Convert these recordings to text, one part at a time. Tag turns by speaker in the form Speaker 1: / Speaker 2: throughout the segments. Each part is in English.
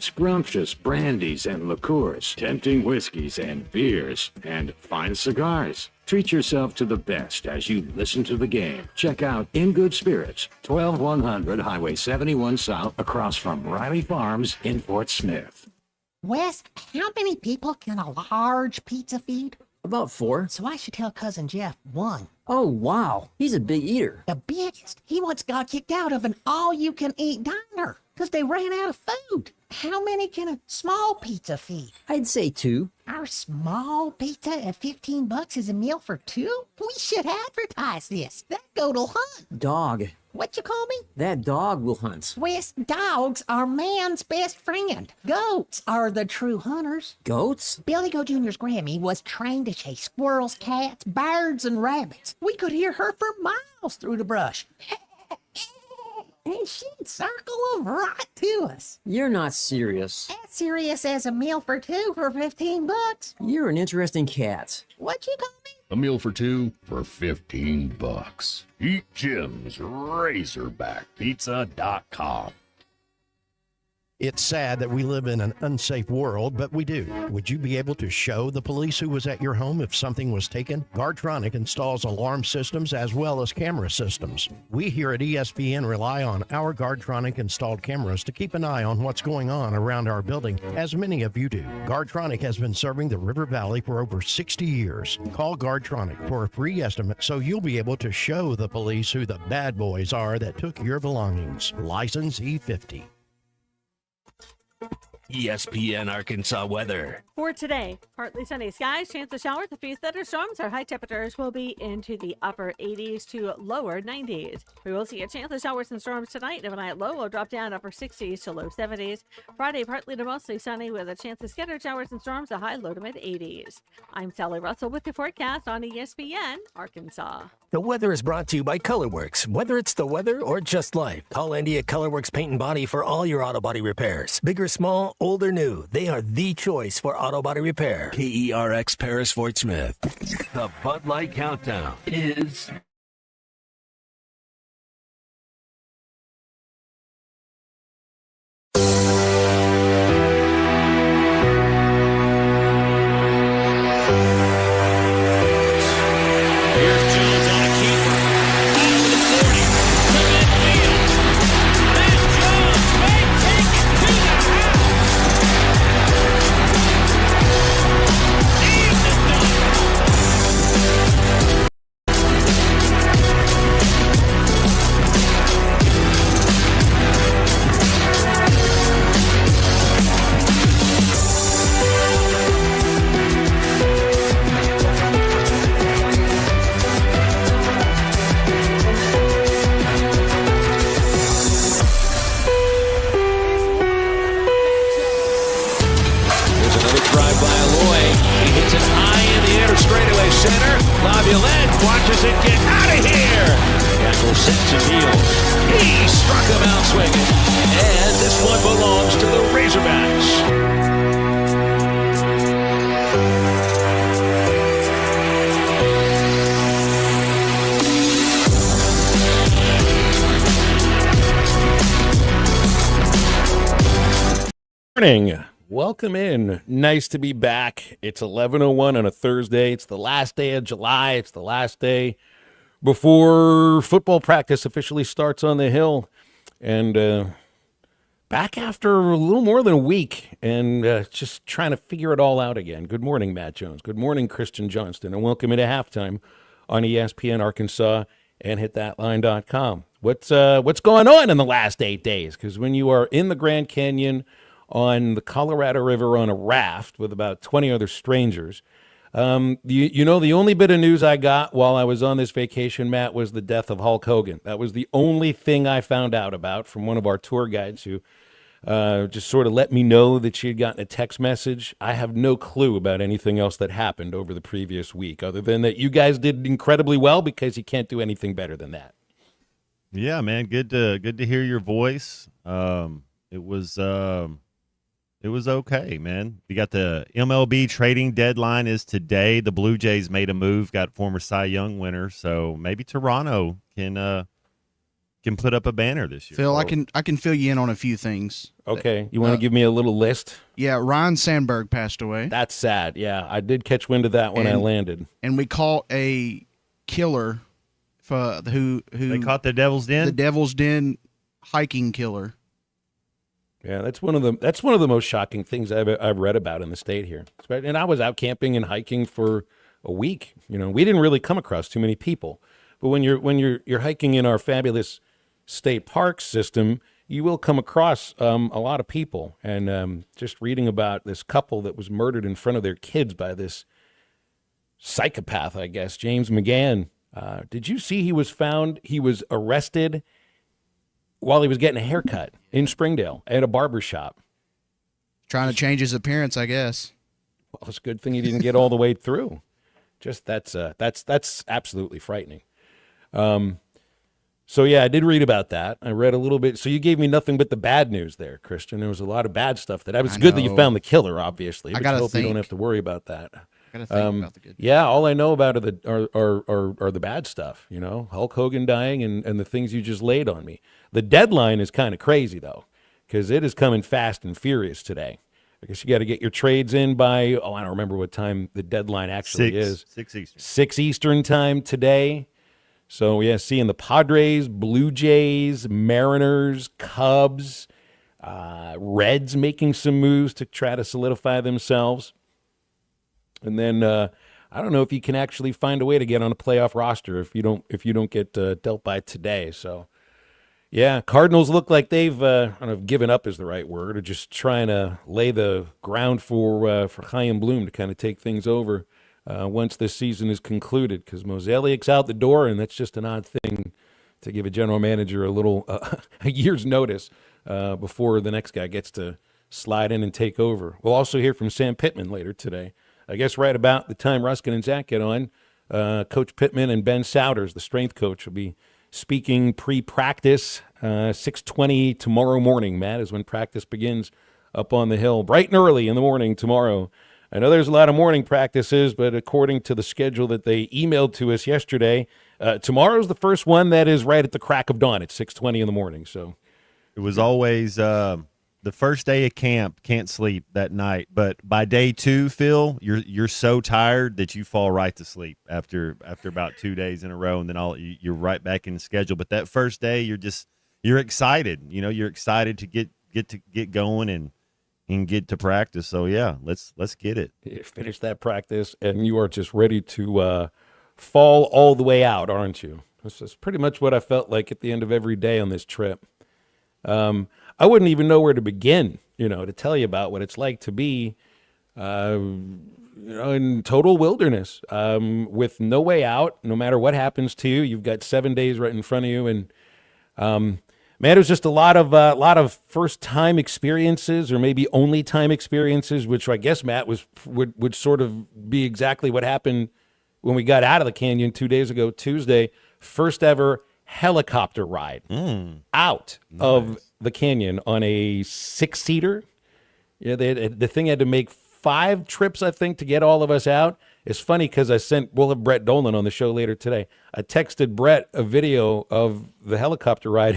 Speaker 1: scrumptious brandies and liqueurs, tempting whiskeys and beers, and fine cigars. Treat yourself to the best as you listen to the game. Check out In Good Spirits, 12100 Highway 71 South, across from Riley Farms in Fort Smith.
Speaker 2: Wes, how many people can a large pizza feed?
Speaker 3: About 4.
Speaker 2: So I should tell Cousin Jeff 1.
Speaker 3: Oh, wow. He's a big eater.
Speaker 2: The biggest. He once got kicked out of an all-you-can-eat diner because they ran out of food. How many can a small pizza feed?
Speaker 3: I'd say 2.
Speaker 2: Our small pizza at $15 is a meal for 2? We should advertise this. That goat'll hunt.
Speaker 3: Dog.
Speaker 2: What you call me?
Speaker 3: That dog will hunt.
Speaker 2: Wes, dogs are man's best friend. Goats are the true hunters.
Speaker 3: Goats?
Speaker 2: Billy Goat Jr.'s Grammy was trained to chase squirrels, cats, birds, and rabbits. We could hear her for miles through the brush. And she'd circle them right to us.
Speaker 3: You're not serious.
Speaker 2: As serious as a meal for 2 for $15.
Speaker 3: You're an interesting cat.
Speaker 2: What you call me?
Speaker 4: A meal for 2 for $15. Eat Jim's RazorbackPizza.com.
Speaker 5: It's sad that we live in an unsafe world, but we do. Would you be able to show the police who was at your home if something was taken? Guardtronic installs alarm systems as well as camera systems. We here at ESPN rely on our Guardtronic installed cameras to keep an eye on what's going on around our building, as many of you do. Guardtronic has been serving the River Valley for over 60 years. Call Guardtronic for a free estimate so you'll be able to show the police who the bad boys are that took your belongings. License E50.
Speaker 6: ESPN Arkansas weather.
Speaker 7: For today, partly sunny skies, chance of showers, a few thunderstorms. Our high temperatures will be into the upper 80s to lower 90s. We will see a chance of showers and storms tonight. Overnight low will drop down upper 60s to low 70s. Friday, partly to mostly sunny with a chance of scattered showers and storms, a high low to mid 80s. I'm Sally Russell with the forecast on ESPN Arkansas.
Speaker 6: The weather is brought to you by Colorworks. Whether it's the weather or just life, call Andy at Colorworks Paint and Body for all your auto body repairs. Big or small, old or new, they are the choice for auto body repair. KERX Paris Fort Smith. The Bud Light Countdown is...
Speaker 8: Welcome in. Nice to be back. It's 11:01 on a Thursday. It's the last day of July. It's the last day before football practice officially starts on the Hill. And back after a little more than a week and just trying to figure it all out again. Good morning, Matt Jones. Good morning, Christian Johnston. And welcome into halftime on ESPN Arkansas and hitthatline.com. What's going on in the last 8 days? Because when you are in the Grand Canyon on the Colorado River on a raft with about 20 other strangers. The only bit of news I got while I was on this vacation, Matt, was the death of Hulk Hogan. That was the only thing I found out about from one of our tour guides who just sort of let me know that she had gotten a text message. I have no clue about anything else that happened over the previous week, other than that you guys did incredibly well because you can't do anything better than that.
Speaker 9: Yeah, man, good to hear your voice. It was okay, man. We got the MLB trading deadline is today. The Blue Jays made a move, got former Cy Young winner, so maybe Toronto can can put up a banner this year.
Speaker 10: Phil, I can fill you in on a few things.
Speaker 8: Okay, you want to give me a little list?
Speaker 10: Yeah, Ryan Sandberg passed away.
Speaker 8: That's sad. Yeah, I did catch wind of that when I landed.
Speaker 10: And we caught a killer who
Speaker 9: they caught the Devil's Den.
Speaker 10: The Devil's Den hiking killer.
Speaker 8: Yeah, that's one of the most shocking things I've read about in the state here. And I was out camping and hiking for a week. You know, we didn't really come across too many people, but when you're hiking in our fabulous state park system, you will come across a lot of people. And just reading about this couple that was murdered in front of their kids by this psychopath, I guess, James McGann. Did you see he was arrested while he was getting a haircut in Springdale at a barber shop?
Speaker 10: Trying to change his appearance, I guess.
Speaker 8: Well, it's a good thing he didn't get all the way through. Just that's absolutely frightening. So yeah, I did read about that. I read a little bit. So you gave me nothing but the bad news there, Christian. There was a lot of bad stuff. It was good that you found the killer, obviously. But I hope you don't have to worry about that.
Speaker 10: I gotta think about the good.
Speaker 8: Yeah, all I know about are the bad stuff. You know, Hulk Hogan dying and the things you just laid on me. The deadline is kind of crazy though, because it is coming fast and furious today. I guess you got to get your trades in by, I don't remember what time the deadline actually is.
Speaker 9: 6 Eastern.
Speaker 8: 6 Eastern time today. So, yeah, seeing the Padres, Blue Jays, Mariners, Cubs, Reds making some moves to try to solidify themselves. And then I don't know if you can actually find a way to get on a playoff roster if you don't get dealt by today. So, yeah, Cardinals look like they've I don't know if given up is the right word, or just trying to lay the ground for Chaim Bloom to kind of take things over once this season is concluded, because Mozeliak's out the door, and that's just an odd thing to give a general manager a little a year's notice before the next guy gets to slide in and take over. We'll also hear from Sam Pittman later today. I guess right about the time Ruskin and Zach get on, Coach Pittman and Ben Souders, the strength coach, will be speaking pre-practice, 6:20 tomorrow morning. Matt, is when practice begins up on the hill, bright and early in the morning tomorrow. I know there's a lot of morning practices, but according to the schedule that they emailed to us yesterday, tomorrow's the first one that is right at the crack of dawn at 6:20 in the morning. So
Speaker 9: it was always the first day of camp, can't sleep that night. But by day 2, Phil, you're so tired that you fall right to sleep after about 2 days in a row, and then you're right back in the schedule. But that first day, you're excited. You know, you're excited to get going and get to practice. So yeah, let's get it.
Speaker 8: You finish that practice, and you are just ready to fall all the way out, aren't you? This is pretty much what I felt like at the end of every day on this trip. I wouldn't even know where to begin, to tell you about what it's like to be, in total wilderness, with no way out. No matter what happens to you, you've got 7 days right in front of you, and man, it was just a lot of first-time experiences, or maybe only-time experiences, which I guess Matt would sort of be exactly what happened when we got out of the canyon 2 days ago, Tuesday. First ever helicopter ride out of the canyon on a 6-seater. Yeah, the thing had to make 5 trips, I think, to get all of us out. It's funny because we'll have Brett Dolan on the show later today. I texted Brett a video of the helicopter ride.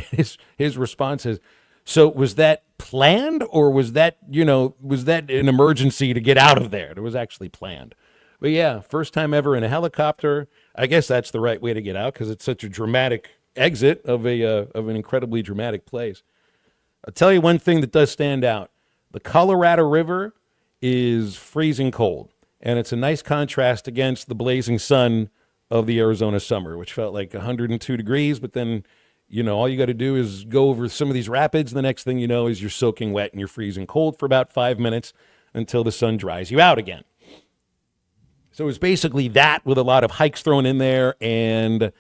Speaker 8: His response is, so was that planned, or was that an emergency to get out of there? It was actually planned. But yeah, first time ever in a helicopter. I guess that's the right way to get out because it's such a dramatic exit of an incredibly dramatic place. I'll tell you one thing that does stand out. The Colorado River is freezing cold, and it's a nice contrast against the blazing sun of the Arizona summer, which felt like 102 degrees, but then, all you got to do is go over some of these rapids, and the next thing you know is you're soaking wet and you're freezing cold for about 5 minutes until the sun dries you out again. So it was basically that with a lot of hikes thrown in there, and,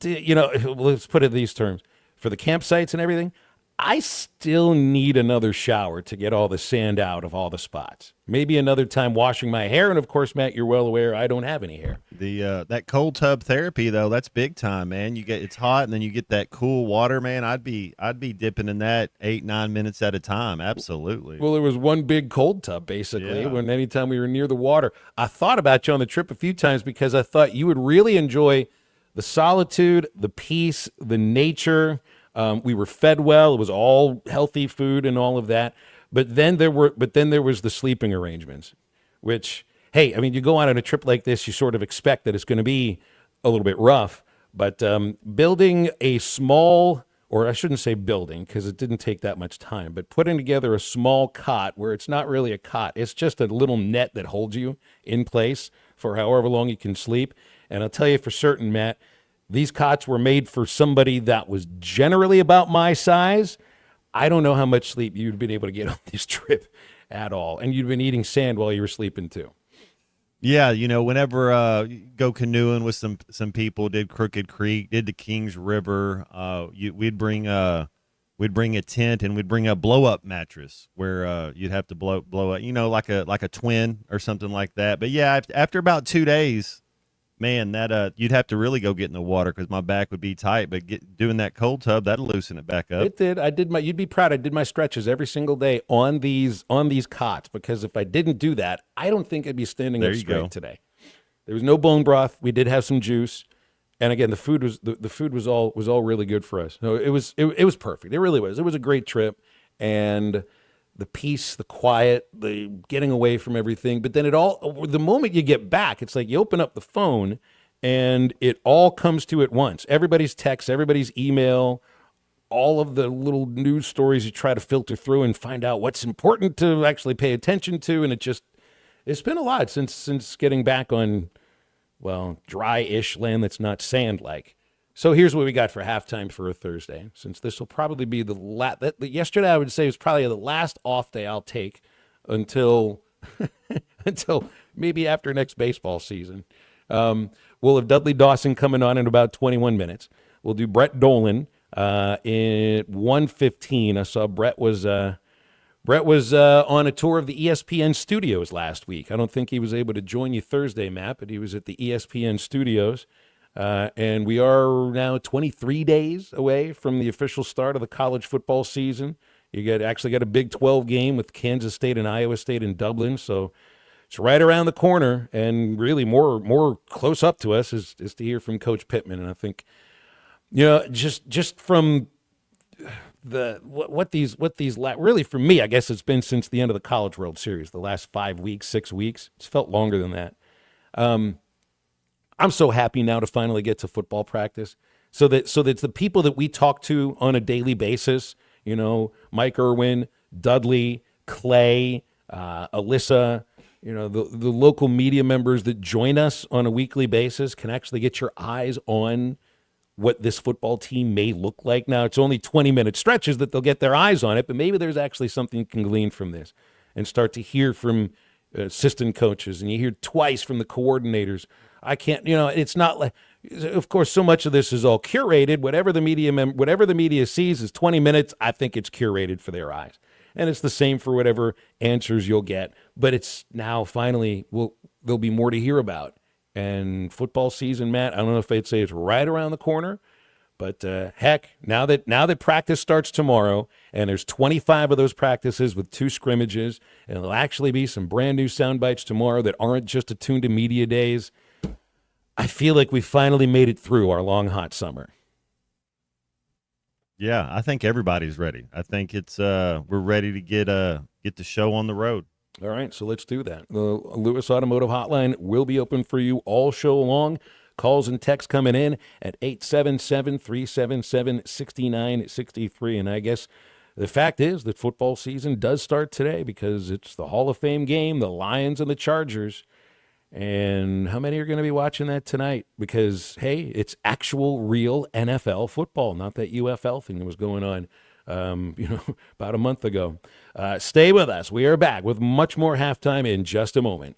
Speaker 8: let's put it in these terms. For the campsites and everything, I still need another shower to get all the sand out of all the spots. Maybe another time washing my hair, and of course, Matt, you're well aware I don't have any hair.
Speaker 9: That cold tub therapy though, that's big time, man. It's hot, and then you get that cool water, man. I'd be dipping in that 8-9 minutes at a time. Absolutely.
Speaker 8: Well, there was one big cold tub basically. When anytime we were near the water, I thought about you on the trip a few times because I thought you would really enjoy the solitude, the peace, the nature. We were fed well. It was all healthy food and all of that. But then there was the sleeping arrangements, which, hey, I mean, you go on a trip like this, you sort of expect that it's going to be a little bit rough. But building a small, or I shouldn't say building because it didn't take that much time, but putting together a small cot where it's not really a cot, it's just a little net that holds you in place for however long you can sleep. And I'll tell you for certain, Matt, these cots were made for somebody that was generally about my size. I don't know how much sleep you'd been able to get on this trip at all. And you'd been eating sand while you were sleeping too.
Speaker 9: Yeah, whenever go canoeing with some people, did Crooked Creek, did the Kings River, we'd bring a tent and we'd bring a blow up mattress where you'd have to blow up, like a twin or something like that. But yeah, after about 2 days, man, that you'd have to really go get in the water because my back would be tight. But doing that cold tub, that'll loosen it back up.
Speaker 8: It did. You'd be proud. I did my stretches every single day on these cots because if I didn't do that, I don't think I'd be standing up straight today. There was no bone broth. We did have some juice, and again, the food was all really good for us. So it was perfect. It really was. It was a great trip, and the peace, the quiet, the getting away from everything. But then the moment you get back, it's like you open up the phone and it all comes to at once. Everybody's text, everybody's email, all of the little news stories you try to filter through and find out what's important to actually pay attention to. And it's been a lot since getting back on, well, dry-ish land that's not sand-like. So here's what we got for halftime for a Thursday, since this will probably be the last. Yesterday, I would say, was probably the last off day I'll take until maybe after next baseball season. We'll have Dudley Dawson coming on in about 21 minutes. We'll do Brett Dolan in 1:15. I saw Brett was on a tour of the ESPN studios last week. I don't think he was able to join you Thursday, Matt, but he was at the ESPN studios. And we are now 23 days away from the official start of the college football season. You actually got a Big 12 game with Kansas State and Iowa State in Dublin, so it's right around the corner. And really, more close up to us is to hear from Coach Pittman. And I think, just from what these really for me, I guess it's been since the end of the College World Series, the last 5 weeks, 6 weeks. It's felt longer than that. I'm so happy now to finally get to football practice so that the people that we talk to on a daily basis, Mike Irwin, Dudley, Clay, Alyssa, the local media members that join us on a weekly basis can actually get your eyes on what this football team may look like. Now, it's only 20-minute stretches that they'll get their eyes on it, but maybe there's actually something you can glean from this and start to hear from assistant coaches, and you hear twice from the coordinators. I can't, it's not like, of course, so much of this is all curated. Whatever the media sees is 20 minutes. I think it's curated for their eyes. And it's the same for whatever answers you'll get. But it's now finally, there'll be more to hear about. And football season, Matt, I don't know if I'd say it's right around the corner, but heck, now that practice starts tomorrow, and there's 25 of those practices with 2 scrimmages, and there'll actually be some brand new sound bites tomorrow that aren't just attuned to media days. I feel like we finally made it through our long, hot summer.
Speaker 9: Yeah, I think everybody's ready. I think it's we're ready to get the show on the road.
Speaker 8: All right, so let's do that. The Lewis Automotive Hotline will be open for you all show long. Calls and texts coming in at 877-377-6963. And I guess the fact is that football season does start today because it's the Hall of Fame game, the Lions and the Chargers. And how many are going to be watching that tonight? Because, hey, it's actual, real NFL football, not that UFL thing that was going on, about a month ago. Stay with us. We are back with much more halftime in just a moment.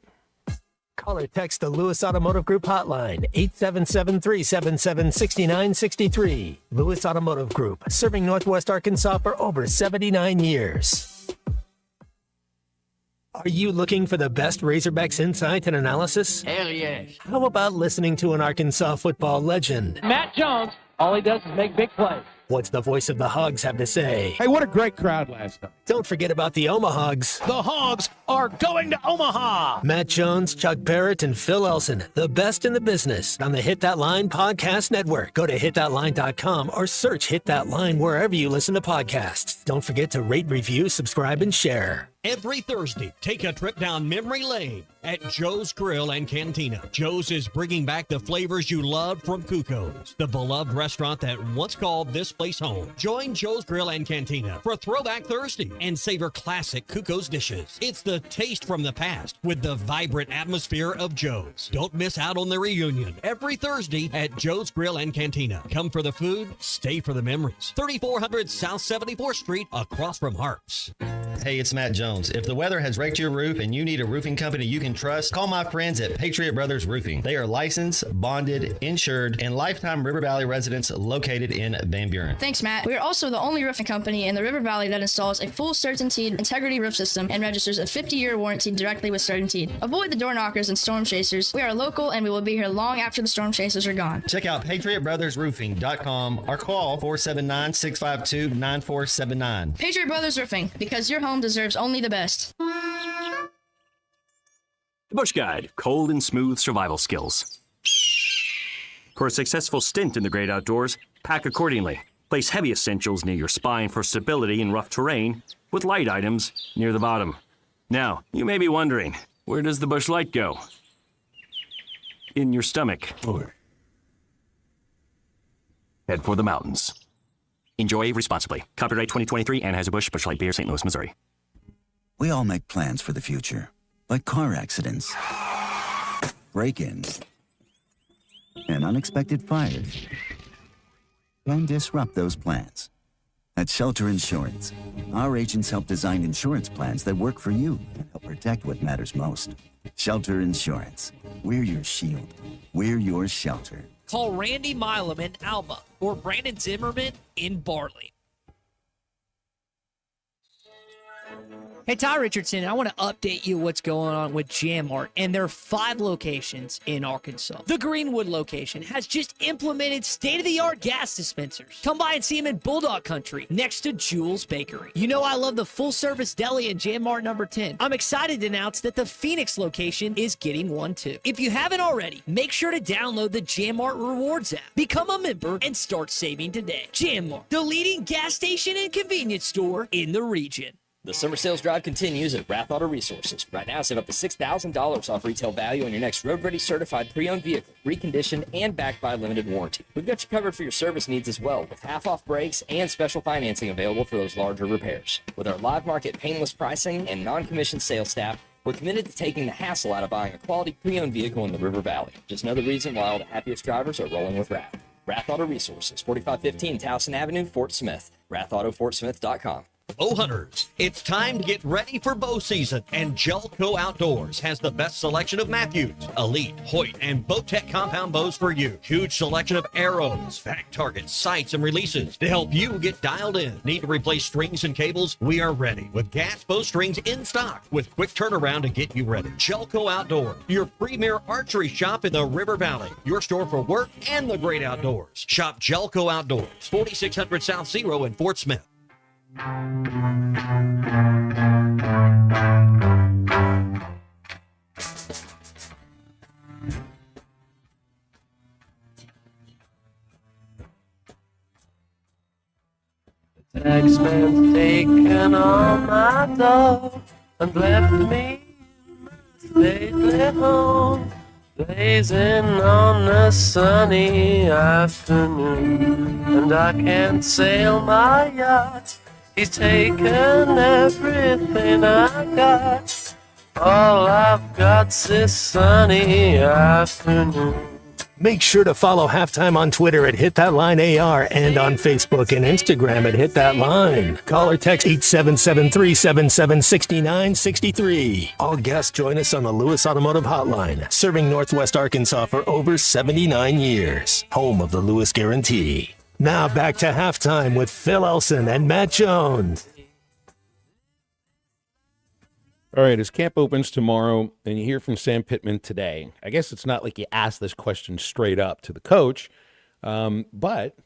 Speaker 6: Call or text the Lewis Automotive Group hotline, 877-377-6963. Lewis Automotive Group, serving Northwest Arkansas for over 79 years. Are you looking for the best Razorbacks insight and analysis?
Speaker 2: Hell yes.
Speaker 6: How about listening to an Arkansas football legend?
Speaker 11: Matt Jones, all he does is make big plays.
Speaker 6: What's the voice of the Hogs have to say?
Speaker 10: Hey, what a great crowd last night.
Speaker 6: Don't forget about the Omahogs.
Speaker 10: The Hogs are going to Omaha.
Speaker 6: Matt Jones, Chuck Barrett, and Phil Elson, the best in the business on the Hit That Line Podcast Network. Go to hitthatline.com or search Hit That Line wherever you listen to podcasts. Don't forget to rate, review, subscribe, and share.
Speaker 11: Every Thursday, take a trip down memory lane at Joe's Grill and Cantina. Joe's is bringing back the flavors you loved from Cuco's, the beloved restaurant that once called this place home. Join Joe's Grill and Cantina for Throwback Thursday and savor classic Cuco's dishes. It's the taste from the past with the vibrant atmosphere of Joe's. Don't miss out on the reunion every Thursday at Joe's Grill and Cantina. Come for the food, stay for the memories. 3400 South 74th Street, across from Harps.
Speaker 12: Hey, it's Matt Jones. If the weather has wrecked your roof and you need a roofing company you can trust, call my friends at Patriot Brothers Roofing. They are licensed, bonded, insured, and lifetime River Valley residents located in Van Buren.
Speaker 13: Thanks, Matt. We are also the only roofing company in the River Valley that installs a full CertainTeed integrity roof system and registers a 50-year warranty directly with CertainTeed. Avoid the door knockers and storm chasers. We are local and we will be here long after the storm chasers are gone.
Speaker 12: Check out PatriotBrothersRoofing.com or call 479-652-9479.
Speaker 13: Patriot Brothers Roofing, because your home deserves only the best.
Speaker 14: The Bush Guide, cold and smooth survival skills. For a successful stint in the great outdoors, pack accordingly. Place heavy essentials near your spine for stability in rough terrain, with light items near the bottom. Now, you may be wondering, where does the Bush Light go? In your stomach. Head for the mountains. Enjoy responsibly. Copyright 2023, Anheuser-Busch, Bush Light Beer, St. Louis, Missouri.
Speaker 15: We all make plans for the future, like car accidents, break-ins, and unexpected fires can disrupt those plans. At Shelter Insurance, our agents help design insurance plans that work for you and help protect what matters most. Shelter Insurance. We're your shield. We're your shelter.
Speaker 16: Call Randy Milam in Alma or Brandon Zimmerman in Barley. Hey, Ty Richardson, I want to update you what's going on with JamMart and their 5 locations in Arkansas. The Greenwood location has just implemented state-of-the-art gas dispensers. Come by and see them in Bulldog Country next to Jules Bakery. You know I love the full-service deli in JamMart number 10. I'm excited to announce that the Phoenix location is getting one too. If you haven't already, make sure to download the JamMart Rewards app. Become a member and start saving today. JamMart, the leading gas station and convenience store in the region.
Speaker 17: The summer sales drive continues at Rath Auto Resources. Right now, save up to $6,000 off retail value on your next road-ready certified pre-owned vehicle, reconditioned and backed by a limited warranty. We've got you covered for your service needs as well, with half-off brakes and special financing available for those larger repairs. With our live market painless pricing and non-commissioned sales staff, we're committed to taking the hassle out of buying a quality pre-owned vehicle in the River Valley. Just another reason why all the happiest drivers are rolling with Rath. Rath Auto Resources, 4515 Towson Avenue, Fort Smith. RathAutoFortSmith.com.
Speaker 11: Bow hunters, it's time to get ready for bow season, and Jelco Outdoors has the best selection of Matthews, Elite, Hoyt, and Bowtech compound bows for you. Huge selection of arrows, back targets, sights, and releases to help you get dialed in. Need to replace strings and cables? We are ready with gas bowstrings in stock with quick turnaround to get you ready. Jelco Outdoors, your premier archery shop in the River Valley, your store for work and the great outdoors. Shop Jelco Outdoors, 4600 South Zero in Fort Smith.
Speaker 18: Taxman's taken all my dough and left me stately home, blazing on a sunny afternoon, and I can't sail my yacht. He's taken everything I got. All I've got's this sunny afternoon.
Speaker 6: Make sure to follow Halftime on Twitter at HitThatLineAR and on Facebook and Instagram at HitThatLine. Call or text 877-377-6963. All guests join us on the Lewis Automotive Hotline, serving Northwest Arkansas for over 79 years. Home of the Lewis Guarantee. Now back to Halftime with Phil Elson and Matt Jones.
Speaker 8: All right, as camp opens tomorrow and you hear from Sam Pittman today, I guess it's not like you ask this question straight up to the coach, but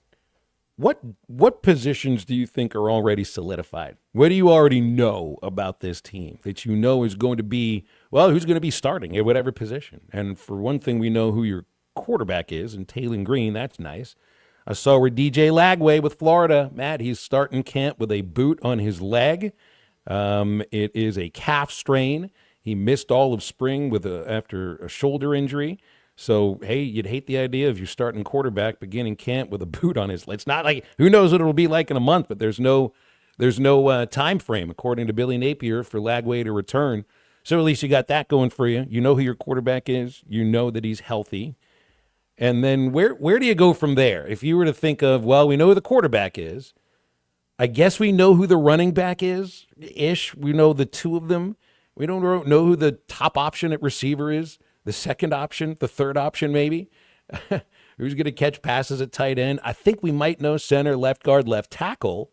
Speaker 8: what positions do you think are already solidified? What do you already know about this team that you know is going to be, well, who's going to be starting at whatever position? And for one thing, we know who your quarterback is, and Taylon Green. That's nice. I saw where DJ Lagway with Florida, Matt, he's starting camp with a boot on his leg. It is a calf strain. He missed all of spring after a shoulder injury. So, hey, you'd hate the idea of your starting quarterback beginning camp with a boot on his leg. It's not like, who knows what it'll be like in a month, but there's no time frame, according to Billy Napier, for Lagway to return. So at least you got that going for you. You know who your quarterback is. You know that he's healthy. And then where do you go from there? If you were to think of, well, we know who the quarterback is. I guess we know who the running back is-ish. We know the two of them. We don't know who the top option at receiver is, the second option, the third option maybe. Who's going to catch passes at tight end? I think we might know center, left guard, left tackle.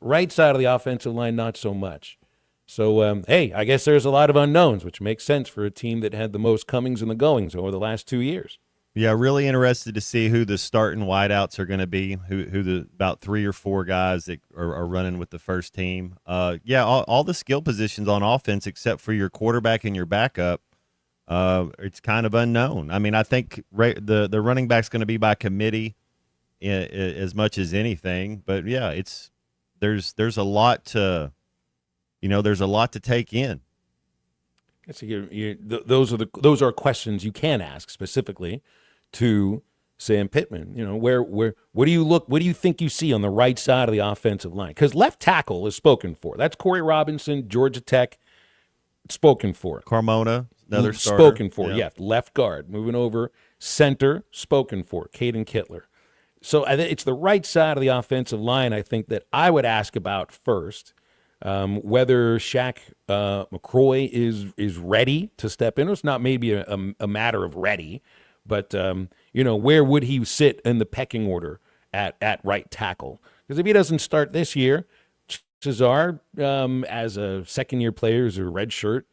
Speaker 8: Right side of the offensive line, not so much. So, hey, I guess there's a lot of unknowns, which makes sense for a team that had the most comings and the goings over the last 2 years.
Speaker 9: Yeah, really interested to see who the starting wideouts are going to be, who the about 3 or 4 guys that are running with the first team. All the skill positions on offense except for your quarterback and your backup, it's kind of unknown. I mean, I think the running back's going to be by committee as much as anything. But, yeah, there's a lot to take in.
Speaker 8: So those are questions you can ask specifically to Sam Pittman. You know, what do you think you see on the right side of the offensive line? Because left tackle is spoken for. That's Corey Robinson, Georgia Tech, spoken for.
Speaker 9: Carmona, another starter.
Speaker 8: Spoken for, yeah. Left guard, moving over. Center, spoken for. Caden Kittler. So it's the right side of the offensive line, I think, that I would ask about first. Whether Shaq McCroy is ready to step in. It's not maybe a matter of ready, but, where would he sit in the pecking order at right tackle? Because if he doesn't start this year, Cesar, as a second-year player, as a red shirt,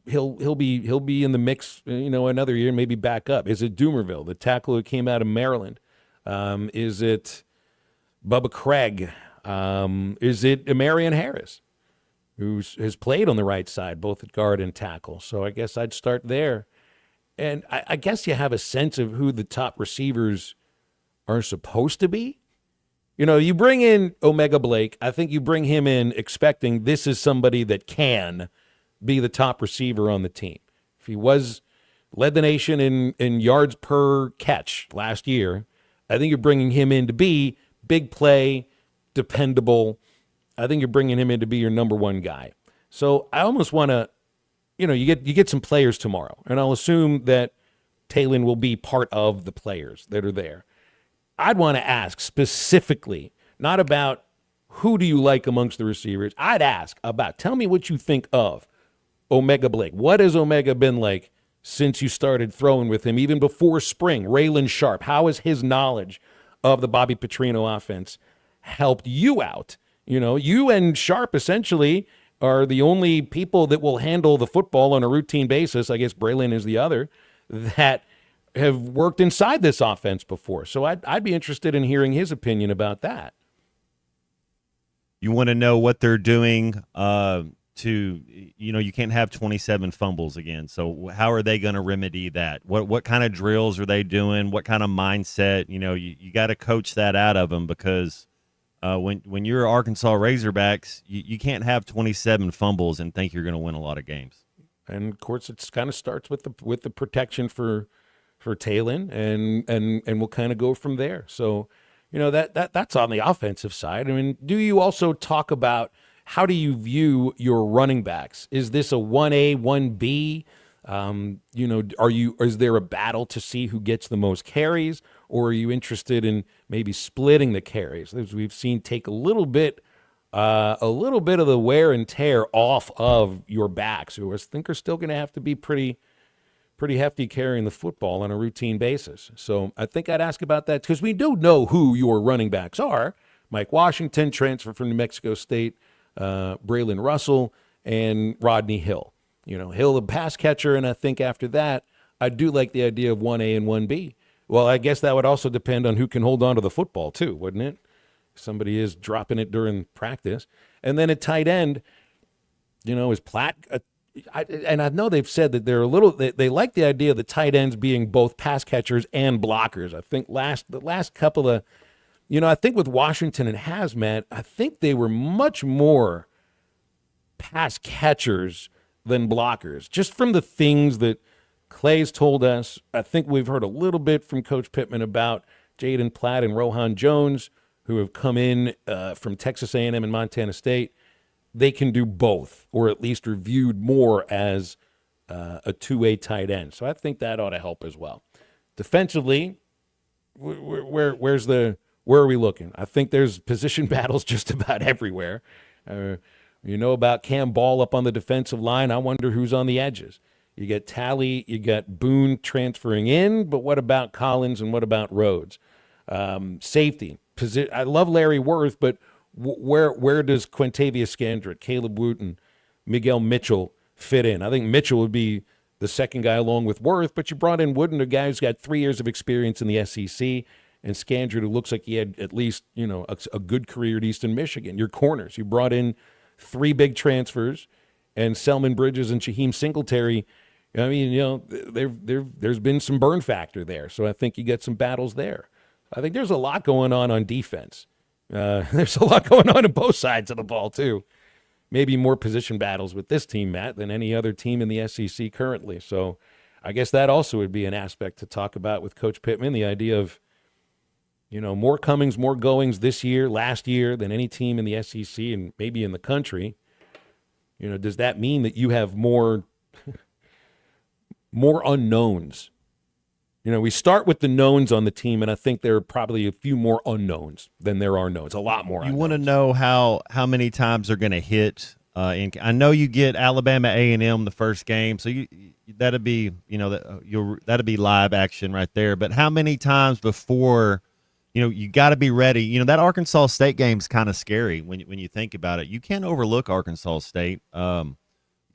Speaker 8: he'll be in the mix, another year, maybe back up. Is it Doomerville, the tackle who came out of Maryland? Is it Bubba Craig? Is it Marion Harris, who has played on the right side, both at guard and tackle? So I guess I'd start there. And I guess you have a sense of who the top receivers are supposed to be. You bring in Omega Blake. I think you bring him in expecting this is somebody that can be the top receiver on the team. If he led the nation in yards per catch last year, I think you're bringing him in to be big play, dependable. I think you're bringing him in to be your number one guy. So I almost want to, you get some players tomorrow, and I'll assume that Taylon will be part of the players that are there. I'd want to ask specifically, not about who do you like amongst the receivers. I'd ask about, tell me what you think of Omega Blake. What has Omega been like since you started throwing with him, even before spring? Raylan Sharp, how has his knowledge of the Bobby Petrino offense helped you out? You and Sharp essentially are the only people that will handle the football on a routine basis. I guess Braylon is the other, that have worked inside this offense before. So I'd be interested in hearing his opinion about that.
Speaker 9: You want to know what they're doing you can't have 27 fumbles again. So how are they going to remedy that? What kind of drills are they doing? What kind of mindset? You got to coach that out of them, because when you're Arkansas Razorbacks, you can't have 27 fumbles and think you're going to win a lot of games.
Speaker 8: And of course, it kind of starts with the protection for Taylon, and we'll kind of go from there. So, that's on the offensive side. I mean, do you also talk about how do you view your running backs? Is this a 1A, 1B? Is there a battle to see who gets the most carries, or are you interested in maybe splitting the carries, as we've seen take a little bit of the wear and tear off of your backs, who I think are still going to have to be pretty hefty carrying the football on a routine basis. So I think I'd ask about that, because we do know who your running backs are. Mike Washington, transfer from New Mexico State, Braylon Russell, and Rodney Hill. Hill the pass catcher, and I think after that, I do like the idea of 1A and 1B. Well, I guess that would also depend on who can hold on to the football too, wouldn't it? Somebody is dropping it during practice. And then at tight end, is Platt and I know they've said that they're they like the idea of the tight ends being both pass catchers and blockers. I think the last couple of, I think with Washington and Hazmat, I think they were much more pass catchers than blockers, just from the things that Clay's told us. I think we've heard a little bit from Coach Pittman about Jaden Platt and Rohan Jones, who have come in from Texas A&M and Montana State. They can do both, or at least are viewed more as a two-way tight end. So I think that ought to help as well. Defensively, where are we looking? I think there's position battles just about everywhere. About Cam Ball up on the defensive line. I wonder who's on the edges. You get Talley, you got Boone transferring in, but what about Collins and what about Rhodes? Safety. I love Larry Worth, but where does Quintavious Scandrett, Caleb Wooten, Miguel Mitchell fit in? I think Mitchell would be the second guy along with Worth, but you brought in Wooten, a guy who's got 3 years of experience in the SEC, and Scandrett, who looks like he had at least a good career at Eastern Michigan. Your corners, you brought in 3 big transfers, and Selman Bridges and Shaheem Singletary. I mean, there's been some burn factor there, so I think you get some battles there. I think there's a lot going on defense. There's a lot going on both sides of the ball, too. Maybe more position battles with this team, Matt, than any other team in the SEC currently. So I guess that also would be an aspect to talk about with Coach Pittman, the idea of, more comings, more goings this year, last year, than any team in the SEC and maybe in the country. Does that mean that you have more unknowns? We start with the knowns on the team, and I think there are probably a few more unknowns than there are knowns. A lot more.
Speaker 9: You want to know how many times they're going to hit. I know you get Alabama A&M the first game, so that'll be that'll be live action right there. But how many times before? You got to be ready. That Arkansas State game's kind of scary when you think about it. You can't overlook Arkansas State. Got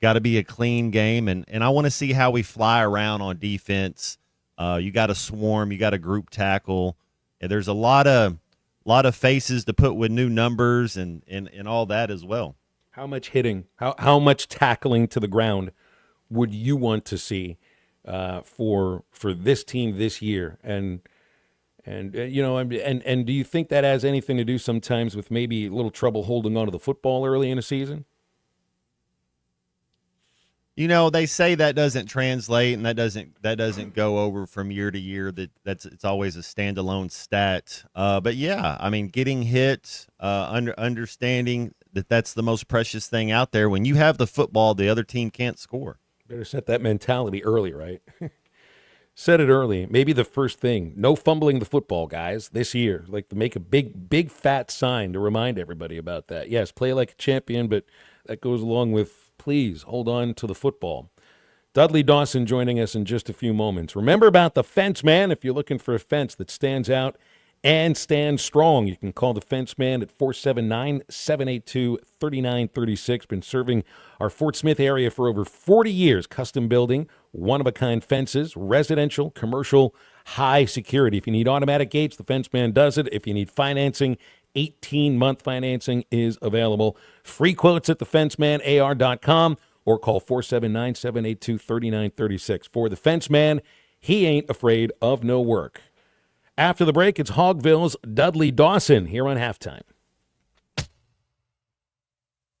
Speaker 9: to be a clean game, and I want to see how we fly around on defense. You got to swarm. You got to group tackle. And there's a lot of faces to put with new numbers and all that as well.
Speaker 8: How much hitting? How much tackling to the ground would you want to see for this team this year? And do you think that has anything to do sometimes with maybe a little trouble holding on to the football early in a season?
Speaker 9: They say that doesn't translate and that doesn't go over from year to year. It's always a standalone stat. But yeah, I mean, getting hit, understanding that that's the most precious thing out there. When you have the football, the other team can't score.
Speaker 8: Better set that mentality early, right? Set it early. Maybe the first thing, no fumbling the football, guys, this year. Like to make a big fat sign to remind everybody about that. Yes, play like a champion, but that goes along with please hold on to the football. Dudley Dawson joining us in just a few moments. Remember about the Fence Man. If you're looking for a fence that stands out and stands strong, you can call the Fence Man at 479-782-3936. Been serving our Fort Smith area for over 40 years, custom building, one-of-a-kind fences, residential, commercial, high security. If you need automatic gates, the Fence Man does it. If you need financing, 18-month financing is available. Free quotes at thefencemanAR.com or call 479-782-3936. For the Fence Man, he ain't afraid of no work. After the break, it's Hogville's Dudley Dawson here on Halftime.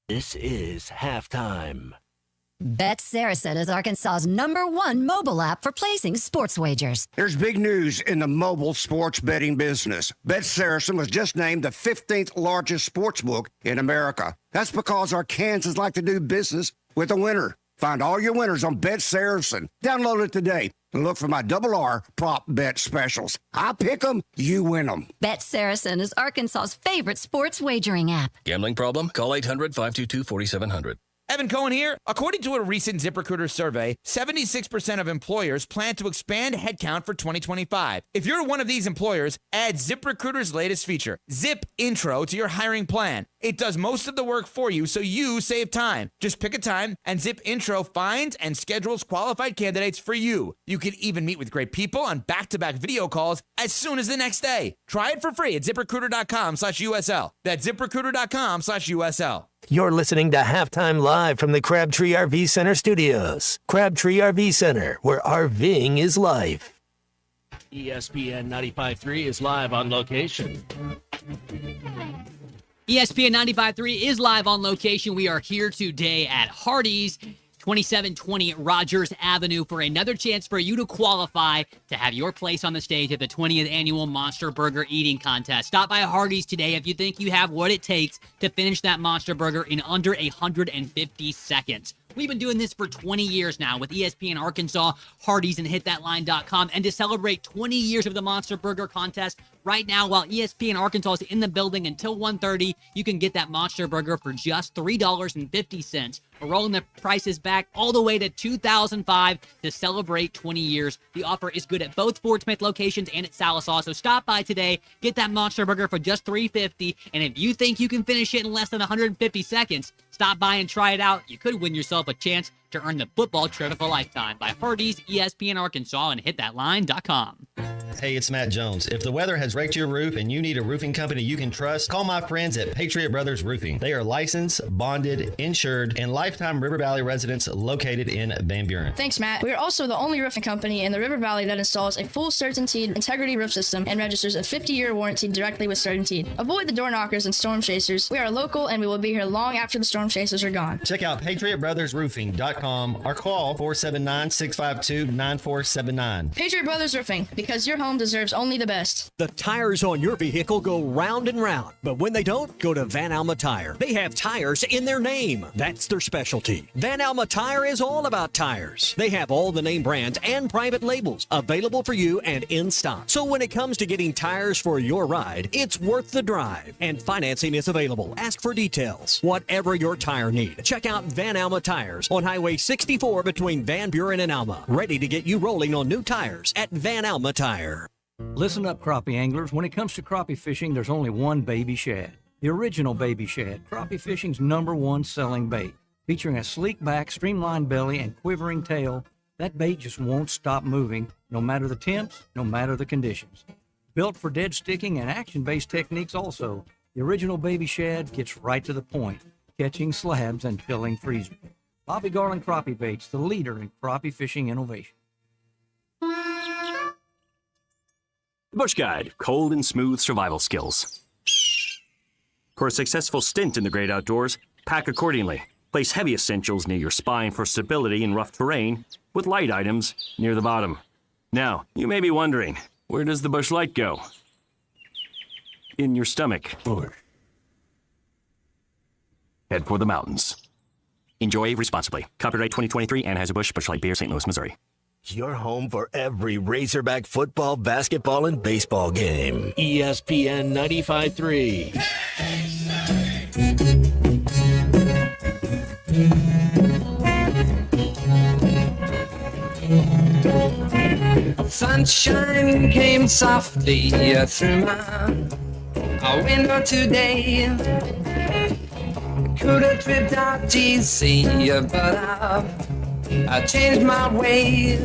Speaker 19: This is Halftime.
Speaker 20: Bet Saracen is Arkansas's #1 mobile app for placing sports wagers.
Speaker 21: There's big news in the mobile sports betting business. Bet Saracen was just named the 15th largest sports book in America. That's because our Kansans like to do business with a winner. Find all your winners on Bet Saracen. Download it today and look for my R prop bet specials. I pick them, you win them.
Speaker 20: Bet Saracen is Arkansas's favorite sports wagering app.
Speaker 22: Gambling problem? Call 800-522-4700.
Speaker 1: Evan Cohen here. According to a recent ZipRecruiter survey, 76% of employers plan to expand headcount for 2025. If you're one of these employers, add ZipRecruiter's latest feature, Zip Intro, to your hiring plan. It does most of the work for you, so you save time. Just pick a time, and Zip Intro finds and schedules qualified candidates for you. You can even meet with great people on back-to-back video calls as soon as the next day. Try it for free at ZipRecruiter.com/USL. That's ZipRecruiter.com/USL.
Speaker 6: You're listening to Halftime Live from the Crabtree RV Center studios. Crabtree RV Center, where RVing is life.
Speaker 19: ESPN 95.3 is live on location.
Speaker 16: ESPN 95.3 is live on location. We are here today at Hardee's, 2720 Rogers Avenue, for another chance for you to qualify to have your place on the stage at the 20th annual Monster Burger Eating Contest. Stop by Hardee's today if you think you have what it takes to finish that Monster Burger in under 150 seconds. We've been doing this for 20 years now with ESPN Arkansas, Hardee's, and HitThatLine.com. And to celebrate 20 years of the Monster Burger Contest, right now, while ESPN Arkansas is in the building until 1:30, you can get that Monster Burger for just $3.50. We're rolling the prices back all the way to $2,005 to celebrate 20 years. The offer is good at both Fort Smith locations and at Sallisaw, so stop by today, get that Monster Burger for just $3.50, and if you think you can finish it in less than 150 seconds, stop by and try it out. You could win yourself a chance to earn the football trip of a lifetime by Hardee's, ESPN Arkansas, and HitThatLine.com.
Speaker 12: Hey, it's Matt Jones. If the weather has raked your roof and you need a roofing company you can trust, call my friends at Patriot Brothers Roofing. They are licensed, bonded, insured, and lifetime River Valley residents located in Van Buren.
Speaker 13: Thanks, Matt. We are also the only roofing company in the River Valley that installs a full CertainTeed integrity roof system and registers a 50-year warranty directly with CertainTeed. Avoid the door knockers and storm chasers. We are local and we will be here long after the storm chasers are gone.
Speaker 12: Check out PatriotBrothersRoofing.com or call 479-652-9479.
Speaker 13: Patriot Brothers Roofing, because your home deserves only the best.
Speaker 11: The tires on your vehicle go round and round, but when they don't, go to Van Alma Tire. They have tires in their name. That's their specialty. Van Alma Tire is all about tires. They have all the name brands and private labels available for you and in stock. So when it comes to getting tires for your ride, it's worth the drive. And financing is available. Ask for details. Whatever your tire need, check out Van Alma Tires on Highway 64 between Van Buren and Alma. Ready to get you rolling on new tires at Van Alma Tire.
Speaker 22: Listen up, crappie anglers. When it comes to crappie fishing, there's only one baby shad. The original baby shad, crappie fishing's #1 selling bait. Featuring a sleek back, streamlined belly, and quivering tail, that bait just won't stop moving, no matter the temps, no matter the conditions. Built for dead sticking and action-based techniques also, the original baby shad gets right to the point, catching slabs and filling freezers. Bobby Garland Crappie Baits, the leader in crappie fishing innovation.
Speaker 14: The Bush Guide, cold and smooth survival skills. For a successful stint in the great outdoors, pack accordingly. Place heavy essentials near your spine for stability in rough terrain, with light items near the bottom. Now, you may be wondering, where does the Bush Light go? In your stomach. Head for the mountains. Enjoy responsibly. Copyright 2023 Anheuser-Busch Busch Light Beer, St. Louis, Missouri.
Speaker 6: Your home for every Razorback football, basketball, and baseball game.
Speaker 19: ESPN 95.3.
Speaker 18: Sunshine came softly through my window today. Could have tripped out easy, but I changed my way.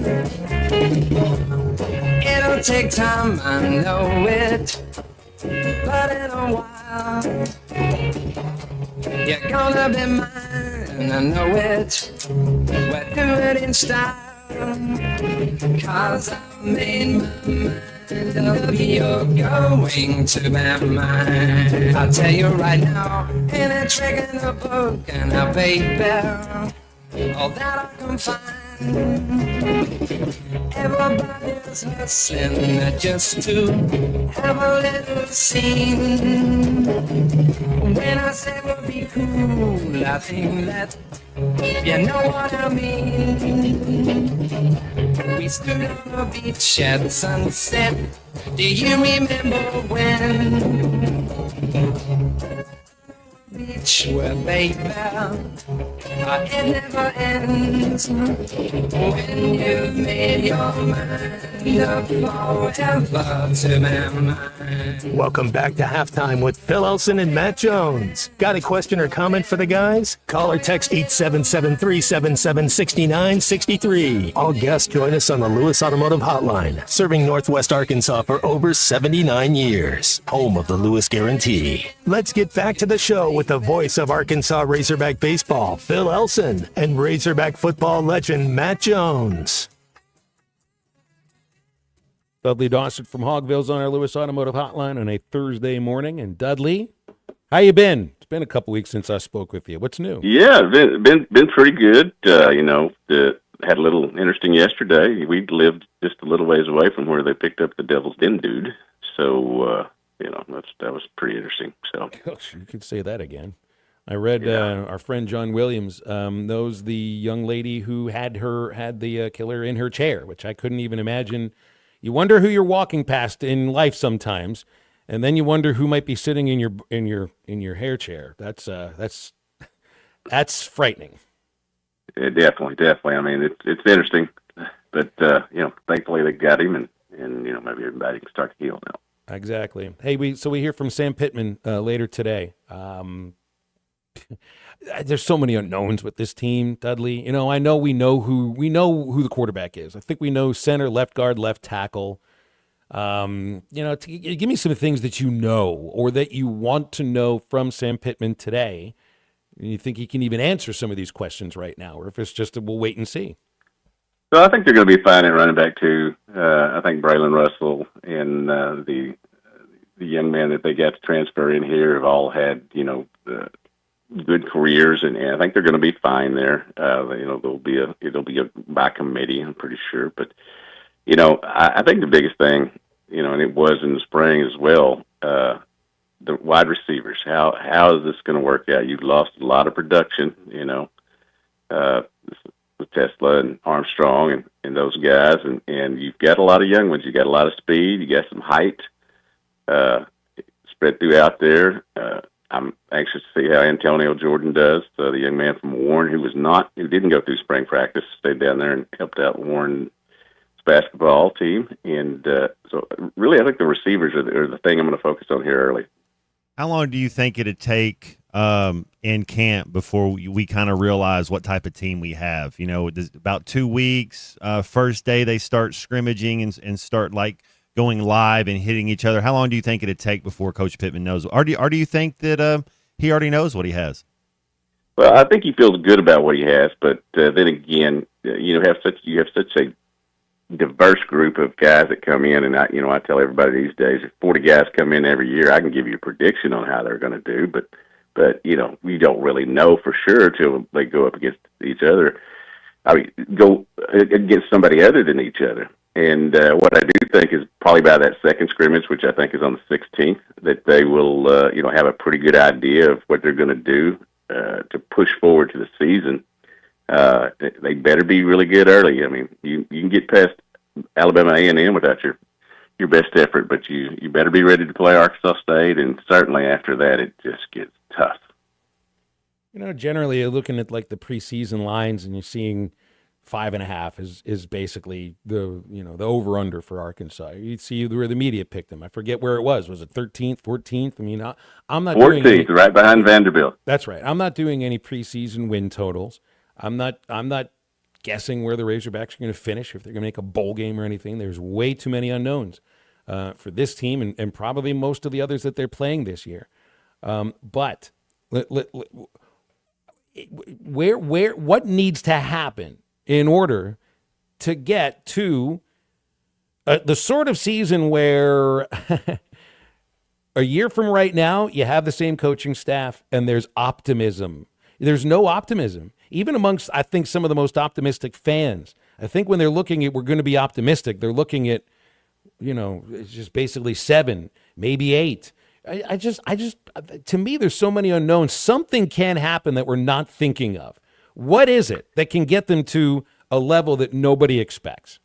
Speaker 18: It'll take time, I know it, but in a while you're gonna be mine, I know it. We'll do it in style, 'cause I made my mind up, you're going to be mine. I'll tell you right now, ain't a trick in the book, and a baby, all that I can find. Everybody's hustling just to have a little scene. When I say we'll be cool, I think that you know what I mean. We stood on the beach at sunset. Do you remember when? beach where, baby, it never ends. When you've made your mind up forever to my mind.
Speaker 6: Welcome back to Halftime with Phil Elson and Matt Jones. Got a question or comment for the guys? Call or text 877-377-6963. All guests join us on the Lewis Automotive Hotline, serving Northwest Arkansas for over 79 years. Home of the Lewis Guarantee. Let's get back to the show with the voice of Arkansas Razorback Baseball, Phil Elson, and Razorback football legend Matt Jones.
Speaker 8: Dudley Dawson from Hogville's on our Lewis Automotive Hotline on a Thursday morning. And Dudley, how you been? It's been a couple weeks since I spoke with you. What's new?
Speaker 3: Yeah, been pretty good. Had a little interesting yesterday. We lived just a little ways away from where they picked up the Devil's Den dude. So, that was pretty interesting. So
Speaker 8: you could say that again. I read our friend John Williams knows the young lady who had the killer in her chair, which I couldn't even imagine. You wonder who you're walking past in life sometimes, and then you wonder who might be sitting in your hair chair. That's frightening.
Speaker 3: Yeah, definitely. I mean, it's interesting, but thankfully they got him, and maybe everybody can start to heal now.
Speaker 8: Exactly. Hey, we hear from Sam Pittman later today. There's so many unknowns with this team, Dudley. I know we know who the quarterback is. I think we know center, left guard, left tackle. Give me some things that you know or that you want to know from Sam Pittman today. You think he can even answer some of these questions right now, or if it's just we'll wait and see.
Speaker 3: So I think they're going to be fine at running back too. I think Braylon Russell and the young man that they got to transfer in here have all had good careers, and I think they're going to be fine there. It'll be a by committee, I'm pretty sure. But I think the biggest thing, and it was in the spring as well, the wide receivers. How is this going to work out? You've lost a lot of production, with Tesla and Armstrong and those guys, and you've got a lot of young ones. You got a lot of speed. You got some height spread throughout there. I'm anxious to see how Antonio Jordan does, the young man from Warren who didn't go through spring practice, stayed down there and helped out Warren's basketball team. And so really I think the receivers are the thing I'm going to focus on here early.
Speaker 9: How long do you think it'd take in camp before we kind of realize what type of team we have? About 2 weeks. First day they start scrimmaging and start going live and hitting each other. How long do you think it'd take before Coach Pittman knows? Or do you think that he already knows what he has?
Speaker 3: Well, I think he feels good about what he has, but then again, you have such a diverse group of guys that come in, and I tell everybody these days, if 40 guys come in every year, I can give you a prediction on how they're going to do, but we don't really know for sure till they go up against each other. Go against somebody other than each other. And what I do think is probably by that second scrimmage, which I think is on the 16th, that they will have a pretty good idea of what they're going to do to push forward to the season. They better be really good early. I mean, you can get past Alabama A&M without your best effort, but you better be ready to play Arkansas State, and certainly after that, it just gets tough.
Speaker 8: Generally, you're looking at the preseason lines, and you're seeing 5.5 is basically the over under for Arkansas. You see where the media picked them. I forget where it was. Was it 13th, 14th? I mean, I'm not
Speaker 3: 14th, right behind Vanderbilt.
Speaker 8: That's right. I'm not doing any preseason win totals. I'm not guessing where the Razorbacks are going to finish, if they're going to make a bowl game or anything. There's way too many unknowns for this team and probably most of the others that they're playing this year. But what needs to happen in order to get to the sort of season where a year from right now, you have the same coaching staff and there's optimism. There's no optimism, even amongst, I think, some of the most optimistic fans. I think when they're looking at, we're going to be optimistic, they're looking at, it's just basically 7, maybe 8. I just, to me, there's so many unknowns. Something can happen that we're not thinking of. What is it that can get them to a level that nobody expects?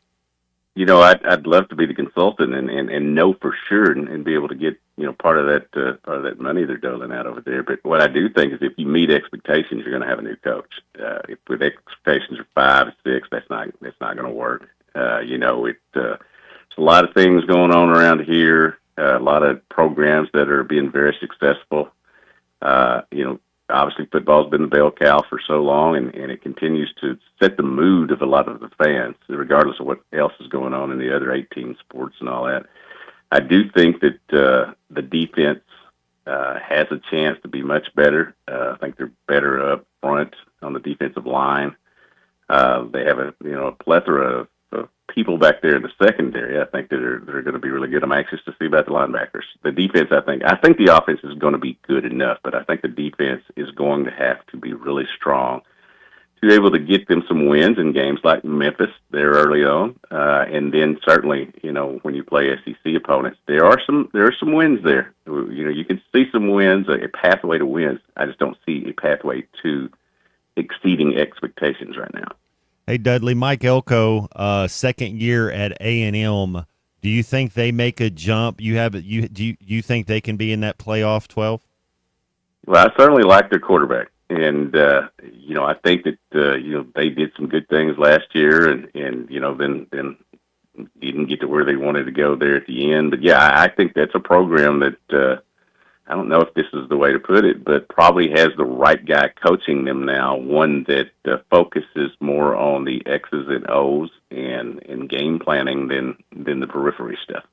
Speaker 3: I'd love to be the consultant and know for sure and be able to get, part of that money they're doling out over there. But what I do think is if you meet expectations, you're going to have a new coach. If with expectations are 5, 6, that's not going to work. It's a lot of things going on around here. A lot of programs that are being very successful. Obviously football's been the bell cow for so long, and it continues to set the mood of a lot of the fans, regardless of what else is going on in the other 18 sports and all that. I do think that the defense has a chance to be much better. I think they're better up front on the defensive line. They have a plethora of people back there in the secondary. I think they're going to be really good. I'm anxious to see about the linebackers. The defense, I think the offense is going to be good enough, but I think the defense is going to have to be really strong to be able to get them some wins in games like Memphis there early on, and then certainly when you play SEC opponents, there are some wins there. You can see some wins, a pathway to wins. I just don't see a pathway to exceeding expectations right now.
Speaker 9: Hey, Dudley, Mike Elko, second year at A&M. Do you think they make a jump? Do you think they can be in that playoff 12?
Speaker 3: Well, I certainly like their quarterback, and I think that they did some good things last year, and then didn't get to where they wanted to go there at the end. But yeah, I think that's a program that I don't know if this is the way to put it, but probably has the right guy coaching them now, one that focuses more on the X's and O's and game planning than the periphery stuff.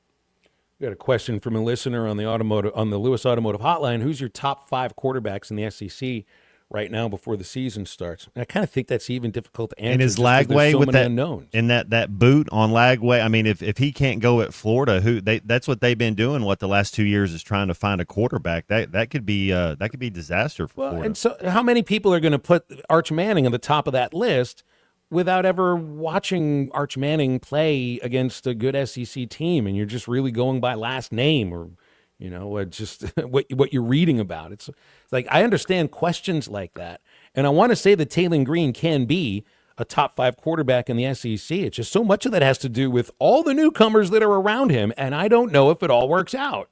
Speaker 8: We got a question from a listener on the Lewis Automotive Hotline. Who's your top 5 quarterbacks in the SEC right now before the season starts? And I kind of think that's even difficult to answer.
Speaker 9: And is Lagway with that
Speaker 8: unknowns.
Speaker 9: And that boot on Lagway? I mean, if he can't go at Florida, that's what they've been doing. What the last 2 years is trying to find a quarterback. That could be disaster for Florida.
Speaker 8: And so, how many people are going to put Arch Manning on the top of that list without ever watching Arch Manning play against a good SEC team? And you're just really going by last name or just what you're reading about. It's like, I understand questions like that. And I want to say that Taylor Green can be a top 5 quarterback in the SEC. It's just so much of that has to do with all the newcomers that are around him. And I don't know if it all works out.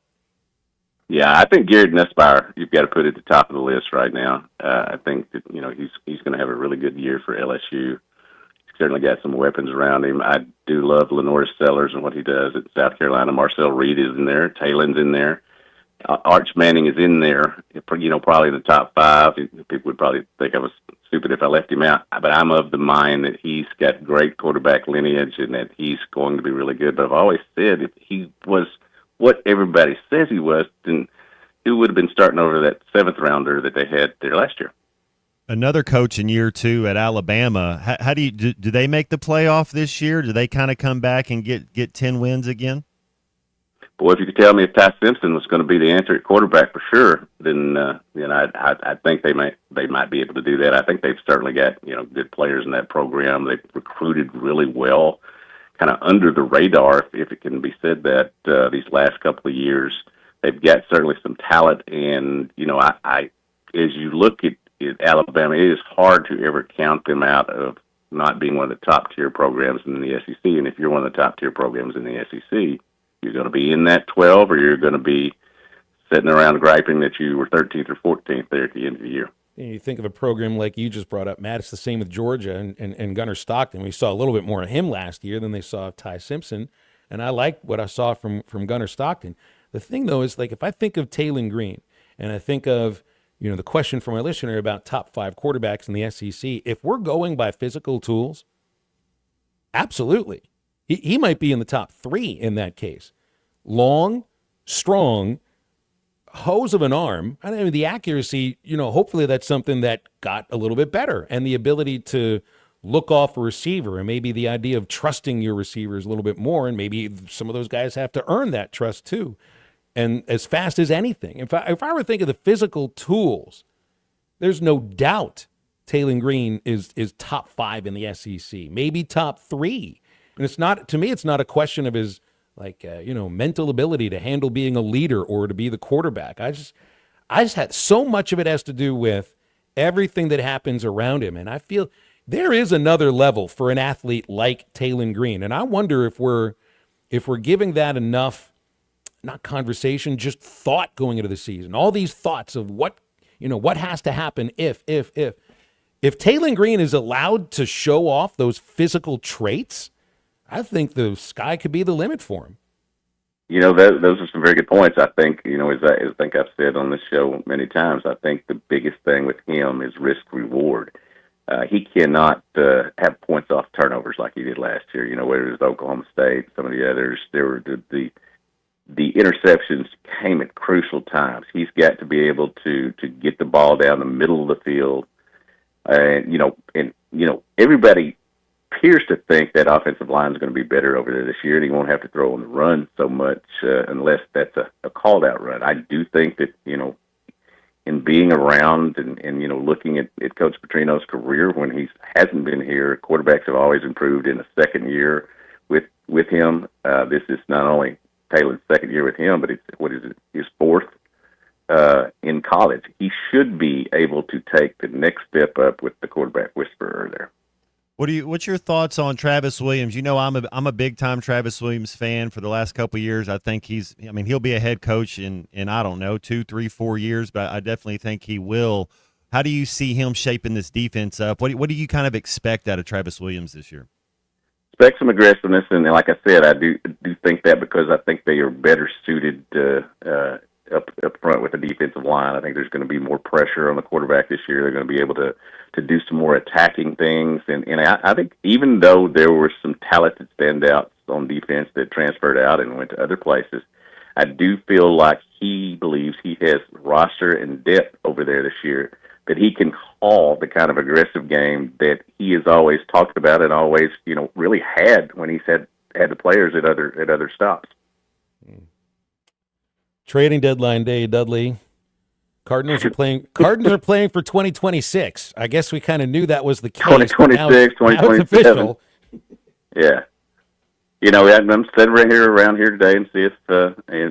Speaker 3: Yeah, I think Garrett Nussbauer, you've got to put at the top of the list right now. I think that, he's going to have a really good year for LSU. He's certainly got some weapons around him. I do love Lenoris Sellers and what he does at South Carolina. Marcel Reed is in there. Taylor's in there. Arch Manning is in there, probably in the top 5. People would probably think I was stupid if I left him out, but I'm of the mind that he's got great quarterback lineage and that he's going to be really good. But I've always said if he was what everybody says he was, then he would have been starting over that 7th rounder that they had there last year.
Speaker 9: Another coach in year 2 at Alabama. How do they make the playoff this year? Do they kind of come back and get 10 wins again?
Speaker 3: Boy, if you could tell me if Ty Simpson was going to be the answer at quarterback for sure, then I think they might be able to do that. I think they've certainly got good players in that program. They've recruited really well, kind of under the radar, if it can be said that these last couple of years. They've got certainly some talent, and I as you look at Alabama, it is hard to ever count them out of not being one of the top tier programs in the SEC. And if you're one of the top tier programs in the SEC, you're going to be in that 12, or you're going to be sitting around griping that you were 13th or 14th there at the end of the year.
Speaker 8: You think of a program like you just brought up, Matt, it's the same with Georgia and Gunnar Stockton. We saw a little bit more of him last year than they saw of Ty Simpson, and I like what I saw from Gunnar Stockton. The thing, though, is like if I think of Taylor Green and I think of the question from my listener about top 5 quarterbacks in the SEC, if we're going by physical tools, absolutely. He might be in the top 3 in that case. Long, strong, hose of an arm. I mean, the accuracy, hopefully that's something that got a little bit better. And the ability to look off a receiver, and maybe the idea of trusting your receivers a little bit more, and maybe some of those guys have to earn that trust too. And as fast as anything. If I were to think of the physical tools, there's no doubt Taylor Green is top 5 in the SEC, maybe top 3. And it's not, to me, it's not a question of his mental ability to handle being a leader or to be the quarterback. I just had so much of it has to do with everything that happens around him. And I feel there is another level for an athlete like Taylor Green. And I wonder if we're giving that enough not conversation, just thought going into the season. All these thoughts of what has to happen if Taylen Green is allowed to show off those physical traits, I think the sky could be the limit for him.
Speaker 3: Those are some very good points. I think, as I think I've said on this show many times, I think the biggest thing with him is risk reward. He cannot have points off turnovers like he did last year. Whether it was Oklahoma State, some of the others, there were the interceptions came at crucial times. He's got to be able to get the ball down the middle of the field. Everybody appears to think that offensive line is going to be better over there this year, and he won't have to throw on the run so much unless that's a called-out run. I do think that, in being around and looking at Coach Petrino's career when he hasn't been here, quarterbacks have always improved in a second year with him. This is not only Taylor's second year with him, but his fourth in college. He should be able to take the next step up with the quarterback whisperer there.
Speaker 9: What's your thoughts on Travis Williams? I'm a big time Travis Williams fan for the last couple of years. I think he'll be a head coach in I don't know 2, 3, 4 years, but I definitely think he will. How do you see him shaping this defense up? What do you kind of expect out of Travis Williams this year?
Speaker 3: Expect some aggressiveness, and like I said, I do think that because I think they are better suited up front with the defensive line. I think there's going to be more pressure on the quarterback this year. They're going to be able to do some more attacking things. And I think even though there were some talented standouts on defense that transferred out and went to other places, I do feel like he believes he has roster and depth over there this year that he can call the kind of aggressive game that he has always talked about and always, really had when he's had the players at other stops.
Speaker 8: Trading deadline day, Dudley. Cardinals are playing for 2026. I guess we kind of knew that was the case.
Speaker 3: 2026, 2027. Yeah. I'm sitting around here today and see if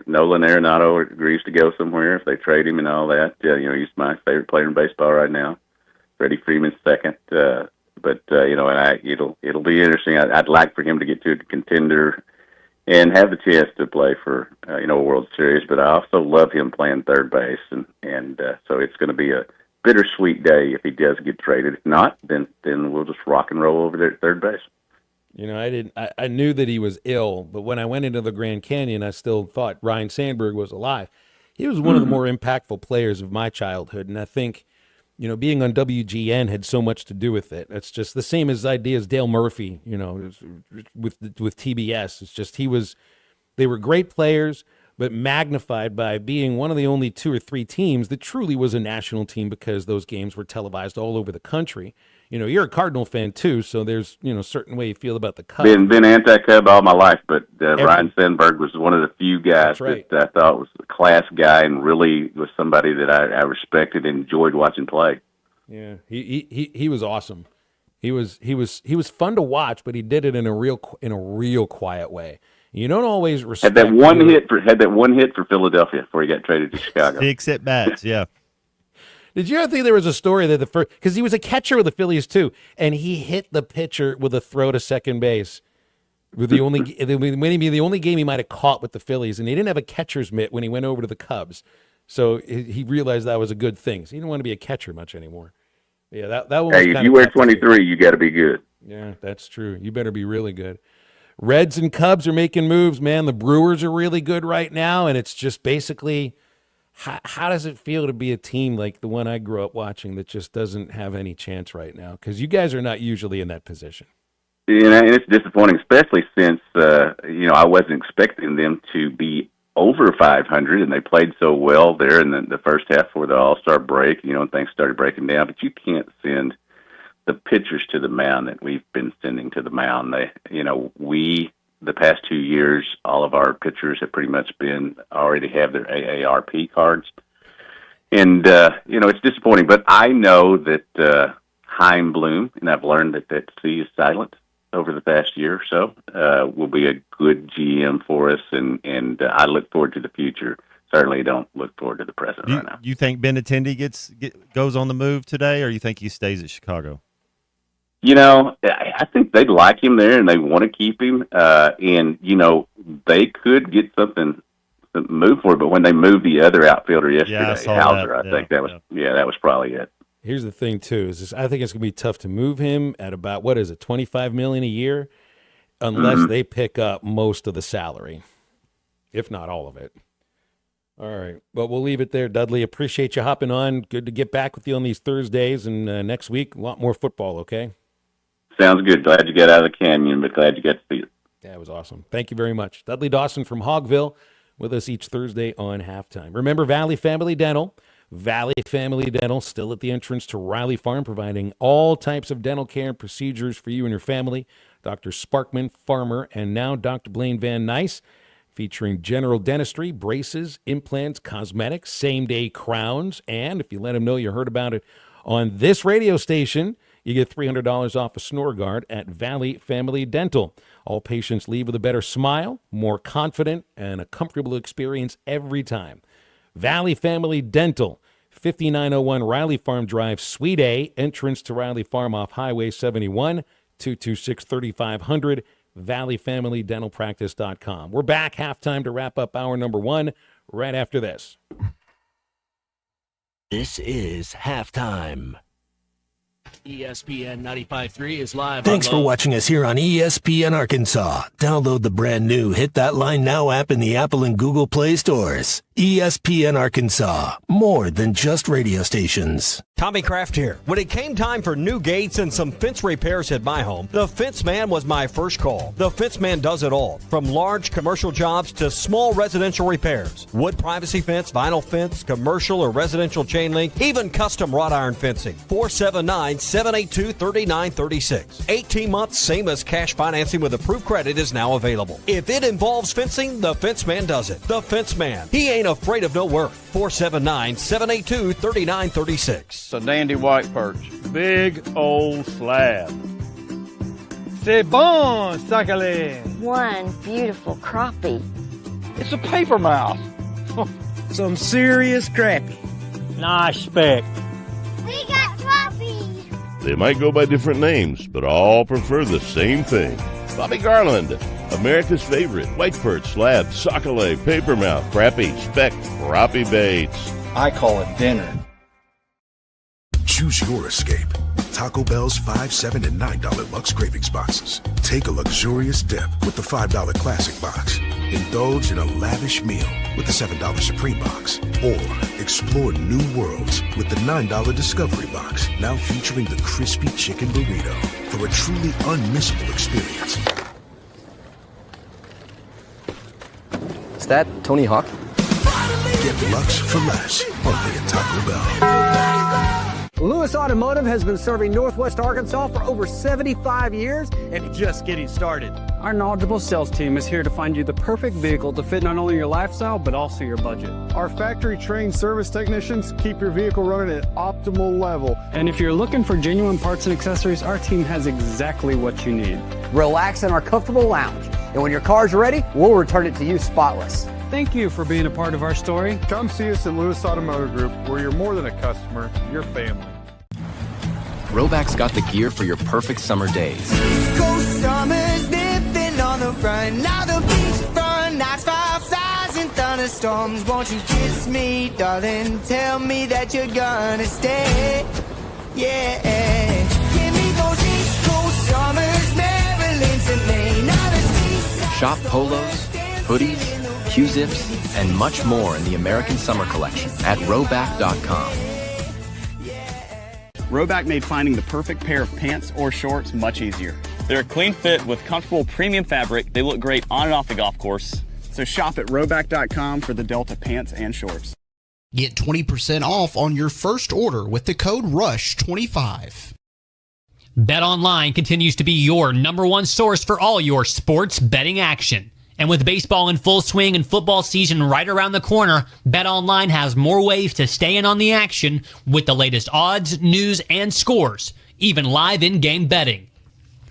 Speaker 3: Nolan Arenado agrees to go somewhere, if they trade him and all that. He's my favorite player in baseball right now. Freddie Freeman's second. It'll be interesting. I'd like for him to get to a contender and have the chance to play for a World Series, but I also love him playing third base, and so it's going to be a bittersweet day if he does get traded. If not, then we'll just rock and roll over there at third base.
Speaker 8: I knew that he was ill, but when I went into the Grand Canyon, I still thought Ryan Sandberg was alive. He was one of the more impactful players of my childhood, and I think being on WGN had so much to do with it. It's just the same idea as Dale Murphy, with TBS. It's just they were great players, but magnified by being one of the only 2 or 3 teams that truly was a national team because those games were televised all over the country. You're a Cardinal fan too, so there's a certain way you feel about the Cubs.
Speaker 3: Been anti-Cub all my life, but Ryan Sandberg was one of the few guys that I thought was a class guy and really was somebody that I respected and enjoyed watching play.
Speaker 8: Yeah, he was awesome. He was fun to watch, but he did it in a real quiet way. You don't always respect.
Speaker 3: Had that one hit for Philadelphia before he got traded to Chicago.
Speaker 9: 6 at bats, yeah.
Speaker 8: Did you ever think there was a story that because he was a catcher with the Phillies too, and he hit the pitcher with a throw to second base with the only game he might have caught with the Phillies, and he didn't have a catcher's mitt when he went over to the Cubs, so he realized that was a good thing. So he didn't want to be a catcher much anymore. Yeah, that one.
Speaker 3: Hey, if you wear 23, you got to be good.
Speaker 8: Yeah, that's true. You better be really good. Reds and Cubs are making moves, man. The Brewers are really good right now, and it's just basically. How does it feel to be a team like the one I grew up watching that just doesn't have any chance right now? Because you guys are not usually in that position.
Speaker 3: And it's disappointing, especially since, I wasn't expecting them to be over 500, and they played so well there in the first half for the All-Star break, and things started breaking down. But you can't send the pitchers to the mound that we've been sending to the mound. The past 2 years, all of our pitchers have pretty much already have their AARP cards. And, it's disappointing, but I know that Chaim Bloom, and I've learned that C is silent over the past year or so, will be a good GM for us, and I look forward to the future. Certainly don't look forward to the present right now.
Speaker 9: You think Benintendi goes on the move today, or you think he stays at Chicago?
Speaker 3: I think they'd like him there and they want to keep him. And they could get something move for it. But when they moved the other outfielder yesterday,
Speaker 9: I saw
Speaker 3: Hauser,
Speaker 9: that.
Speaker 3: I think that was that was probably it.
Speaker 8: Here's the thing too: is I think it's going to be tough to move him at about $25 million a year, unless they pick up most of the salary, if not all of it. All right, well, we'll leave it there, Dudley. Appreciate you hopping on. Good to get back with you on these Thursdays, and next week a lot more football. Okay.
Speaker 3: Sounds good. Glad you got out of the canyon, but glad you got to see it.
Speaker 8: That was awesome. Thank you very much. Dudley Dawson from Hogville with us each Thursday on Halftime. Remember Valley Family Dental. Valley Family Dental, still at the entrance to Riley Farm, providing all types of dental care and procedures for you and your family. Dr. Sparkman, Farmer, and now Dr. Blaine Van Nice, featuring general dentistry, braces, implants, cosmetics, same-day crowns, and if you let them know you heard about it on this radio station, you get $300 off a snore guard at Valley Family Dental. All patients leave with a better smile, more confident, and a comfortable experience every time. Valley Family Dental, 5901 Riley Farm Drive, Suite A, entrance to Riley Farm off Highway 71, 226-3500, valleyfamilydentalpractice.com. We're back halftime to wrap up hour number 1 right after this.
Speaker 6: This is Halftime.
Speaker 19: ESPN 95.3 is live.
Speaker 6: Thanks for watching us here on ESPN Arkansas. Download the brand new Hit That Line Now app in the Apple and Google Play stores. ESPN Arkansas, more than just radio stations.
Speaker 11: Tommy Kraft here. When it came time for new gates and some fence repairs at my home, the Fence Man was my first call. The Fence Man does it all, from large commercial jobs to small residential repairs. Wood privacy fence, vinyl fence, commercial or residential chain link, even custom wrought iron fencing. 479-782-3936. 18 months, same as cash financing with approved credit is now available. If it involves fencing, the Fence Man does it. The Fence Man. He ain't afraid of no work. 479-782-3936.
Speaker 4: It's a dandy white perch. Big old slab. C'est bon, sacale.
Speaker 5: One beautiful crappie.
Speaker 4: It's a paper mouse.
Speaker 23: Some serious crappie. Nice speck.
Speaker 5: We got crappie.
Speaker 24: They might go by different names, but all prefer the same thing. Bobby Garland, America's favorite white perch, slab, sockeye, papermouth, crappie, speck, crappie baits.
Speaker 4: I call it dinner.
Speaker 25: Choose your escape. Taco Bell's $5, $7, and $9 Lux Cravings boxes. Take a luxurious dip with the $5 Classic box. Indulge in a lavish meal with the $7 Supreme box. Or explore new worlds with the $9 Discovery box, now featuring the crispy chicken burrito for a truly unmissable experience.
Speaker 17: Is that Tony Hawk?
Speaker 25: Get Lux for less, only at Taco Bell.
Speaker 26: Lewis Automotive has been serving Northwest Arkansas for over 75 years and just getting started.
Speaker 27: Our knowledgeable sales team is here to find you the perfect vehicle to fit not only your lifestyle, but also your budget.
Speaker 28: Our factory-trained service technicians keep your vehicle running at optimal level.
Speaker 27: And if you're looking for genuine parts and accessories, our team has exactly what you need.
Speaker 26: Relax in our comfortable lounge, and when your car's ready, we'll return it to you spotless.
Speaker 27: Thank you for being a part of our story.
Speaker 28: Come see us at Lewis Automotive Group, where you're more than a customer, you're family.
Speaker 29: Roback's got the gear for your perfect summer days.
Speaker 30: Coast summers nipping on the run. Now the beach front, nights 5,000 thunderstorms. Won't you kiss me, darling? Tell me that you're gonna stay. Yeah. Give me those East Coast summers, Maryland to Maine.
Speaker 29: Shop polos, hoodies, Q-zips, and much more in the American Summer Collection at Roback.com.
Speaker 31: Roback made finding the perfect pair of pants or shorts much easier. They're a clean fit with comfortable premium fabric. They look great on and off the golf course. So shop at Roback.com for the Delta pants and shorts.
Speaker 10: Get 20% off on your first order with the code RUSH25.
Speaker 32: BetOnline continues to be your number one source for all your sports betting action. And with baseball in full swing and football season right around the corner, BetOnline has more ways to stay in on the action with the latest odds, news, and scores, even live in-game betting.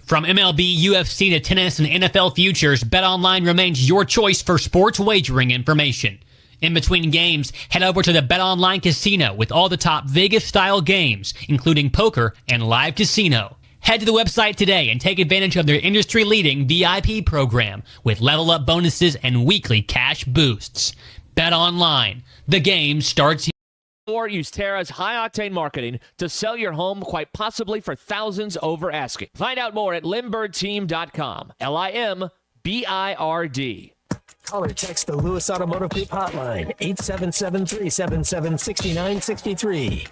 Speaker 32: From MLB, UFC to tennis and NFL futures, BetOnline remains your choice for sports wagering information. In between games, head over to the BetOnline Casino with all the top Vegas-style games, including poker and live casino. Head to the website today and take advantage of their industry-leading VIP program with level-up bonuses and weekly cash boosts. Bet Online. The game starts here.
Speaker 1: Or use Terra's high-octane marketing to sell your home quite possibly for thousands over asking. Find out more at LimbirdTeam.com. LIMBIRD.
Speaker 6: Call or text the Lewis Automotive Group hotline, 877-377-6963.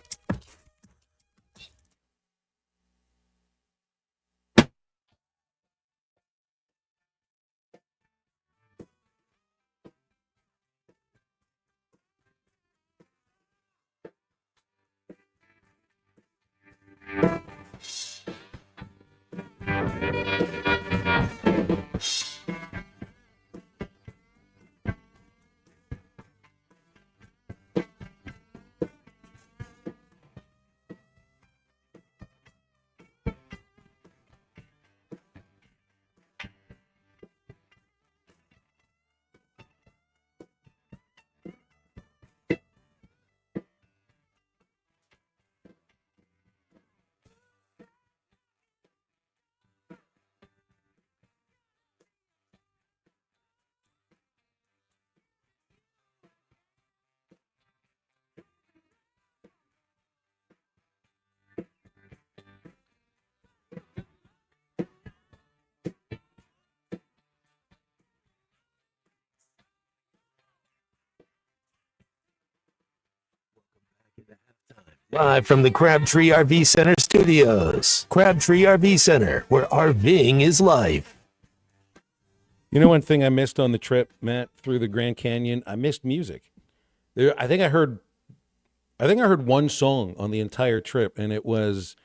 Speaker 6: Live from the Crabtree RV Center studios. Crabtree RV Center, where RVing is life.
Speaker 8: You know, one thing I missed on the trip, Matt, through the Grand Canyon, I missed music. I think I heard one song on the entire trip, and it was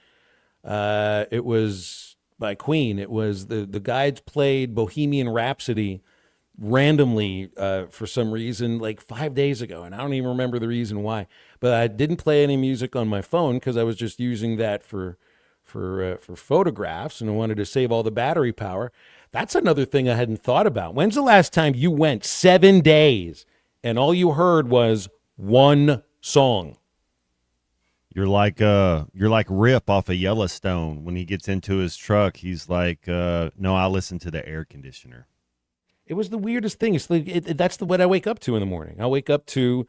Speaker 8: by Queen. It was the guides played Bohemian Rhapsody randomly for some reason like 5 days ago, and I don't even remember the reason why. But I didn't play any music on my phone because I was just using that for photographs, and I wanted to save all the battery power. That's another thing I hadn't thought about. When's the last time you went 7 days and all you heard was one song?
Speaker 9: You're like Rip off of Yellowstone. When he gets into his truck, he's like, no, I listen to the air conditioner.
Speaker 8: It was the weirdest thing. It's that's what I wake up to in the morning. I wake up to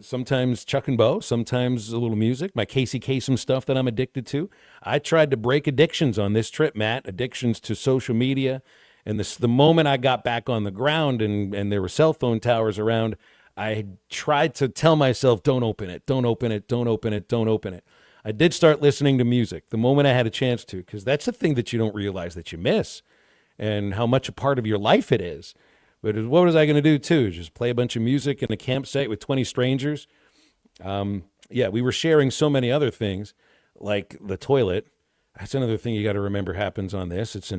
Speaker 8: sometimes Chuck and Bo, sometimes a little music, my Casey Kasem stuff that I'm addicted to. I tried to break addictions on this trip, Matt, addictions to social media. And the moment I got back on the ground and there were cell phone towers around, I tried to tell myself, don't open it, don't open it, don't open it, don't open it. I did start listening to music the moment I had a chance to, because that's the thing that you don't realize that you miss and how much a part of your life it is. But what was I going to do, too? Just play a bunch of music in a campsite with 20 strangers? Yeah, we were sharing so many other things, like the toilet. That's another thing you got to remember happens on this. It's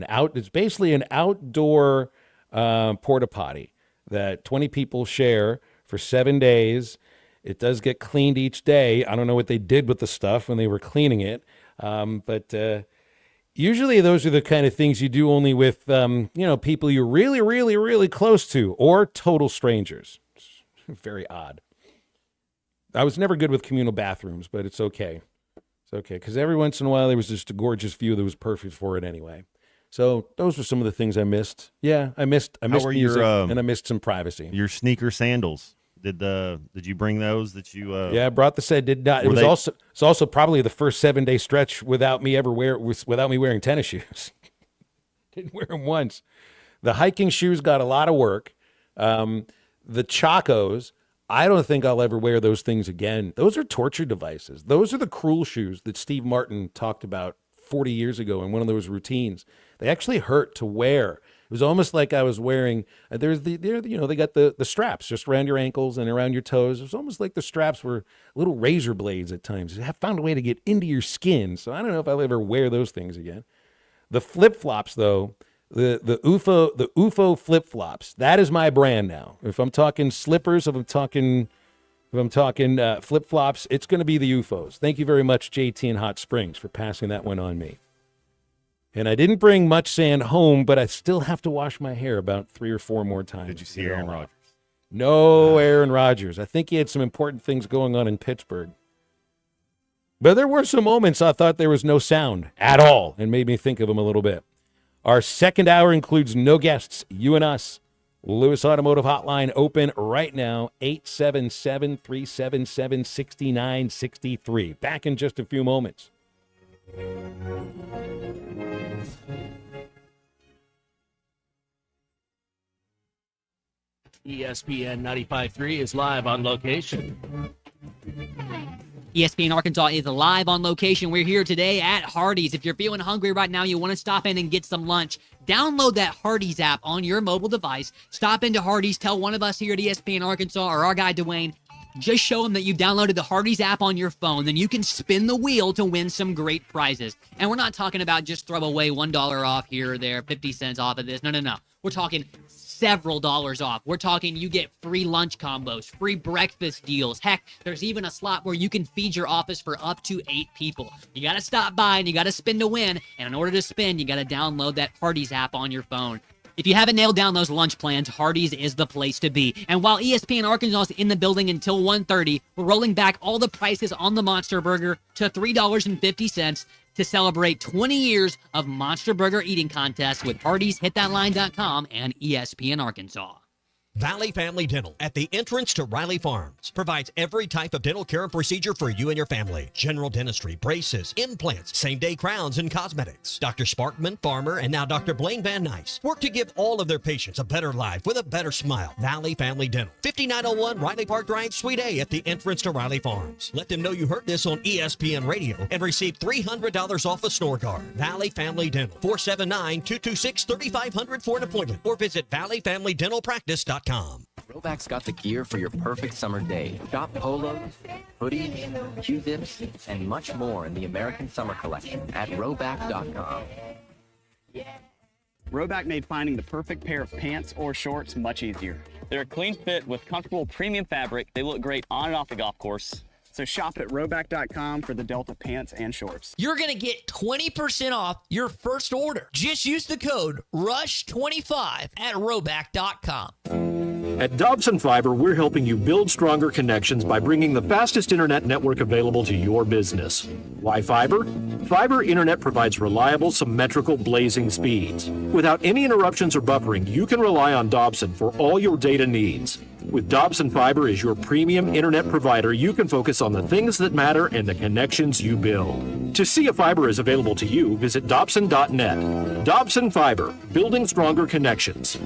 Speaker 8: basically an outdoor porta potty that 20 people share for 7 days. It does get cleaned each day. I don't know what they did with the stuff when they were cleaning it, but usually those are the kind of things you do only with, people you're really, really, really close to, or total strangers. It's very odd. I was never good with communal bathrooms, but it's okay. It's okay, because every once in a while there was just a gorgeous view that was perfect for it anyway. So those were some of the things I missed. Yeah, I missed music, and I missed some privacy.
Speaker 9: Your sneaker sandals. Did you bring those?
Speaker 8: Yeah, I brought the set. Did not. It's also probably the first 7 day stretch without me wearing tennis shoes. Didn't wear them once. The hiking shoes got a lot of work. The Chacos, I don't think I'll ever wear those things again. Those are torture devices. Those are the cruel shoes that Steve Martin talked about 40 years ago in one of those routines. They actually hurt to wear. It was almost like I was wearing, they got the straps just around your ankles and around your toes. It was almost like the straps were little razor blades at times. They have found a way to get into your skin. So I don't know if I'll ever wear those things again. The flip-flops, though, the UFO flip-flops, that is my brand now. If I'm talking slippers, if I'm talking flip-flops, it's going to be the UFOs. Thank you very much, JT in Hot Springs, for passing that one on me. And I didn't bring much sand home, but I still have to wash my hair about 3 or 4 more times.
Speaker 9: Did you see Aaron Rodgers?
Speaker 8: No Aaron Rodgers. I think he had some important things going on in Pittsburgh. But there were some moments I thought there was no sound at all and made me think of him a little bit. Our second hour includes no guests, you and us. Lewis Automotive Hotline open right now, 877-377-6963. Back in just a few moments.
Speaker 19: ESPN 95.3 is live on location.
Speaker 2: ESPN Arkansas is live on location. We're here today at Hardee's. If you're feeling hungry right now, you want to stop in and get some lunch, download that Hardee's app on your mobile device. Stop into Hardee's. Tell one of us here at ESPN Arkansas or our guy Dwayne, just show them that you've downloaded the Hardee's app on your phone. Then you can spin the wheel to win some great prizes. And we're not talking about just throw away $1 off here or there, 50 cents off of this. No. We're talking several dollars off. We're talking you get free lunch combos, free breakfast deals. Heck, there's even a slot where you can feed your office for up to 8 people. You got to stop by and you got to spin to win. And in order to spin, you got to download that Hardee's app on your phone. If you haven't nailed down those lunch plans, Hardee's is the place to be. And while ESPN Arkansas is in the building until 1:30, we're rolling back all the prices on the Monster Burger to $3.50 to celebrate 20 years of Monster Burger eating contests with Hardee's, hitthatline.com, and ESPN Arkansas.
Speaker 11: Valley Family Dental at the entrance to Riley Farms provides every type of dental care and procedure for you and your family. General dentistry, braces, implants, same-day crowns, and cosmetics. Dr. Sparkman, Farmer, and now Dr. Blaine Van Nice work to give all of their patients a better life with a better smile. Valley Family Dental, 5901 Riley Park Drive, Suite A at the entrance to Riley Farms. Let them know you heard this on ESPN Radio and receive $300 off a snore guard. Valley Family Dental, 479-226-3500 for an appointment or visit valleyfamilydentalpractice.com.
Speaker 29: Roback's got the gear for your perfect summer day. Shop polos, hoodies, Q-zips, and much more in the American Summer Collection at Roback.com.
Speaker 31: Roback made finding the perfect pair of pants or shorts much easier. They're a clean fit with comfortable premium fabric. They look great on and off the golf course. So shop at Roback.com for the Delta pants and shorts.
Speaker 3: You're going to get 20% off your first order. Just use the code RUSH25 at Roback.com.
Speaker 7: At Dobson Fiber, we're helping you build stronger connections by bringing the fastest internet network available to your business. Why fiber? Fiber internet provides reliable, symmetrical, blazing speeds. Without any interruptions or buffering, you can rely on Dobson for all your data needs. With Dobson Fiber as your premium internet provider, you can focus on the things that matter and the connections you build. To see if fiber is available to you, visit Dobson.net. Dobson Fiber, building stronger connections.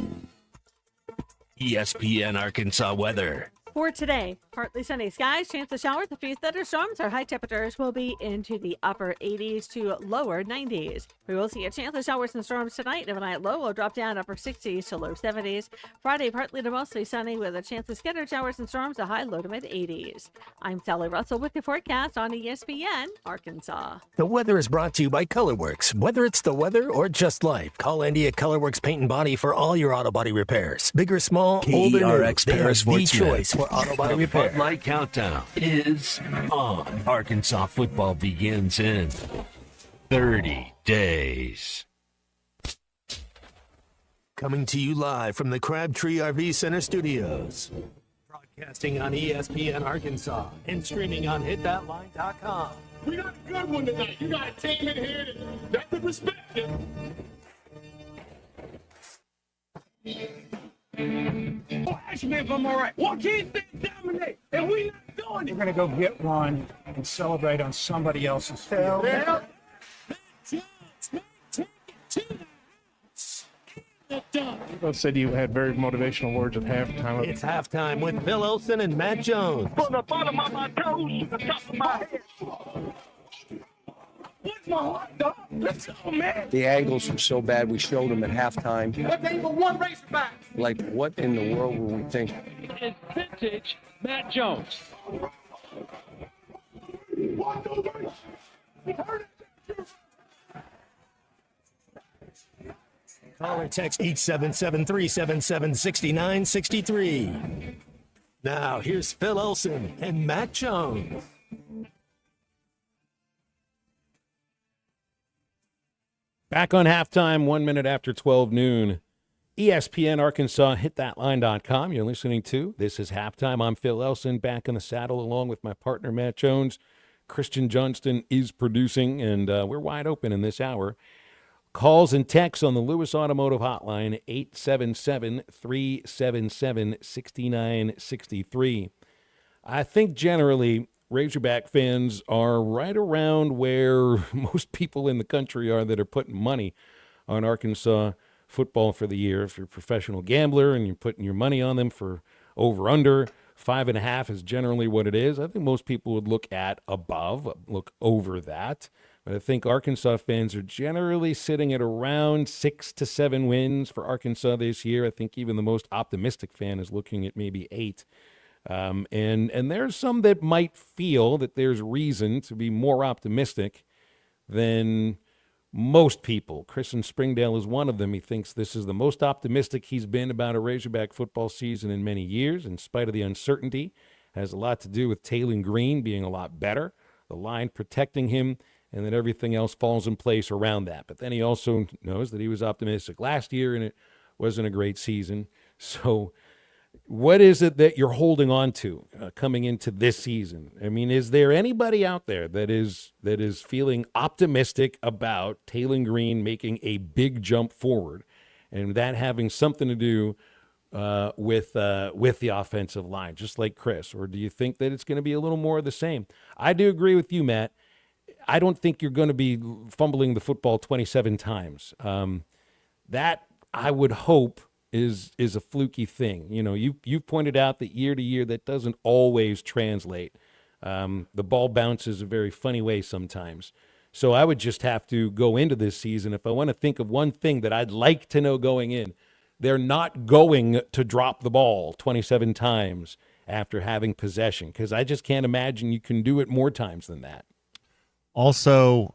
Speaker 19: ESPN Arkansas weather.
Speaker 12: For today, partly sunny skies, chance of showers, a few thunderstorms. Our high temperatures will be into the upper 80s to lower 90s. We will see a chance of showers and storms tonight. Overnight low will drop down upper 60s to low 70s. Friday, partly to mostly sunny with a chance of scattered showers and storms, a high low to mid 80s. I'm Sally Russell with the forecast on ESPN Arkansas.
Speaker 6: The weather is brought to you by ColorWorks. Whether it's the weather or just life, call Andy at ColorWorks Paint and Body for all your auto body repairs. Big or small, old or new, they are the choice for auto body repair.
Speaker 19: Bud Light Countdown is on. Arkansas football begins in 30 days.
Speaker 6: Coming to you live from the Crabtree RV Center studios.
Speaker 19: Broadcasting on ESPN Arkansas and streaming on hitthatline.com.
Speaker 13: We got a good one tonight. You got a team in here that could respect you. Oh, ask me if I'm all right. Why can't they dominate? And we not doing it.
Speaker 14: We're going to go get one and celebrate on somebody else's field.
Speaker 13: Yeah.
Speaker 14: Both said you had very motivational words at halftime.
Speaker 6: It's halftime with Phil Olsen and Matt Jones.
Speaker 13: From the bottom of my toes to the top of my head. What's my heart, dog? Let's go, man.
Speaker 15: The angles were so bad, we showed them at halftime.
Speaker 13: But they were one race back.
Speaker 15: Like, what in the world were we thinking?
Speaker 13: It's vintage Matt Jones.
Speaker 6: Call or text 877-377-6963. Now, here's Phil Olsen and Matt Jones.
Speaker 8: Back on halftime, 1 minute after 12 noon. ESPN Arkansas, hitthatline.com. You're listening to This is Halftime. I'm Phil Elson, back in the saddle along with my partner, Matt Jones. Christian Johnston is producing, and we're wide open in this hour. Calls and texts on the Lewis Automotive Hotline, 877-377-6963. I think generally Razorback fans are right around where most people in the country are that are putting money on Arkansas football for the year. If you're a professional gambler and you're putting your money on them for over-under, 5.5 is generally what it is. I think most people would look over that. But I think Arkansas fans are generally sitting at around 6 to 7 wins for Arkansas this year. I think even the most optimistic fan is looking at maybe 8. And there's some that might feel that there's reason to be more optimistic than most people. Chris in Springdale is one of them. He thinks this is the most optimistic he's been about a Razorback football season in many years, in spite of the uncertainty. It has a lot to do with Taylon Green being a lot better, the line protecting him, and that everything else falls in place around that. But then he also knows that he was optimistic last year, and it wasn't a great season. So what is it that you're holding on to coming into this season? I mean, is there anybody out there that is feeling optimistic about Taylon Green making a big jump forward, and that having something to do with the offensive line, just like Chris? Or do you think that it's going to be a little more of the same? I do agree with you, Matt. I don't think you're going to be fumbling the football 27 times. That, I would hope, is a fluky thing. You know, you've pointed out that year to year that doesn't always translate. The ball bounces a very funny way sometimes. So I would just have to go into this season, if I want to think of one thing that I'd like to know going in, they're not going to drop the ball 27 times after having possession, because I just can't imagine you can do it more times than that.
Speaker 9: Also,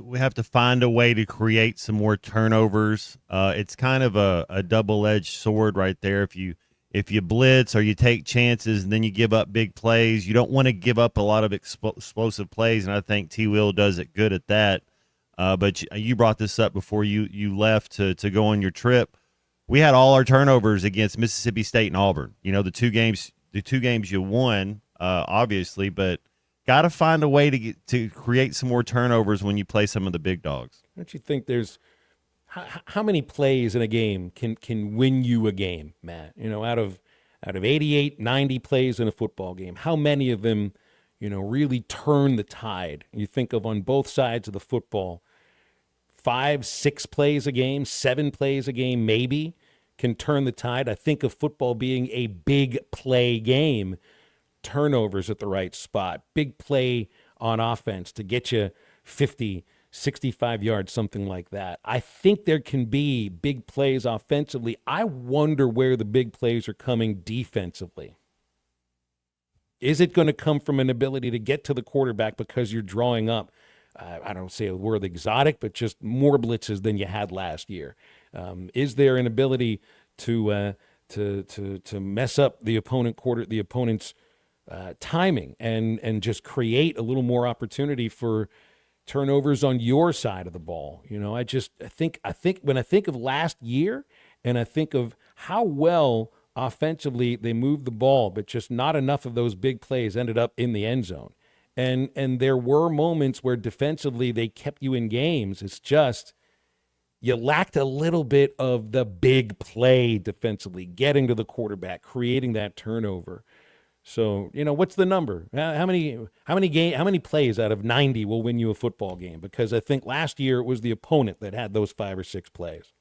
Speaker 9: we have to find a way to create some more turnovers. It's kind of a double-edged sword right there. If you blitz or you take chances and then you give up big plays, you don't want to give up a lot of explosive plays, and I think T. Will does it good at that. But you brought this up before you left to go on your trip. We had all our turnovers against Mississippi State and Auburn. You know, the two games you won, obviously, but got to find a way to create some more turnovers when you play some of the big dogs.
Speaker 8: Don't you think there's how many plays in a game can win you a game, Matt? You know, out of 88, 90 plays in a football game, how many of them, you know, really turn the tide? You think of on both sides of the football, 5, 6 plays a game, 7 plays a game maybe can turn the tide. I think of football being a big play game. Turnovers at the right spot, big play on offense to get you 50, 65 yards, something like that. I think there can be big plays offensively. I wonder where the big plays are coming defensively. Is it going to come from an ability to get to the quarterback because you're drawing up, I don't say a word exotic, but just more blitzes than you had last year? Is there an ability to mess up the opponent's timing and just create a little more opportunity for turnovers on your side of the ball? You know, I think when I think of last year and I think of how well offensively they moved the ball, but just not enough of those big plays ended up in the end zone. And there were moments where defensively they kept you in games. It's just you lacked a little bit of the big play defensively, getting to the quarterback, creating that turnover. So, you know, what's the number? How many plays out of 90 will win you a football game? Because I think last year it was the opponent that had those 5 or 6 plays.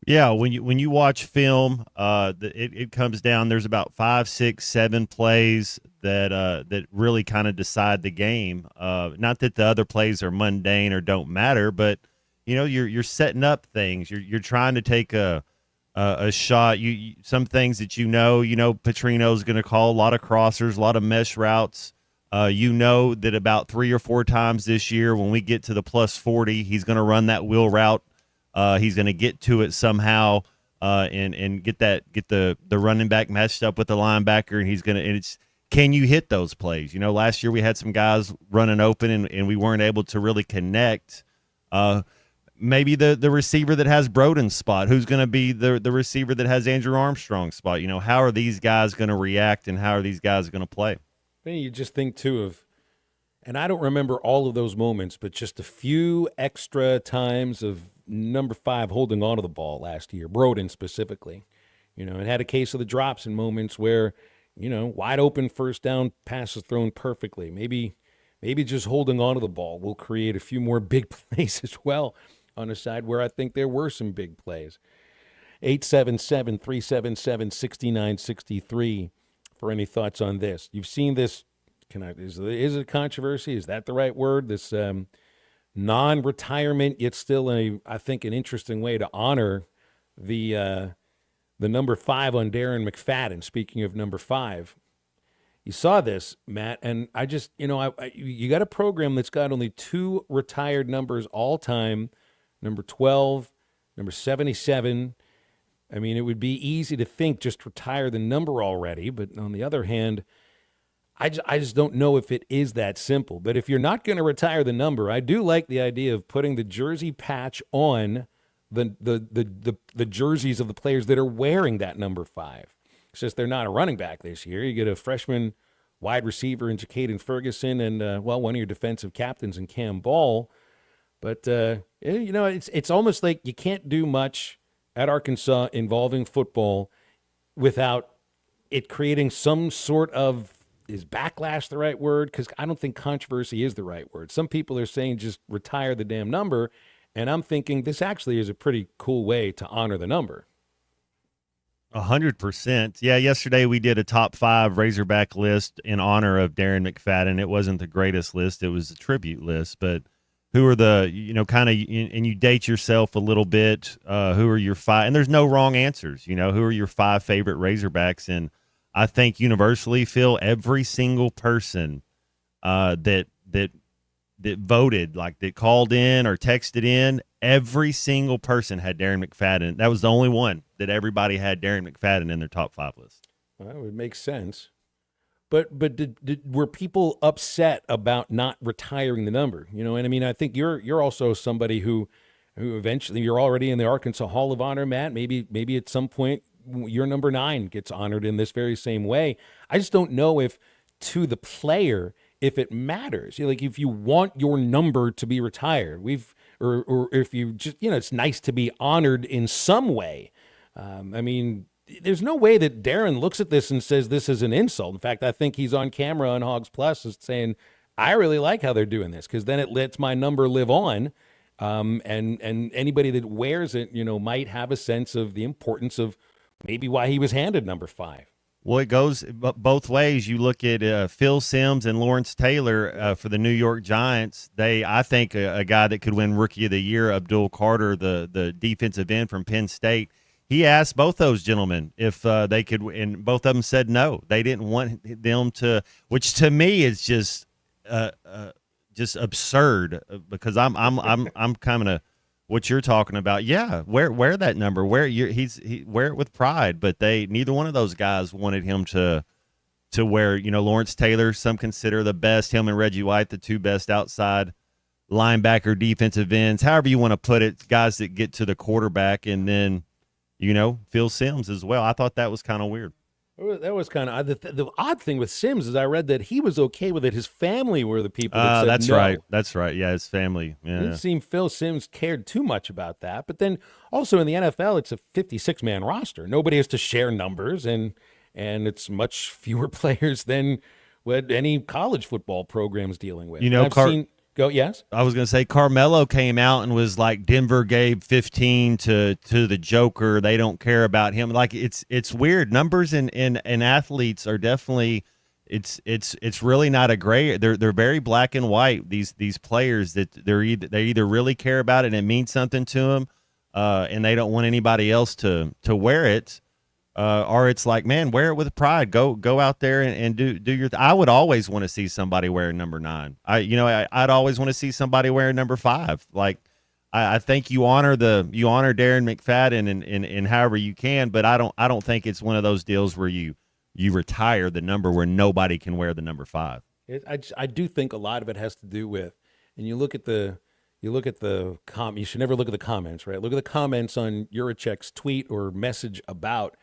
Speaker 9: Yeah, when you watch film, it comes down. There's about 5, 6, 7 plays that really kind of decide the game. Not that the other plays are mundane or don't matter, but you know you're setting up things. You're trying to take a shot. You some things that you know Petrino's going to call a lot of crossers, a lot of mesh routes. You know that about 3 or 4 times this year when we get to the plus 40, he's going to run that wheel route. He's going to get to it somehow and get the running back matched up with the linebacker, and can you hit those plays? You know, last year we had some guys running open and we weren't able to really connect. Maybe the receiver that has Broden's spot, who's going to be the receiver that has Andrew Armstrong's spot? You know, how are these guys going to react and how are these guys going to play?
Speaker 8: You just think, too, of And I don't remember all of those moments, but just a few extra times of number 5 holding on to the ball last year, Broden specifically. It had a case of the drops in moments where, wide open first down passes thrown perfectly. Maybe just holding on to the ball will create a few more big plays as well on a side where I think there were some big plays. 877-377-6963 for any thoughts on this. You've seen this. Is it a controversy? Is that the right word? This non-retirement, yet still I think an interesting way to honor the number 5 on Darren McFadden. Speaking of number 5, you saw this, Matt, and I just, you got a program that's got only 2 retired numbers all time, number 12, number 77. I mean, it would be easy to think just retire the number already, but on the other hand, I just don't know if it is that simple. But if you're not going to retire the number, I do like the idea of putting the jersey patch on the jerseys of the players that are wearing that number 5. It's just they're not a running back this year. You get a freshman wide receiver in Ja'Caden Ferguson and, one of your defensive captains in Cam Ball. But, it's almost like you can't do much at Arkansas involving football without it creating some sort of, is backlash the right word? Because I don't think controversy is the right word. Some people are saying just retire the damn number, and I'm thinking this actually is a pretty cool way to honor the number.
Speaker 9: 100%. Yeah, yesterday we did a top 5 Razorback list in honor of Darren McFadden. It wasn't the greatest list. It was a tribute list, but who are the, kind of, and you date yourself a little bit, who are your 5, and there's no wrong answers, who are your 5 favorite Razorbacks, and I think universally, Phil, every single person that voted, like that called in or texted in, every single person had Darren McFadden. That was the only one that everybody had Darren McFadden in their top 5 list.
Speaker 8: Well, that would make sense. But were people upset about not retiring the number? And I mean, I think you're also somebody who eventually, you're already in the Arkansas Hall of Honor, Matt. Maybe at some point your number 9 gets honored in this very same way. I just don't know if to the player, if it matters. Like if you want your number to be retired, or if you just, it's nice to be honored in some way. I mean, there's no way that Darren looks at this and says this is an insult. In fact, I think he's on camera on Hogs Plus saying, I really like how they're doing this because then it lets my number live on. And anybody that wears it, might have a sense of the importance of maybe why he was handed number 5.
Speaker 9: Well, it goes both ways. You look at Phil Simms and Lawrence Taylor for the New York Giants. I think a guy that could win Rookie of the Year, Abdul Carter, the defensive end from Penn State, he asked both those gentlemen if they could, and both of them said no. They didn't want them to, which to me is just absurd because I'm kind of what you're talking about. Yeah, wear that number. Wear it with pride. But neither one of those guys wanted him to wear. Lawrence Taylor, some consider the best. Him and Reggie White, the 2 best outside linebacker defensive ends. However you want to put it, guys that get to the quarterback, and then Phil Simms as well. I thought that was kind of weird.
Speaker 8: That was kind of the odd thing with Simms is I read that he was okay with it. His family were the people that said
Speaker 9: that's
Speaker 8: no.
Speaker 9: right. That's right. Yeah, his family. Yeah.
Speaker 8: It didn't seem Phil Simms cared too much about that. But then also in the NFL, it's a 56-man roster. Nobody has to share numbers, and it's much fewer players than what any college football program's dealing with. Yes?
Speaker 9: I was going to say Carmelo came out and was like, Denver gave 15 to the Joker. They don't care about him. Like it's weird. Numbers in athletes are definitely it's really not a gray. They're very black and white. These players that they either really care about it and it means something to them, and they don't want anybody else to wear it. Or it's like, man, wear it with pride. Go out there and do your. I would always want to see somebody wearing number 9. I'd always want to see somebody wearing number 5. Like, I think you honor Darren McFadden and however you can, but I don't think it's one of those deals where you retire the number where nobody can wear the number 5.
Speaker 8: I do think a lot of it has to do with, and you look at the you should never look at the comments, right? Look at the comments on Yurichek's tweet or message about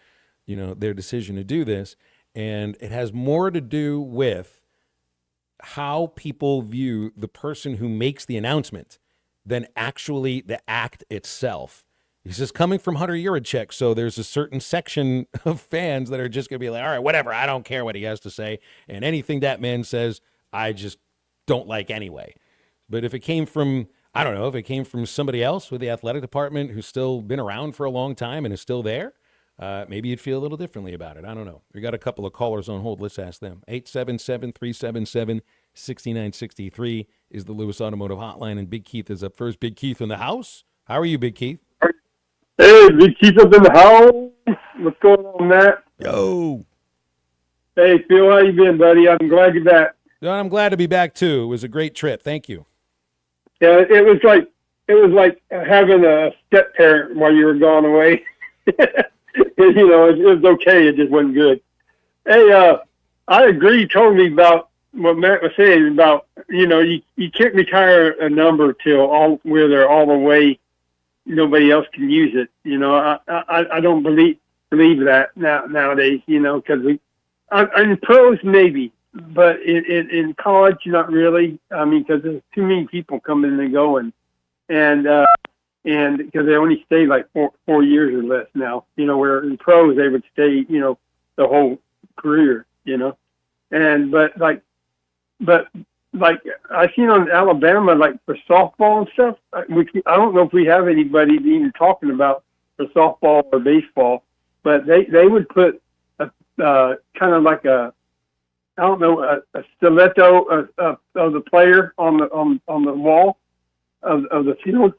Speaker 8: their decision to do this, and it has more to do with how people view the person who makes the announcement than actually the act itself. He says, coming from Hunter Yurachek, so there's a certain section of fans that are just going to be like, all right, whatever, I don't care what he has to say, and anything that man says, I just don't like anyway. But if it came from, I don't know, if it came from somebody else with the athletic department who's still been around for a long time and is still there, maybe you'd feel a little differently about it. I don't know. We got a couple of callers on hold. Let's ask them. 877-377-6963 is the Lewis Automotive Hotline, and Big Keith is up first. Big Keith in the house. How are you, Big Keith?
Speaker 4: Hey, Big Keith up in the house. What's going on, Matt?
Speaker 8: Yo.
Speaker 4: Hey, Phil, how you been, buddy? I'm glad you're back.
Speaker 8: No, I'm glad to be back, too. It was a great trip. Thank you.
Speaker 4: Yeah, it was like having a step parent while you were gone away. You know, it was okay. It just wasn't good. Hey, I agree totally about what Matt was saying about, you know, you can't retire a number till where they're all the way, nobody else can use it. You know, I don't believe that nowadays, you know, because in pros maybe, but in college, not really. I mean, because there's too many people coming and going, and because they only stay like 4 years or less now, you know, where in pros they would stay, you know, the whole career, you know, but I seen on Alabama, like for softball and stuff, which I don't know if we have anybody even talking about for softball or baseball, but they would put a kind of like a stiletto of the player on the wall of the field.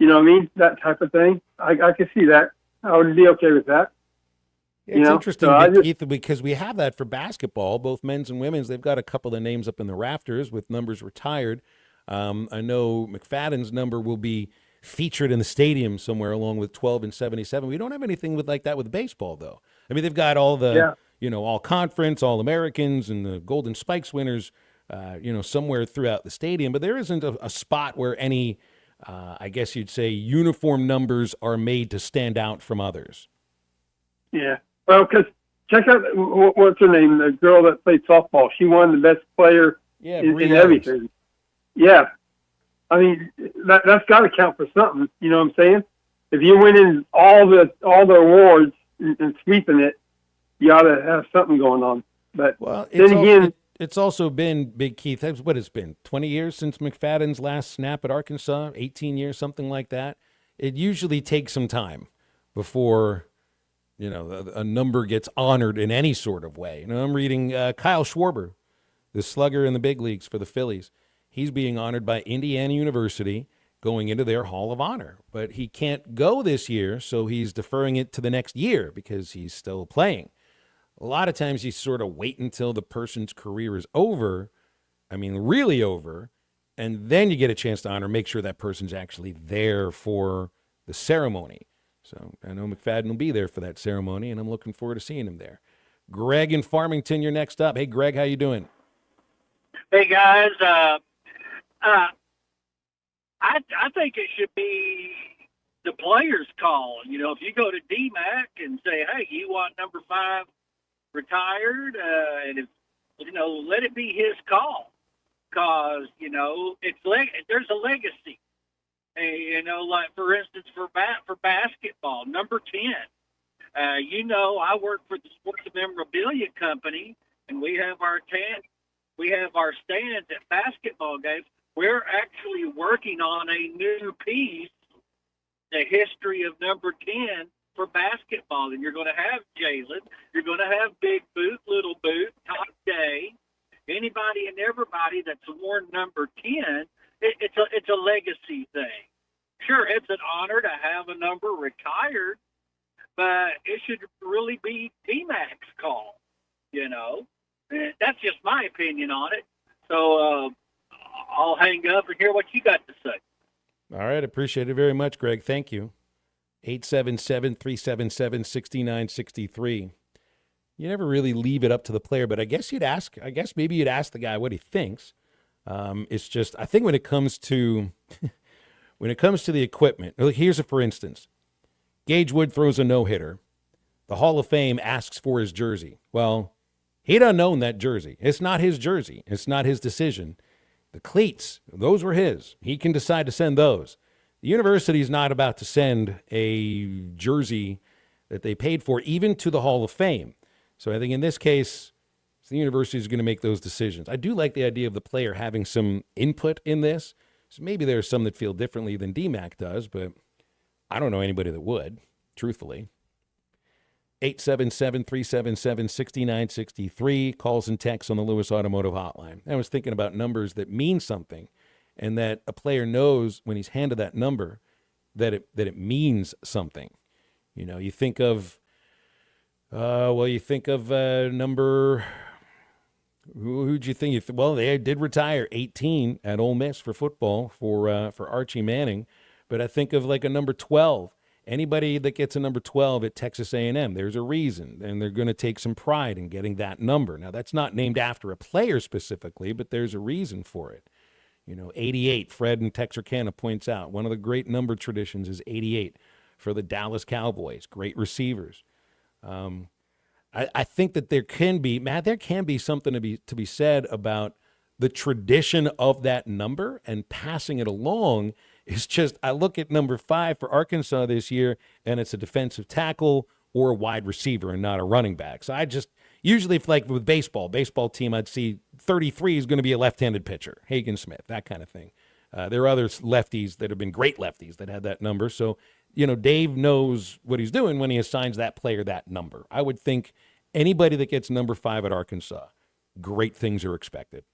Speaker 4: You know what I mean? That type of thing. I could see that. I would be okay with that.
Speaker 8: It's interesting, Keith, because we have that for basketball, both men's and women's. They've got a couple of names up in the rafters with numbers retired. I know McFadden's number will be featured in the stadium somewhere along with 12 and 77. We don't have anything like that with baseball, though. I mean, they've got all the, all conference, all Americans, and the Golden Spikes winners, somewhere throughout the stadium. But there isn't a spot where any, I guess you'd say, uniform numbers are made to stand out from others.
Speaker 4: Yeah. Well, because check out, what's her name, the girl that played softball. She won the best player in everything. Yeah. I mean, that's got to count for something. You know what I'm saying? If you're winning all the awards and sweeping it, you ought to have something going on. But
Speaker 8: it's also been, Big Keith, what it's been, 20 years since McFadden's last snap at Arkansas, 18 years, something like that. It usually takes some time before a number gets honored in any sort of way. I'm reading Kyle Schwarber, the slugger in the big leagues for the Phillies. He's being honored by Indiana University going into their Hall of Honor. But he can't go this year, so he's deferring it to the next year because he's still playing. A lot of times you sort of wait until the person's career is over, really over, and then you get a chance to honor, make sure that person's actually there for the ceremony. So I know McFadden will be there for that ceremony, and I'm looking forward to seeing him there. Greg in Farmington, you're next up. Hey, Greg, how you doing?
Speaker 5: Hey, guys. I think it should be the player's call. You know, if you go to DMAC and say, hey, you want number 5 retired, and let it be his call, because there's a legacy. Like for instance, for basketball, number 10. I work for the Sports Memorabilia Company, and we have our stands at basketball games. We're actually working on a new piece, the history of number 10 for basketball. And you're going to have Jalen, you're going to have Big Boot, Little Boot, Top Day, anybody and everybody that's worn number 10. It's a legacy thing. Sure, it's an honor to have a number retired, but it should really be DMAC's call. That's just my opinion on it. So I'll hang up and hear what you got to say.
Speaker 8: All right, appreciate it very much, Greg. Thank you. 877-377-6963. You never really leave it up to the player, but I guess maybe you'd ask the guy what he thinks. It's just, I think when it comes to the equipment, here's for instance, Gage Wood throws a no-hitter. The Hall of Fame asks for his jersey. Well, He doesn't own that jersey. It's not his jersey. It's not his decision. The cleats, those were his. He can decide to send those. The university is not about to send a jersey that they paid for, even to the Hall of Fame. So I think in this case, the university is going to make those decisions. I do like the idea of the player having some input in this. So maybe there are some that feel differently than DMAC does, but I don't know anybody that would, truthfully. 877-377-6963, calls and texts on the Lewis Automotive Hotline. I was thinking about numbers that mean something, and that a player knows when he's handed that number that it means something. You know, you think of, number, who'd you think? Well, they did retire 18 at Ole Miss for football for Archie Manning, but I think of like a number 12. Anybody that gets a number 12 at Texas A&M, there's a reason, and they're going to take some pride in getting that number. Now, that's not named after a player specifically, but there's a reason for it. You know, 88, Fred in Texarkana points out, one of the great number traditions is 88 for the Dallas Cowboys, great receivers. I think that there can be something to be said about the tradition of that number, and passing it along is just, I look at number 5 for Arkansas this year, and it's a defensive tackle or a wide receiver and not a running back. So I just, usually if like with baseball team, I'd see 33 is going to be a left-handed pitcher, Hagen Smith, that kind of thing. There are other lefties that have been great lefties that had that number. So, you know, Dave knows what he's doing when he assigns that player that number. I would think anybody that gets number 5 at Arkansas, great things are expected.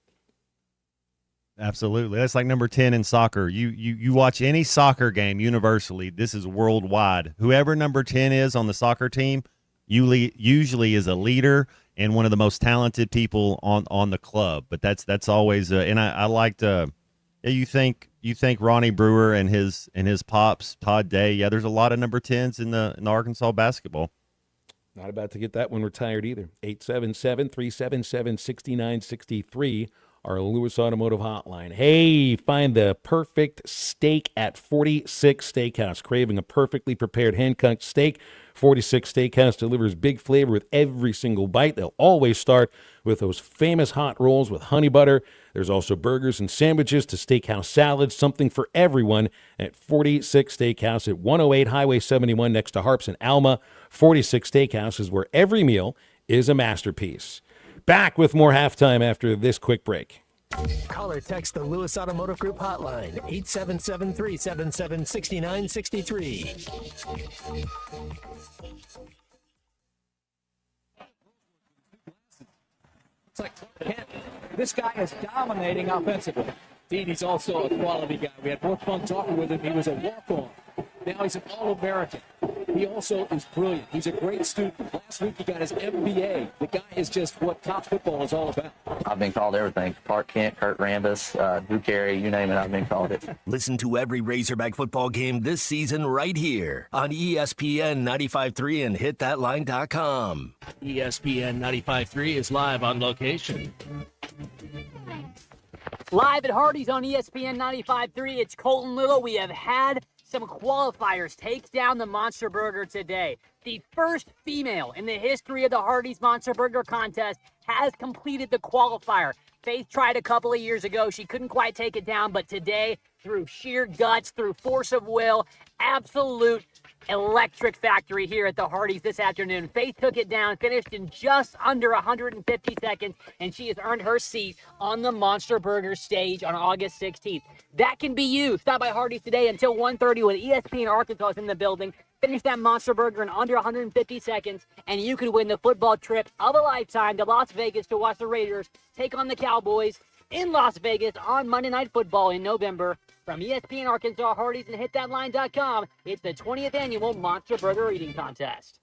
Speaker 9: Absolutely. That's like number 10 in soccer. You watch any soccer game universally, this is worldwide. Whoever number 10 is on the soccer team usually is a leader and one of the most talented people on the club. But that's always and I liked you think Ronnie Brewer and his pops, Todd Day. Yeah, there's a lot of number 10s in the Arkansas basketball.
Speaker 8: Not about to get that one retired either. 877-377-6963. Our Lewis Automotive Hotline. Hey, find the perfect steak at 46 Steakhouse. Craving a perfectly prepared hand-cut steak? 46 Steakhouse delivers big flavor with every single bite. They'll always start with those famous hot rolls with honey butter. There's also burgers and sandwiches to steakhouse salads, something for everyone at 46 Steakhouse at 108 Highway 71 next to Harps and Alma. 46 Steakhouse is where every meal is a masterpiece. Back with more halftime after this quick break.
Speaker 6: Call or text the Lewis Automotive Group hotline, 877-377-6963.
Speaker 16: It's like, this guy is dominating offensively. Indeed, he's also a quality guy. We had more fun talking with him. He was a walk-on. Now he's an All-American. He also is brilliant. He's a great student. Last week he got his MBA. The guy is just what top football is all about.
Speaker 29: I've been called everything. Clark Kent, Kurt Rambis, Drew Carey, you name it, I've been called it.
Speaker 6: Listen to every Razorback football game this season right here on ESPN 95.3 and hitthatline.com.
Speaker 19: ESPN 95.3 is live on location.
Speaker 2: Live at Hardee's on ESPN 95.3, it's Colton Little. We have had some qualifiers take down the Monster Burger today. The first female in the history of the Hardee's Monster Burger contest has completed the qualifier. Faith tried a couple of years ago. She couldn't quite take it down, but today, through sheer guts, through force of will, absolute electric factory here at the Hardee's this afternoon. Faith took it down, finished in just under 150 seconds, and she has earned her seat on the Monster Burger stage on August 16th. That can be you. Stop by Hardee's today until 1:30 when ESPN Arkansas is in the building. Finish that Monster Burger in under 150 seconds, and you could win the football trip of a lifetime to Las Vegas to watch the Raiders take on the Cowboys in Las Vegas on Monday Night Football in November. From ESPN Arkansas, Hardee's, and hitthatline.com, it's the 20th annual Monster Burger Eating Contest.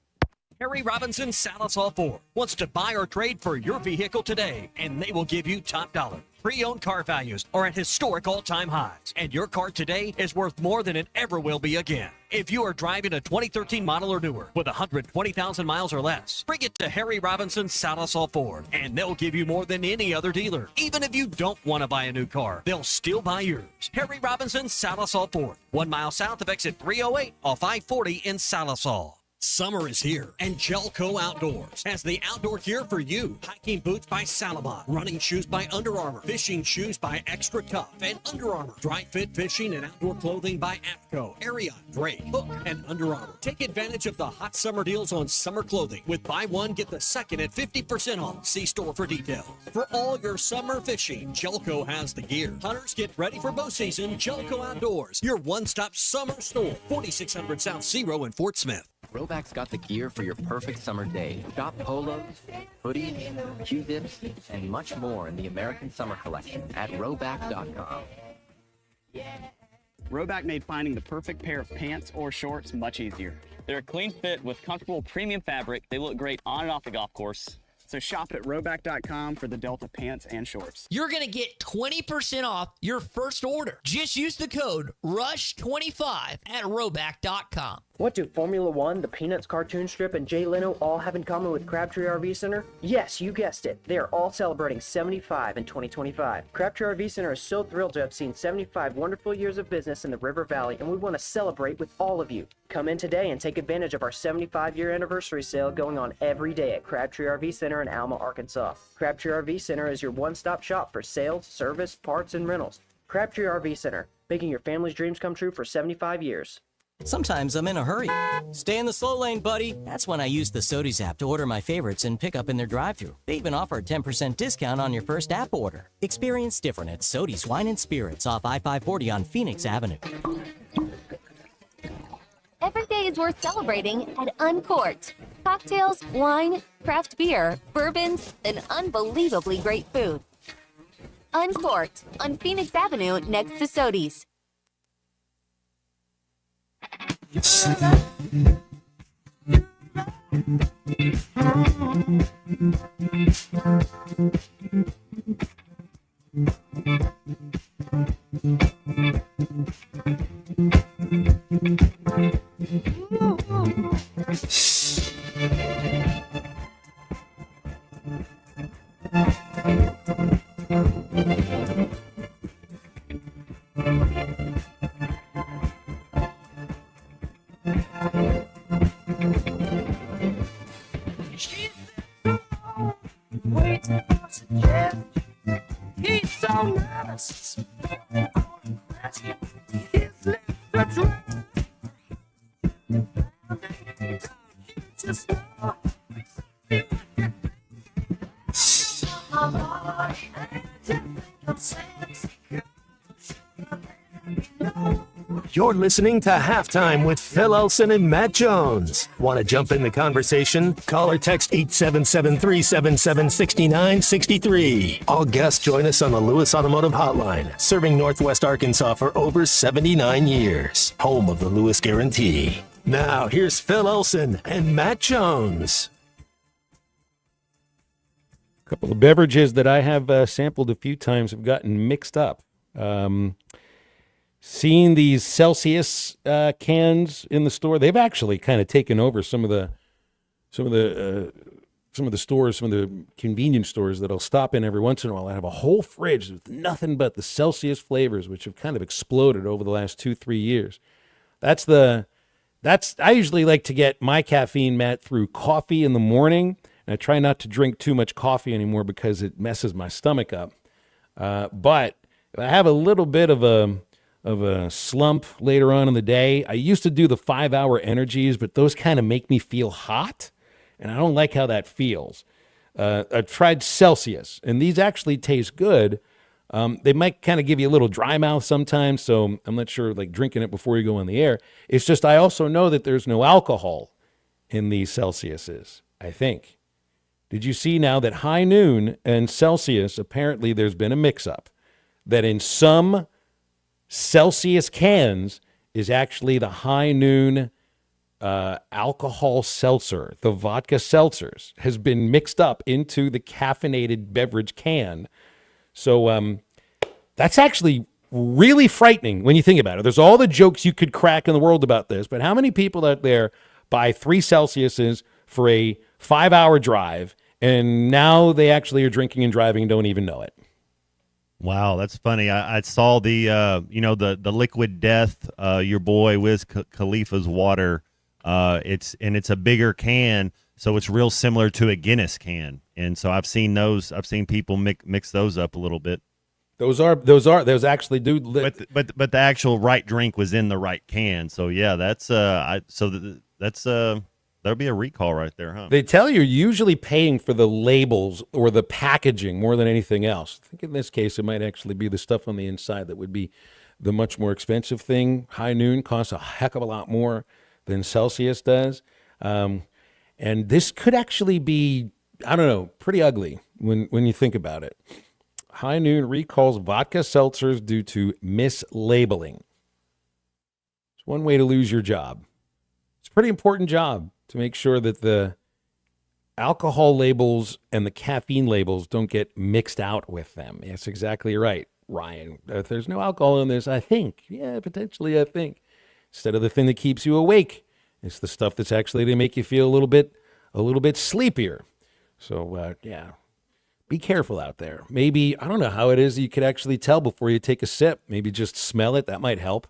Speaker 11: Harry Robinson Salisal Ford wants to buy or trade for your vehicle today, and they will give you top dollar. Pre-owned car values are at historic all-time highs, and your car today is worth more than it ever will be again. If you are driving a 2013 model or newer with 120,000 miles or less, bring it to Harry Robinson Salisal Ford, and they'll give you more than any other dealer. Even if you don't want to buy a new car, they'll still buy yours. Harry Robinson Salisal Ford, 1 mile south of exit 308 off I-40 in Salisal. Summer is here, and Gelco Outdoors has the outdoor gear for you. Hiking boots by Salomon, running shoes by Under Armour, fishing shoes by Extra Tough and Under Armour, dry fit fishing and outdoor clothing by AFCO, Ariat, Drake, Hook, and Under Armour. Take advantage of the hot summer deals on summer clothing with buy one, get the second at 50% off. See store for details. For all your summer fishing, Gelco has the gear. Hunters, get ready for bow season. Gelco Outdoors, your one-stop summer store. 4600 South Zero in Fort Smith.
Speaker 29: Roback's got the gear for your perfect summer day. Shop polos, hoodies, Q-zips, and much more in the American Summer Collection at Roback.com.
Speaker 31: Roback made finding the perfect pair of pants or shorts much easier. They're a clean fit with comfortable premium fabric. They look great on and off the golf course. So shop at Roback.com for the Delta pants and shorts.
Speaker 3: You're going to get 20% off your first order. Just use the code RUSH25 at Roback.com.
Speaker 17: What do Formula One, the Peanuts cartoon strip, and Jay Leno all have in common with Crabtree RV Center? Yes, you guessed it. They are all celebrating 75 in 2025. Crabtree RV Center is so thrilled to have seen 75 wonderful years of business in the River Valley, and we want to celebrate with all of you. Come in today and take advantage of our 75-year anniversary sale going on every day at Crabtree RV Center in Alma, Arkansas. Crabtree RV Center is your one-stop shop for sales, service, parts, and rentals. Crabtree RV Center, making your family's dreams come true for 75 years.
Speaker 18: Sometimes I'm in a hurry. Stay in the slow lane, buddy. That's when I use the Sodies app to order my favorites and pick up in their drive-thru. They even offer a 10% discount on your first app order. Experience different at Sodies Wine and Spirits off I-540 on Phoenix Avenue.
Speaker 20: Every day is worth celebrating at Uncorked. Cocktails, wine, craft beer, bourbons, and unbelievably great food. Uncorked on Phoenix Avenue next to Sodies.
Speaker 6: You're listening to Halftime with Phil Elson and Matt Jones. Want to jump in the conversation? Call or text 877-377-6963. All guests join us on the Lewis Automotive Hotline, serving Northwest Arkansas for over 79 years. Home of the Lewis Guarantee. Now, here's Phil Elson and Matt Jones.
Speaker 8: A couple of beverages that I have sampled a few times have gotten mixed up. Seeing these Celsius cans in the store, they've actually kind of taken over some of the stores, some of the convenience stores that I'll stop in every once in a while. I have a whole fridge with nothing but the Celsius flavors, which have kind of exploded over the last 2-3 years. I usually like to get my caffeine, Matt, through coffee in the morning, and I try not to drink too much coffee anymore because it messes my stomach up. But if I have a little bit of a slump later on in the day, I used to do the 5-hour energies, but those kind of make me feel hot, and I don't like how that feels. I've tried Celsius, and these actually taste good. They might kind of give you a little dry mouth sometimes, so I'm not sure, like drinking it before you go on the air. It's just I also know that there's no alcohol in these Celsiuses, I think. Did you see now that High Noon and Celsius, apparently there's been a mix-up, that in some Celsius cans is actually the High Noon alcohol seltzer. The vodka seltzers has been mixed up into the caffeinated beverage can. So that's actually really frightening when you think about it. There's all the jokes you could crack in the world about this, but how many people out there buy 3 Celsiuses for a 5-hour drive, and now they actually are drinking and driving and don't even know it?
Speaker 9: Wow, that's funny. I saw the the Liquid Death, your boy Wiz Khalifa's water It's a bigger can, so it's real similar to a Guinness can. And so I've seen people mix those up a little bit.
Speaker 8: Those actually do.
Speaker 9: But the actual right drink was in the right can. So yeah, that'll be a recall right there, huh?
Speaker 8: They tell you're usually paying for the labels or the packaging more than anything else. I think in this case it might actually be the stuff on the inside that would be the much more expensive thing. High Noon costs a heck of a lot more than Celsius does. And this could actually be, I don't know, pretty ugly when you think about it. High Noon recalls vodka seltzers due to mislabeling. It's one way to lose your job. It's a pretty important job to make sure that the alcohol labels and the caffeine labels don't get mixed out with them. That's exactly right, Ryan. If there's no alcohol in this, I think. Instead of the thing that keeps you awake, it's the stuff that's actually to make you feel a little bit sleepier. So, be careful out there. Maybe, I don't know how it is you could actually tell before you take a sip. Maybe just smell it. That might help.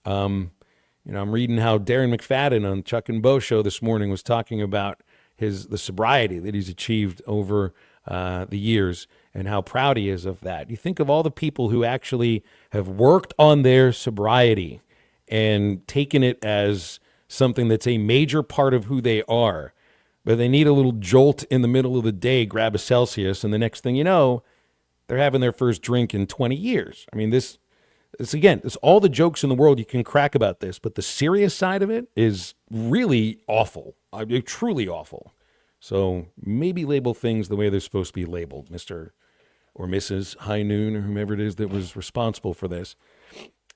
Speaker 8: I'm reading how Darren McFadden on Chuck and Bo show this morning was talking about the sobriety that he's achieved over the years and how proud he is of that. You think of all the people who actually have worked on their sobriety and taken it as something that's a major part of who they are, but they need a little jolt in the middle of the day, grab a Celsius, and the next thing you know, they're having their first drink in 20 years. I mean, this again, it's all the jokes in the world you can crack about this, but the serious side of it is really awful. Truly awful. So maybe label things the way they're supposed to be labeled, Mr. or Mrs. High Noon or whomever it is that was responsible for this.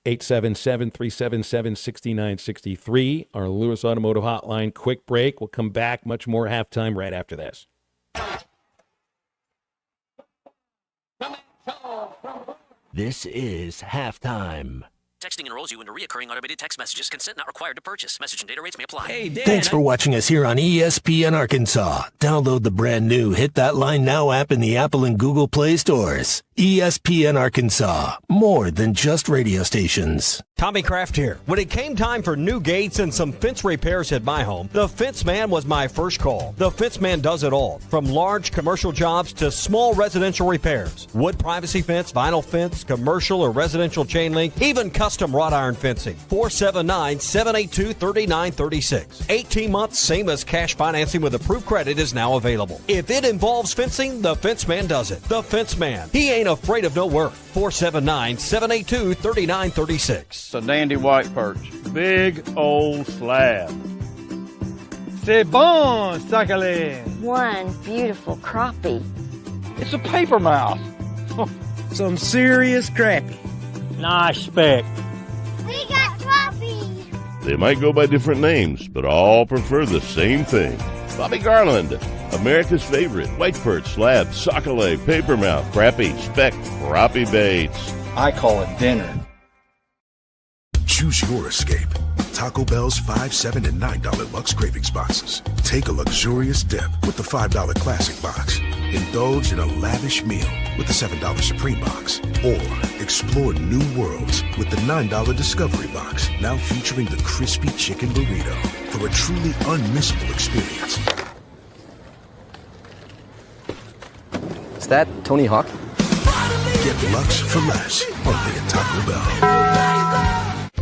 Speaker 8: 877-377-6963, our Lewis Automotive Hotline. Quick break. We'll come back. Much more halftime right after this.
Speaker 6: This is halftime.
Speaker 1: Texting enrolls you into recurring automated text messages. Consent not required to purchase. Message and data rates may apply.
Speaker 6: Hey, Dan, Thanks for watching us here on ESPN Arkansas. Download the brand new Hit That Line Now app in the Apple and Google Play stores. ESPN Arkansas, more than just radio stations.
Speaker 11: Tommy Kraft here. When it came time for new gates and some fence repairs at my home, the Fence Man was my first call. The Fence Man does it all, from large commercial jobs to small residential repairs. Wood privacy fence, vinyl fence, commercial or residential chain link, even custom wrought iron fencing. 479-782-3936. 18 months, same as cash financing with approved credit is now available. If it involves fencing, the Fence Man does it. The Fence Man. He ain't afraid of no work. 479-782-3936.
Speaker 10: It's a dandy white perch. Big old slab. C'est bon, sacalé.
Speaker 21: One beautiful crappie.
Speaker 10: It's a paper mouth.
Speaker 22: Some serious crappie.
Speaker 10: Nice speck.
Speaker 21: We got crappie. They might go by different names, but all prefer the same thing. Bobby Garland, America's favorite white perch, slab, sockeye, papermouth, crappie, speck, crappie baits.
Speaker 22: I call it dinner.
Speaker 23: Choose your escape. Taco Bell's $5, $7, and $9 Lux Cravings boxes. Take a luxurious dip with the $5 Classic box. Indulge in a lavish meal with the $7 Supreme box. Or explore new worlds with the $9 Discovery box. Now featuring the crispy chicken burrito for a truly unmissable experience.
Speaker 29: Is that Tony Hawk?
Speaker 23: Get Lux for less only at Taco Bell.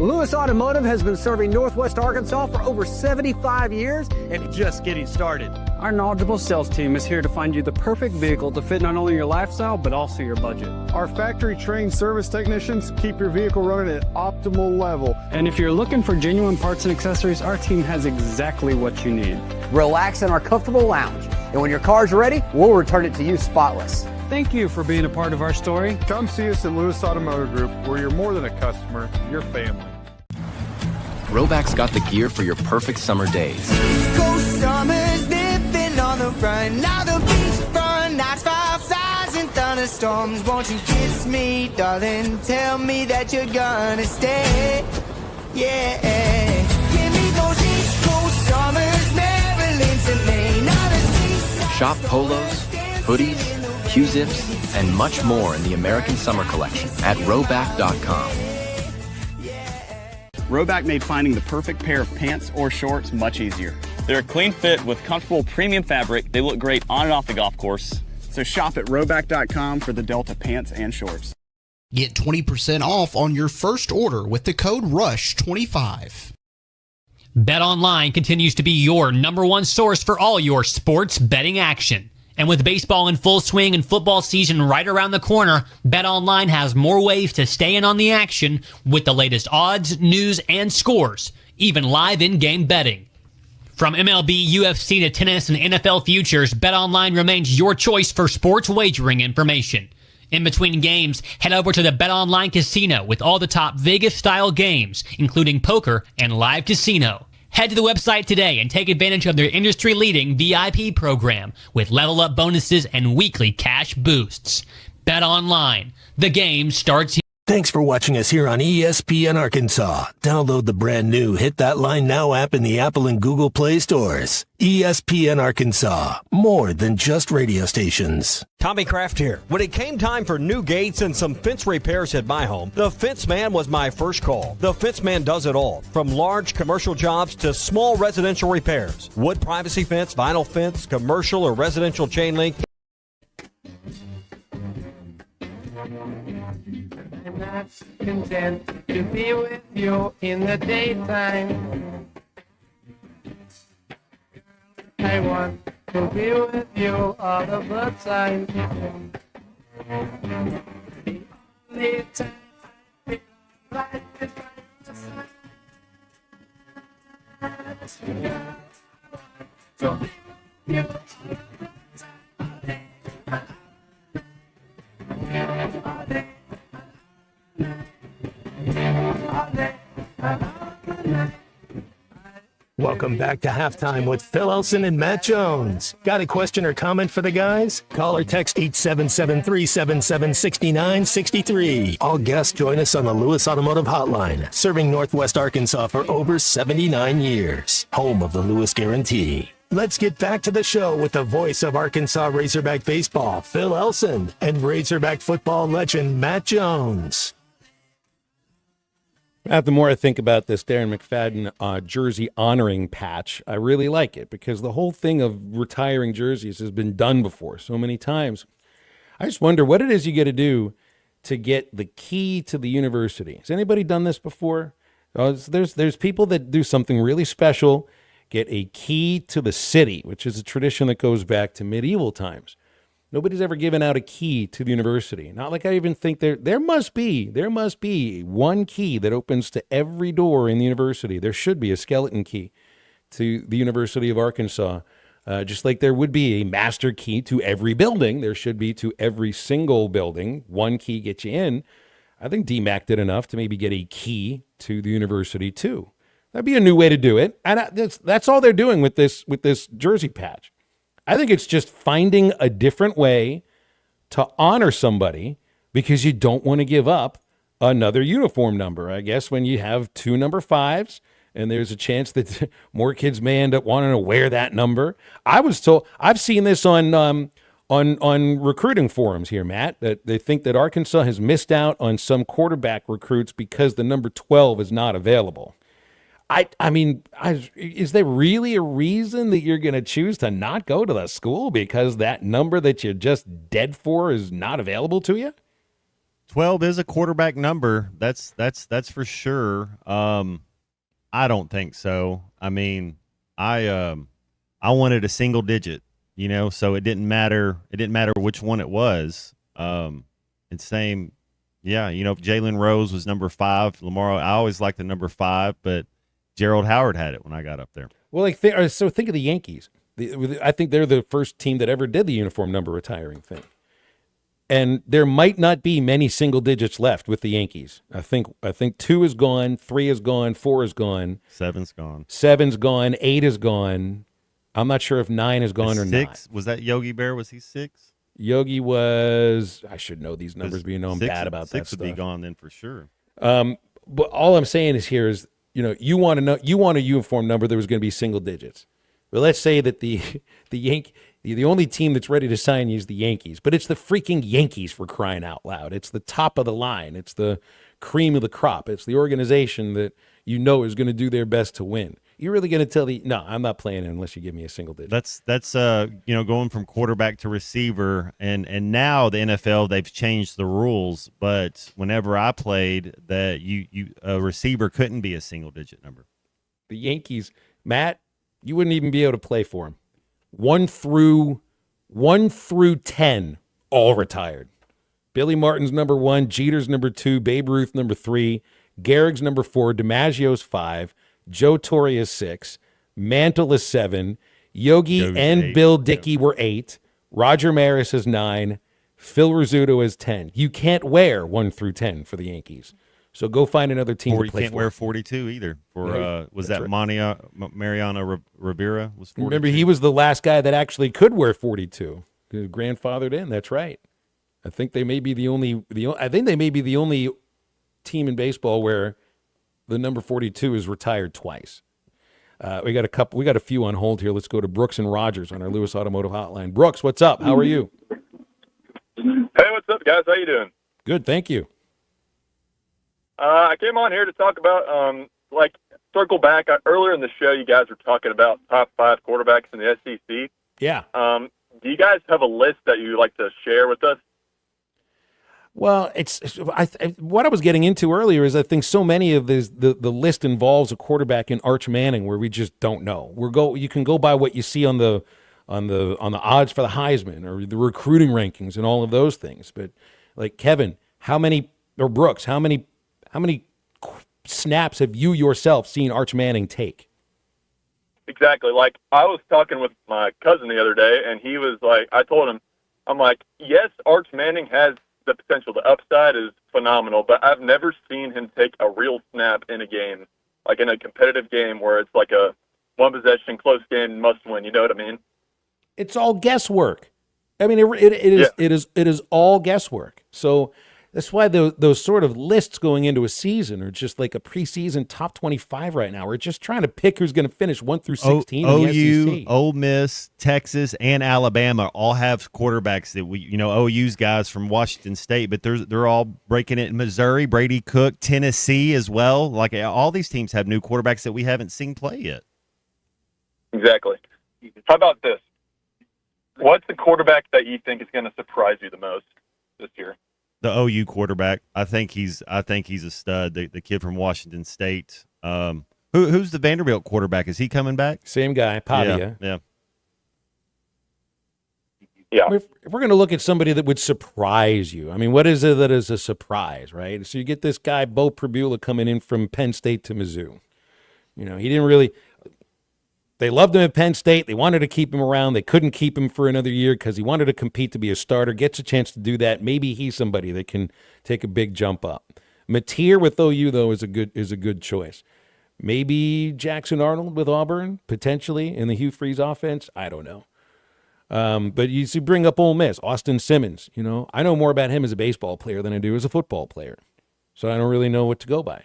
Speaker 24: Lewis Automotive has been serving Northwest Arkansas for over 75 years and just getting started.
Speaker 25: Our knowledgeable sales team is here to find you the perfect vehicle to fit not only your lifestyle, but also your budget.
Speaker 14: Our factory-trained service technicians keep your vehicle running at optimal level.
Speaker 25: And if you're looking for genuine parts and accessories, our team has exactly what you need.
Speaker 24: Relax in our comfortable lounge. And when your car's ready, we'll return it to you spotless.
Speaker 25: Thank you for being a part of our story.
Speaker 14: Come see us at Lewis Automotive Group, where you're more than a customer, you're family.
Speaker 29: Roback's got the gear for your perfect summer days.
Speaker 26: Go summers living on the run. Now the beachfront nights, 5,000 thunderstorms. Won't you kiss me, darling? Tell me that you're gonna stay. Yeah. Give me those East Coast summers, Maryland to Maine.
Speaker 29: Shop polos, hoodies, Q-zips, and much more in the American Summer Collection at Roback.com.
Speaker 31: Roback made finding the perfect pair of pants or shorts much easier. They're a clean fit with comfortable premium fabric. They look great on and off the golf course. So shop at Roback.com for the Delta pants and shorts.
Speaker 4: Get 20% off on your first order with the code RUSH25.
Speaker 2: BetOnline continues to be your number one source for all your sports betting action. And with baseball in full swing and football season right around the corner, BetOnline has more ways to stay in on the action with the latest odds, news, and scores, even live in-game betting. From MLB, UFC to tennis and NFL futures, BetOnline remains your choice for sports wagering information. In between games, head over to the BetOnline Casino with all the top Vegas-style games, including poker and live casino. Head to the website today and take advantage of their industry-leading VIP program with level-up bonuses and weekly cash boosts. BetOnline. The game starts here.
Speaker 6: Thanks for watching us here on ESPN Arkansas. Download the brand new Hit That Line Now app in the Apple and Google Play stores. ESPN Arkansas. More than just radio stations.
Speaker 11: Tommy Kraft here. When it came time for new gates and some fence repairs at my home, the Fence Man was my first call. The Fence Man does it all, from large commercial jobs to small residential repairs. Wood privacy fence, vinyl fence, commercial or residential chain link.
Speaker 26: I'm not content to be with you in the daytime. I want to be with you all of the time. The only time I feel like it's right to be with you.
Speaker 6: Welcome back to Halftime with Phil Elson and Matt Jones. Got a question or comment for the guys? Call or text 877-377-6963. All guests join us on the Lewis Automotive Hotline, serving Northwest Arkansas for over 79 years. Home of the Lewis Guarantee. Let's get back to the show with the voice of Arkansas Razorback baseball, Phil Elson, and Razorback football legend, Matt Jones.
Speaker 8: The more I think about this Darren McFadden jersey honoring patch, I really like it because the whole thing of retiring jerseys has been done before so many times. I just wonder what it is you got to do to get the key to the university. Has anybody done this before? There's people that do something really special, get a key to the city, which is a tradition that goes back to medieval times. Nobody's ever given out a key to the university. Not like I even think there must be one key that opens to every door in the university. There should be a skeleton key to the University of Arkansas. Just like there would be a master key to every building, there should be to every single building. One key gets you in. I think DMAC did enough to maybe get a key to the university too. That'd be a new way to do it. And that's all they're doing with this jersey patch. I think it's just finding a different way to honor somebody because you don't want to give up another uniform number. I guess when you have two number 5s and there's a chance that more kids may end up wanting to wear that number. I was told, I've seen this on recruiting forums here, Matt, that they think that Arkansas has missed out on some quarterback recruits because the number 12 is not available. I mean, is there really a reason that you're going to choose to not go to the school because that number that you're just dead for is not available to you?
Speaker 9: 12 is a quarterback number. That's for sure. I don't think so. I mean, I wanted a single digit, so it didn't matter. It didn't matter which one it was. And same, yeah, if Jalen Rose was number 5, Lamar, I always liked the number 5, but Gerald Howard had it when I got up there.
Speaker 8: Well, so think of the Yankees. I think they're the first team that ever did the uniform number retiring thing. And there might not be many single digits left with the Yankees. I think 2 is gone, 3 is gone, 4 is gone.
Speaker 9: 7's gone.
Speaker 8: 7's gone, 8 is gone. I'm not sure if 9 is gone or
Speaker 9: 6?
Speaker 8: not.
Speaker 9: Was that Yogi Bear? Was he 6?
Speaker 8: Yogi was, I should know these numbers, but I'm bad about that stuff.
Speaker 9: 6 would be gone then for sure.
Speaker 8: But all I'm saying is you want a uniform number that was going to be single digits. Well, let's say that the only team that's ready to sign you is the Yankees, but it's the freaking Yankees, for crying out loud. It's the top of the line. It's the cream of the crop. It's the organization that you know is going to do their best to win. You're really going to tell no, I'm not playing it unless you give me a single digit.
Speaker 9: That's going from quarterback to receiver, and now the NFL, they've changed the rules. But whenever I played, that a receiver couldn't be a single digit number.
Speaker 8: The Yankees, Matt, you wouldn't even be able to play for them. 1 through 10, all retired. Billy Martin's number 1, Jeter's number 2, Babe Ruth number 3, Gehrig's number 4, DiMaggio's 5, Joe Torre is 6, Mantle is 7, Yogi and
Speaker 9: 8,
Speaker 8: Bill Dickey were 8, Roger Maris is 9, Phil Rizzuto is 10. You can't wear 1 through 10 for the Yankees. So go find another team to
Speaker 9: You
Speaker 8: play
Speaker 9: can't
Speaker 8: for.
Speaker 9: wear 42 either. Was that
Speaker 8: right.
Speaker 9: Mariano Rivera was 42?
Speaker 8: Remember, he was the last guy that actually could wear 42. Grandfathered in. That's right. I think they may be the only team in baseball where the number 42 is retired twice. We got a few on hold here. Let's go to Brooks and Rogers on our Lewis Automotive Hotline. Brooks, what's up? How are you?
Speaker 3: Hey, what's up, guys? How you doing?
Speaker 8: Good, thank you.
Speaker 3: I came on here to talk about, circle back. Earlier in the show, you guys were talking about top 5 quarterbacks in the SEC.
Speaker 8: Yeah.
Speaker 3: Do you guys have a list that you'd like to share with us?
Speaker 8: Well, what I was getting into earlier is I think so many of the list involves a quarterback in Arch Manning where we just don't know. You can go by what you see on the odds for the Heisman or the recruiting rankings and all of those things. But like Kevin, Brooks, how many snaps have you yourself seen Arch Manning take?
Speaker 3: Exactly. Like, I was talking with my cousin the other day, and he was like, I told him, I'm like, yes, Arch Manning has the potential. The upside is phenomenal, but I've never seen him take a real snap in a game, like in a competitive game where it's like a one-possession, close game, must-win. You know what I mean?
Speaker 8: It's all guesswork. I mean, it is all guesswork. So that's why those sort of lists going into a season are just like a preseason top 25 right now. We're just trying to pick who's going to finish 1 through 16 in the SEC.
Speaker 9: Ole Miss, Texas, and Alabama all have quarterbacks that OU's guys from Washington State, but they're all breaking it in Missouri, Brady Cook, Tennessee as well. Like, all these teams have new quarterbacks that we haven't seen play yet.
Speaker 3: Exactly. How about this? What's the quarterback that you think is going to surprise you the most this year?
Speaker 9: The OU quarterback, I think he's a stud. The kid from Washington State. Who's the Vanderbilt quarterback? Is he coming back?
Speaker 8: Same guy, Pavia.
Speaker 3: Yeah.
Speaker 8: If we're going to look at somebody that would surprise you, I mean, what is it that is a surprise, right? So you get this guy, Bo Pribula, coming in from Penn State to Mizzou. He didn't really. They loved him at Penn State. They wanted to keep him around. They couldn't keep him for another year because he wanted to compete to be a starter. Gets a chance to do that. Maybe he's somebody that can take a big jump up. Mateer with OU, though, is a good choice. Maybe Jackson Arnold with Auburn, potentially, in the Hugh Freeze offense. I don't know. But you see, bring up Ole Miss, Austin Simmons. I know more about him as a baseball player than I do as a football player. So I don't really know what to go by.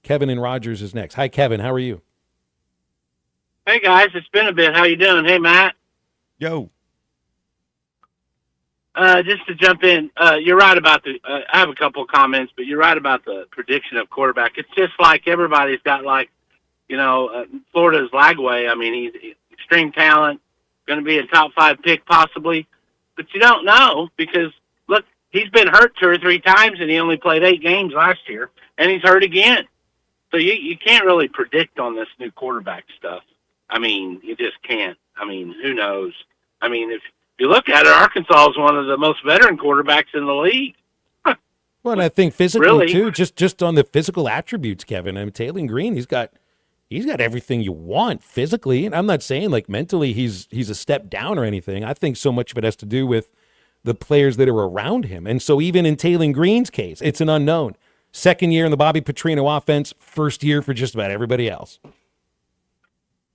Speaker 8: Kevin and Rogers is next. Hi, Kevin. How are you?
Speaker 5: Hey, guys. It's been a bit. How you doing? Hey, Matt.
Speaker 9: Yo.
Speaker 5: Just to jump in, you're right about I have a couple of comments, but you're right about the prediction of quarterback. It's just like everybody's got, Florida's Lagway. I mean, he's extreme talent, going to be a top 5 pick possibly. But you don't know because, look, he's been hurt 2 or 3 times, and he only played 8 games last year, and he's hurt again. So you can't really predict on this new quarterback stuff. I mean, you just can't. I mean, who knows? I mean, if you look at it, Arkansas is one of the most veteran quarterbacks in the league.
Speaker 8: Well, and I think physically,
Speaker 5: really?
Speaker 8: too, just on the physical attributes, Kevin. I mean, Taylor Green, he's got everything you want physically. And I'm not saying, mentally he's a step down or anything. I think so much of it has to do with the players that are around him. And so even in Taylor Green's case, it's an unknown. Second year in the Bobby Petrino offense, first year for just about everybody else.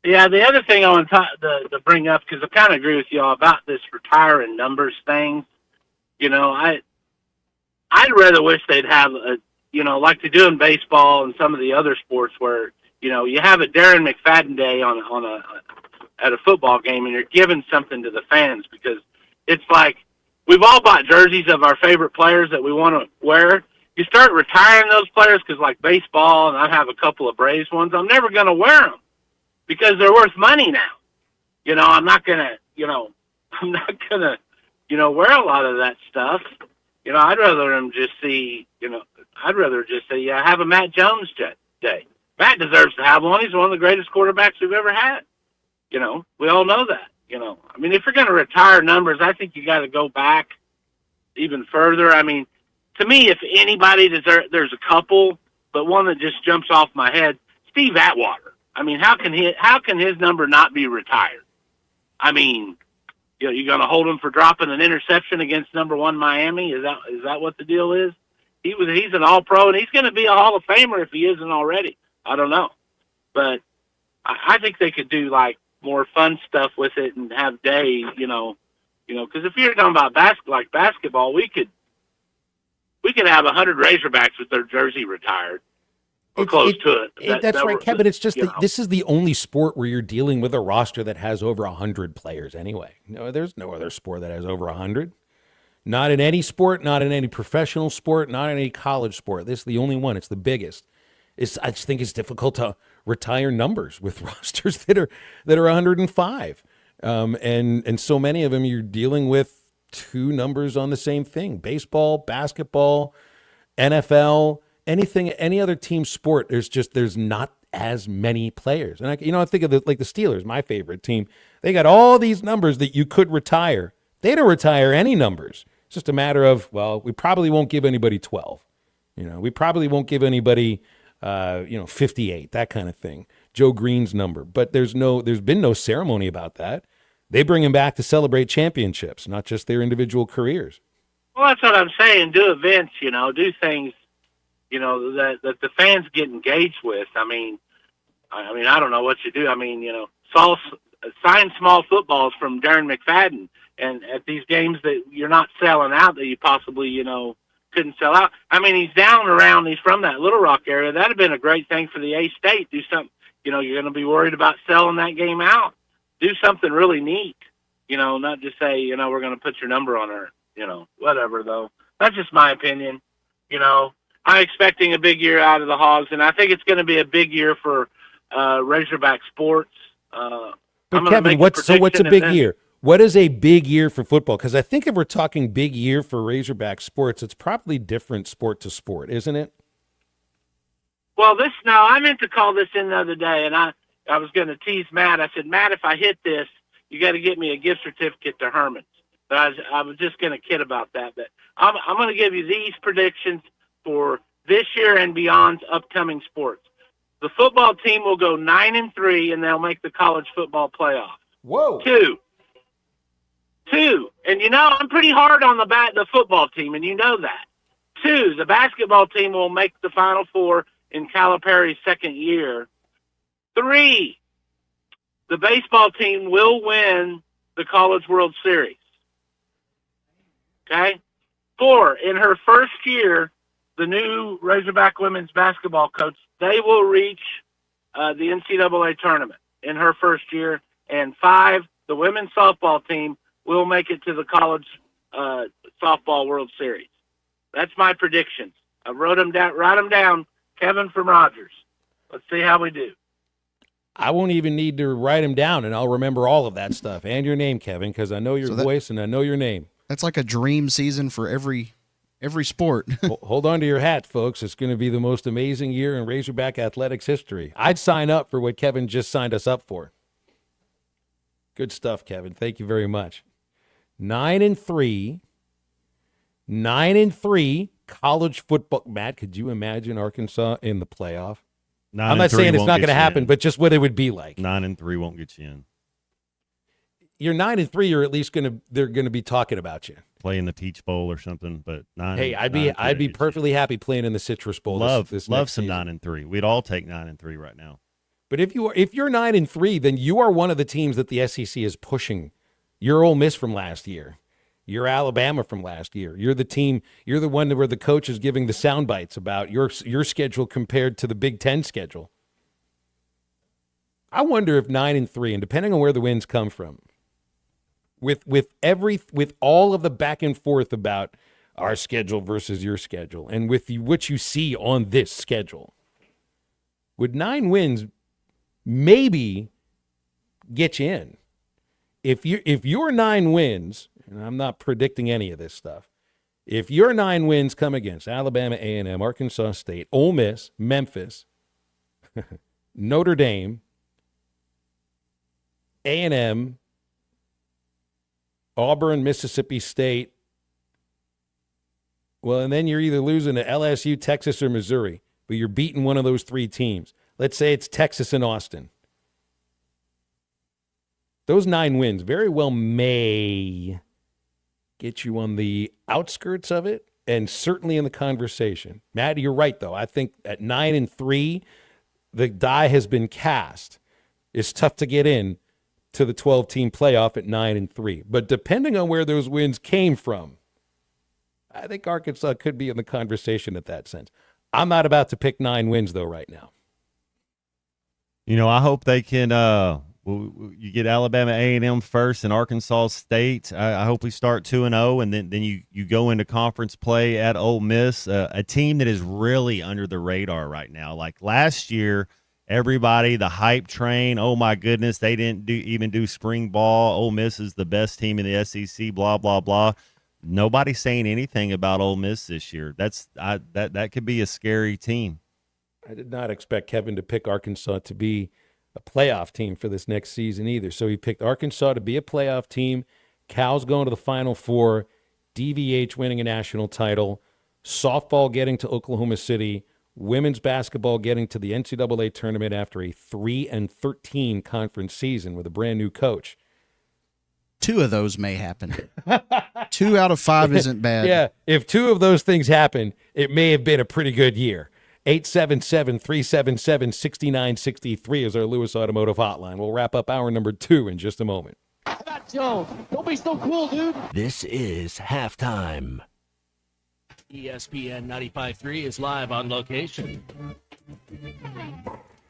Speaker 5: Yeah, the other thing I want to bring up, because I kind of agree with y'all about this retiring numbers thing. I'd rather wish they'd have like they do in baseball and some of the other sports where you have a Darren McFadden day at a football game and you're giving something to the fans, because it's like we've all bought jerseys of our favorite players that we want to wear, you start retiring those players, because like baseball, and I have a couple of Braves ones, I'm never going to wear them because they're worth money now. I'm not going to, wear a lot of that stuff. I'd rather them just see, have a Matt Jones day. Matt deserves to have one. He's one of the greatest quarterbacks we've ever had. We all know that. I mean, if you're going to retire numbers, I think you got to go back even further. I mean, to me, if anybody deserves, there's a couple, but one that just jumps off my head, Steve Atwater. I mean, how can his number not be retired? I mean, you're going to hold him for dropping an interception against number 1 Miami? Is that what the deal is? He's an All-Pro, and he's going to be a Hall of Famer if he isn't already. I don't know, but I think they could do like more fun stuff with it and have days, because if you're talking about basketball, we could have 100 Razorbacks with their jersey retired or close to it.
Speaker 8: That's right, Kevin. It's just this is the only sport where you're dealing with a roster that has over 100 players anyway. No, there's no other sport that has over 100. Not in any sport, not in any professional sport, not in any college sport. This is the only one. It's the biggest. I just think it's difficult to retire numbers with rosters that are 105. And so many of them, you're dealing with two numbers on the same thing. Baseball, basketball, NFL, any other team sport, there's not as many players. And I think of the Steelers, my favorite team. They got all these numbers that you could retire. They don't retire any numbers. It's just a matter of, well, we probably won't give anybody 12. We probably won't give anybody 58, that kind of thing. Joe Green's number. But there's been no ceremony about that. They bring him back to celebrate championships, not just their individual careers.
Speaker 5: Well, that's what I'm saying. Do events, do things, that the fans get engaged with. I mean, I don't know what you do. I mean, sign small footballs from Darren McFadden, and at these games that you're not selling out, that you possibly, couldn't sell out. I mean, he's down around, he's from that Little Rock area. That'd have been a great thing for the A-State. Do something, you're going to be worried about selling that game out. Do something really neat, not just say, we're going to put your number on her, whatever, though. That's just my opinion. I'm expecting a big year out of the Hogs, and I think it's going to be a big year for Razorback sports.
Speaker 8: But Kevin, what's a big year? What is a big year for football? Because I think if we're talking big year for Razorback sports, it's probably different sport to sport, isn't it?
Speaker 5: Well, I meant to call this in the other day, and I was going to tease Matt. I said, Matt, if I hit this, you got to get me a gift certificate to Herman's. But I was just going to kid about that. But I'm going to give you these predictions for this year and beyond's upcoming sports. The football team will go 9-3, and they'll make the college football playoff.
Speaker 8: Whoa.
Speaker 5: 2. And I'm pretty hard on the football team, and you know that. 2, the basketball team will make the Final Four in Calipari's second year. 3, the baseball team will win the College World Series. Okay? 4, in her first year, the new Razorback women's basketball coach, they will reach the NCAA tournament in her first year. And 5, the women's softball team will make it to the College Softball World Series. That's my predictions. I wrote them down. Write them down, Kevin from Rogers. Let's see how we do.
Speaker 8: I won't even need to write them down, and I'll remember all of that stuff. And your name, Kevin, because I know your voice and I know your name.
Speaker 4: That's like a dream season for every sport.
Speaker 8: Hold on to your hat, folks. It's going to be the most amazing year in Razorback athletics history. I'd sign up for what Kevin just signed us up for. Good stuff, Kevin. Thank you very much. 9-3 college football. Matt, could you imagine Arkansas in the playoff? I'm not saying it's not going to happen, but just what it would be like.
Speaker 9: 9-3 won't get you in.
Speaker 8: You're 9-3. You're at least they're going to be talking about you.
Speaker 9: Play in the Teach Bowl or something, but 9.
Speaker 8: Hey, I'd be perfectly happy playing in the Citrus Bowl.
Speaker 9: Love
Speaker 8: this
Speaker 9: some
Speaker 8: season.
Speaker 9: 9-3. We'd all take 9-3 right now.
Speaker 8: But if you're 9-3, then you are one of the teams that the SEC is pushing. You're Ole Miss from last year. You're Alabama from last year. You're the team. You're the one where the coach is giving the sound bites about your schedule compared to the Big Ten schedule. I wonder if 9-3, and depending on where the wins come from, with all of the back and forth about our schedule versus your schedule, and with what you see on this schedule, would 9 wins maybe get you in? If your 9 wins, and I'm not predicting any of this stuff, if your 9 wins come against Alabama, A&M, Arkansas State, Ole Miss, Memphis, Notre Dame, A&M, Auburn, Mississippi State, well, and then you're either losing to LSU, Texas, or Missouri, but you're beating one of those 3 teams. Let's say it's Texas and Austin. Those 9 wins very well may get you on the outskirts of it and certainly in the conversation. Matt, you're right, though. I think at 9-3, the die has been cast. It's tough to get in to the 12-team playoff at 9-3. But depending on where those wins came from, I think Arkansas could be in the conversation at that sense. I'm not about to pick 9 wins, though, right now.
Speaker 9: I hope they can you get Alabama A&M first and Arkansas State. I hope we start 2-0, and then you go into conference play at Ole Miss, a team that is really under the radar right now. Like last year, everybody, the hype train, oh my goodness, they didn't even do spring ball. Ole Miss is the best team in the SEC, blah, blah, blah. Nobody's saying anything about Ole Miss this year. That could be a scary team.
Speaker 8: I did not expect Kevin to pick Arkansas to be a playoff team for this next season either. So he picked Arkansas to be a playoff team. Cal's going to the Final Four. DVH winning a national title. Softball getting to Oklahoma City. Women's basketball getting to the NCAA tournament after a 3-13 conference season with a brand new coach.
Speaker 4: 2 of those may happen. 2 out of 5 isn't bad.
Speaker 8: Yeah, if 2 of those things happen, it may have been a pretty good year. 877-377-6963 is our Lewis Automotive Hotline. We'll wrap up hour number 2 in just a moment.
Speaker 22: Joe, don't be so cool, dude.
Speaker 6: This is halftime.
Speaker 7: ESPN 95.3 is live on location.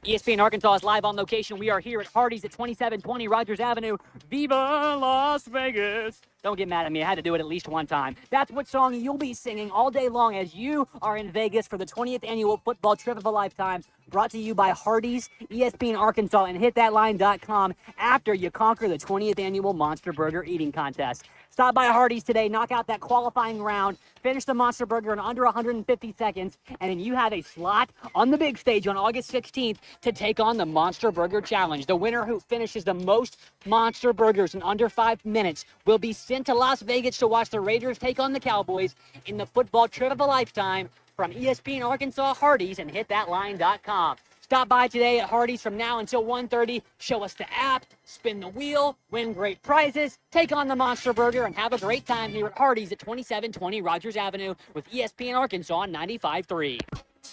Speaker 2: ESPN Arkansas is live on location. We are here at Hardee's at 2720 Rogers Avenue. Viva Las Vegas. Don't get mad at me. I had to do it at least one time. That's what song you'll be singing all day long as you are in Vegas for the 20th annual football trip of a lifetime. Brought to you by Hardee's, ESPN Arkansas, and hitthatline.com after you conquer the 20th annual Monster Burger eating contest. Stop by Hardee's today, knock out that qualifying round, finish the Monster Burger in under 150 seconds, and then you have a slot on the big stage on August 16th to take on the Monster Burger Challenge. The winner who finishes the most Monster Burgers in under 5 minutes will be sent to Las Vegas to watch the Raiders take on the Cowboys in the football trip of a lifetime from ESPN Arkansas, Hardee's, and hitthatline.com. Stop by today at Hardee's from now until 1:30. Show us the app, spin the wheel, win great prizes, take on the Monster Burger, and have a great time here at Hardee's at 2720 Rogers Avenue with ESPN Arkansas on 95.3.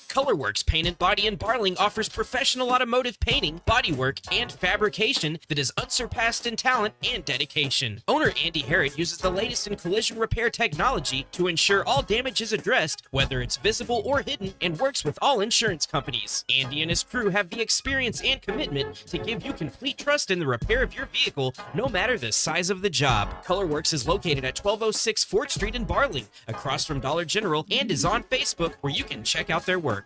Speaker 12: Colorworks Paint and Body in Barling offers professional automotive painting, bodywork, and fabrication that is unsurpassed in talent and dedication. Owner Andy Harrod uses the latest in collision repair technology to ensure all damage is addressed, whether it's visible or hidden, and works with all insurance companies. Andy and his crew have the experience and commitment to give you complete trust in the repair of your vehicle, no matter the size of the job. Colorworks is located at 1206 4th Street in Barling, across from Dollar General, and is on Facebook, where you can check out their work.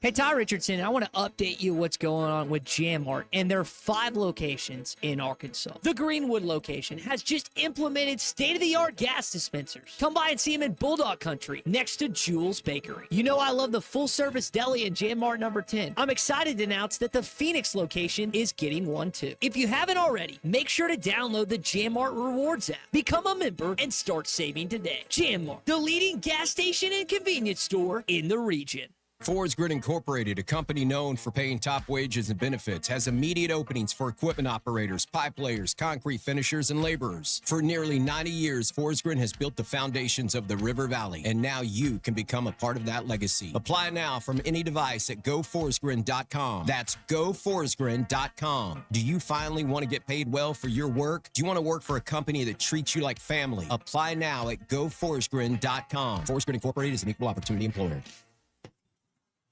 Speaker 13: Hey, Ty Richardson, I want to update you what's going on with Jam Mart, and there are 5 locations in Arkansas. The Greenwood location has just implemented state-of-the-art gas dispensers. Come by and see them in Bulldog Country, next to Jules Bakery. You know I love the full-service deli in Jam Mart number 10. I'm excited to announce that the Phoenix location is getting one too. If you haven't already, make sure to download the Jam Mart Rewards app, become a member, and start saving today. Jam Mart, the leading gas station and convenience store in the region.
Speaker 15: Fords Grid Incorporated, a company known for paying top wages and benefits, has immediate openings for equipment operators, pipe layers, concrete finishers, and laborers. For nearly 90 years, Fords Grid has built the foundations of the River Valley, and now you can become a part of that legacy. Apply now from any device at GoFordsGrid.com. That's GoFordsGrid.com. Do you finally want to get paid well for your work? Do you want to work for a company that treats you like family? Apply now at GoFordsGrid.com. Fords Grid Incorporated is an equal opportunity employer.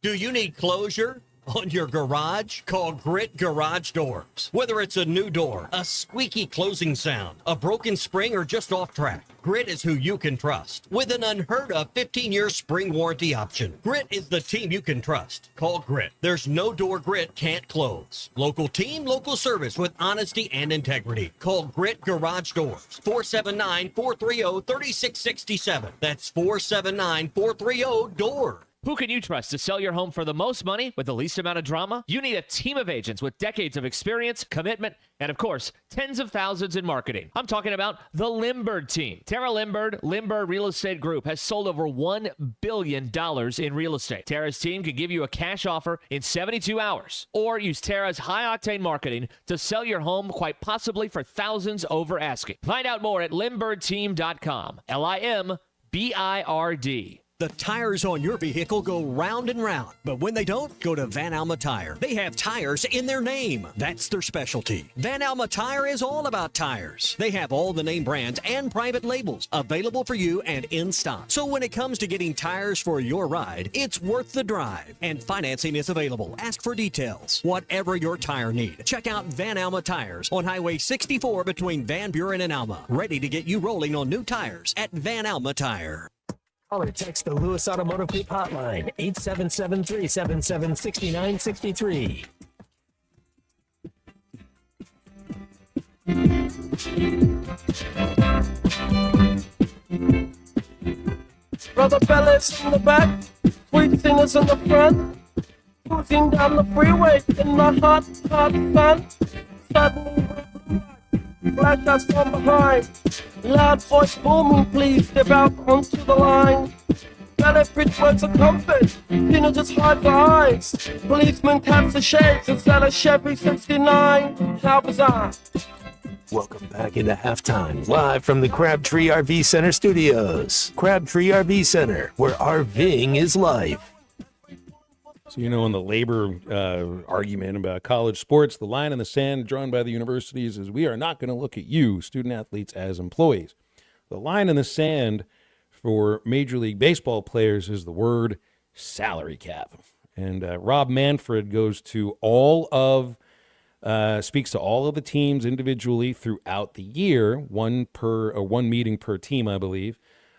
Speaker 11: Do you need closure? On your garage, call Grit Garage Doors. Whether it's a new door, a squeaky closing sound, a broken spring, or just off track, Grit is who you can trust. With an unheard of 15-year spring warranty option, Grit is the team you can trust. Call Grit. There's no door Grit can't close. Local team, local service with honesty and integrity. Call Grit Garage Doors. 479-430-3667. That's 479-430-DOOR.
Speaker 1: Who can you trust to sell your home for the most money with the least amount of drama? You need a team of agents with decades of experience, commitment, and of course, tens of thousands in marketing. I'm talking about the Limbird team. Tara Limbird, Limbird Real Estate Group, has sold over $1 billion in real estate. Tara's team can give you a cash offer in 72 hours, or use Tara's high-octane marketing to sell your home quite possibly for thousands over asking. Find out more at limbirdteam.com. LIMBIRD.
Speaker 11: The tires on your vehicle go round and round, but when they don't, go to Van Alma Tire. They have tires in their name. That's their specialty. Van Alma Tire is all about tires. They have all the name brands and private labels available for you and in stock. So when it comes to getting tires for your ride, it's worth the drive. And financing is available. Ask for details. Whatever your tire need, check out Van Alma Tires on Highway 64 between Van Buren and Alma. Ready to get you rolling on new tires at Van Alma Tire.
Speaker 6: Call or text the Lewis Automotive Group hotline, 877-377-6963.
Speaker 10: Brother fellas in the back, sweet singers in the front, cruising down the freeway in the hot, hot sun. Suddenly, flash us from behind. Loud voice booming, please step out onto the line. Ballet bridge words of comfort, teenagers hide their eyes. Policemen taps the shades instead of Chevy 69. How bizarre.
Speaker 6: Welcome back into halftime, live from the Crabtree RV Center studios. Crabtree RV Center, where RVing is life.
Speaker 8: So, in the labor argument about college sports, the line in the sand drawn by the universities is we are not going to look at you, student athletes, as employees. The line in the sand for Major League Baseball players is the word salary cap. And Rob Manfred goes to speaks to all of the teams individually throughout the year, one meeting per team, I believe,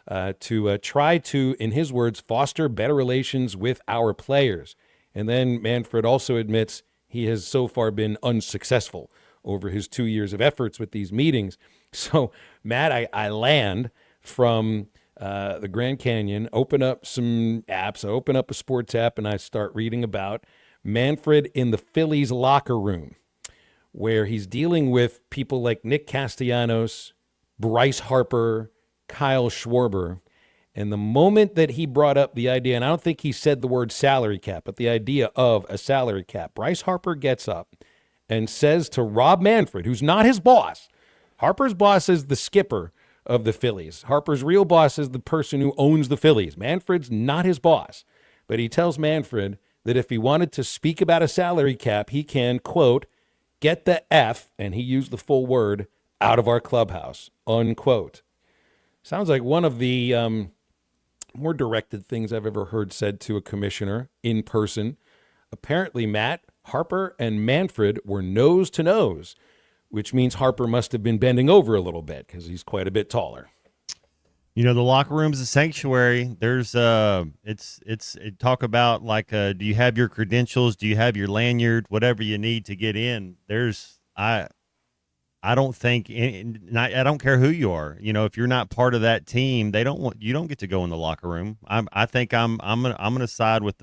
Speaker 8: to try to, in his words, foster better relations with our players. And then Manfred also admits he has so far been unsuccessful over his 2 years of efforts with these meetings. So, Matt, I land from the Grand Canyon, open up some apps, I open up a sports app, and I start reading about Manfred in the Phillies locker room, where he's dealing with people like Nick Castellanos, Bryce Harper, Kyle Schwarber. And the moment that he brought up the idea, and I don't think he said the word salary cap, but the idea of a salary cap, Bryce Harper gets up and says to Rob Manfred, who's not his boss, Harper's boss is the skipper of the Phillies. Harper's real boss is the person who owns the Phillies. Manfred's not his boss. But he tells Manfred that if he wanted to speak about a salary cap, he can, quote, get the F, and he used the full word, out of our clubhouse, unquote. Sounds like one of the more directed things I've ever heard said to a commissioner in person. Apparently, Matt, Harper and Manfred were nose to nose, which means Harper must have been bending over a little bit because he's quite a bit taller.
Speaker 9: The locker room's a sanctuary. There's talk about like, do you have your credentials? Do you have your lanyard? Whatever you need to get in. I don't think, I don't care who you are. If you're not part of that team, you don't get to go in the locker room. I think I'm gonna side with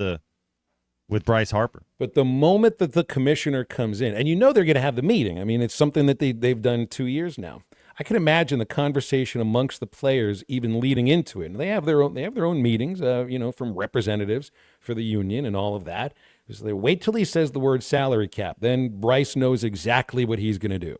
Speaker 9: Bryce Harper.
Speaker 8: But the moment that the commissioner comes in, and they're going to have the meeting. I mean, it's something that they've done 2 years now. I can imagine the conversation amongst the players even leading into it. And they have their own meetings, from representatives for the union and all of that. So they wait till he says the word salary cap. Then Bryce knows exactly what he's going to do.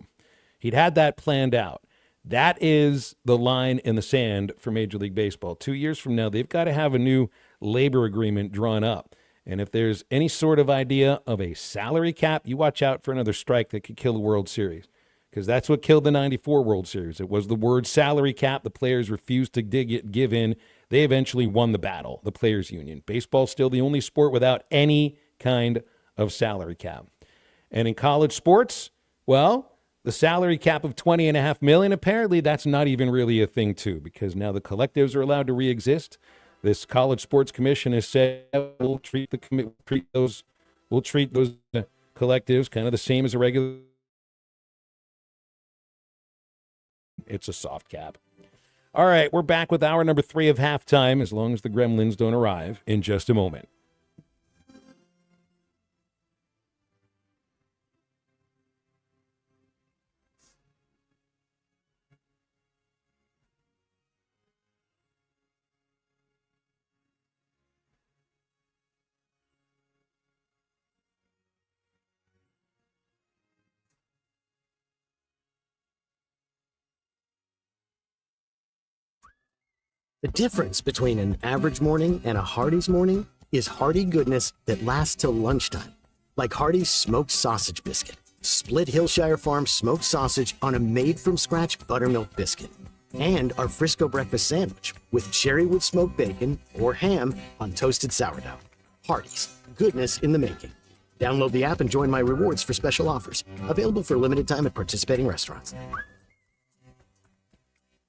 Speaker 8: He'd had that planned out. That is the line in the sand for Major League Baseball. 2 years from now, they've got to have a new labor agreement drawn up. And if there's any sort of idea of a salary cap, you watch out for another strike that could kill the World Series. Because that's what killed the 94 World Series. It was the word salary cap. The players refused to give in. They eventually won the battle, the players' union. Baseball's still the only sport without any kind of salary cap. And in college sports, well, the salary cap of $20.5 million, apparently that's not even really a thing too, because now the collectives are allowed to re-exist. This College Sports Commission has said we'll treat those collectives kind of the same as a regular. It's a soft cap. All right, we're back with hour number 3 of halftime, as long as the Gremlins don't arrive in just a moment.
Speaker 16: The difference between an average morning and a Hardee's morning is hearty goodness that lasts till lunchtime. Like Hardee's smoked sausage biscuit. Split Hillshire Farm smoked sausage on a made-from-scratch buttermilk biscuit. And our Frisco breakfast sandwich with cherrywood smoked bacon or ham on toasted sourdough. Hardee's, goodness in the making. Download the app and join my rewards for special offers. Available for a limited time at participating restaurants.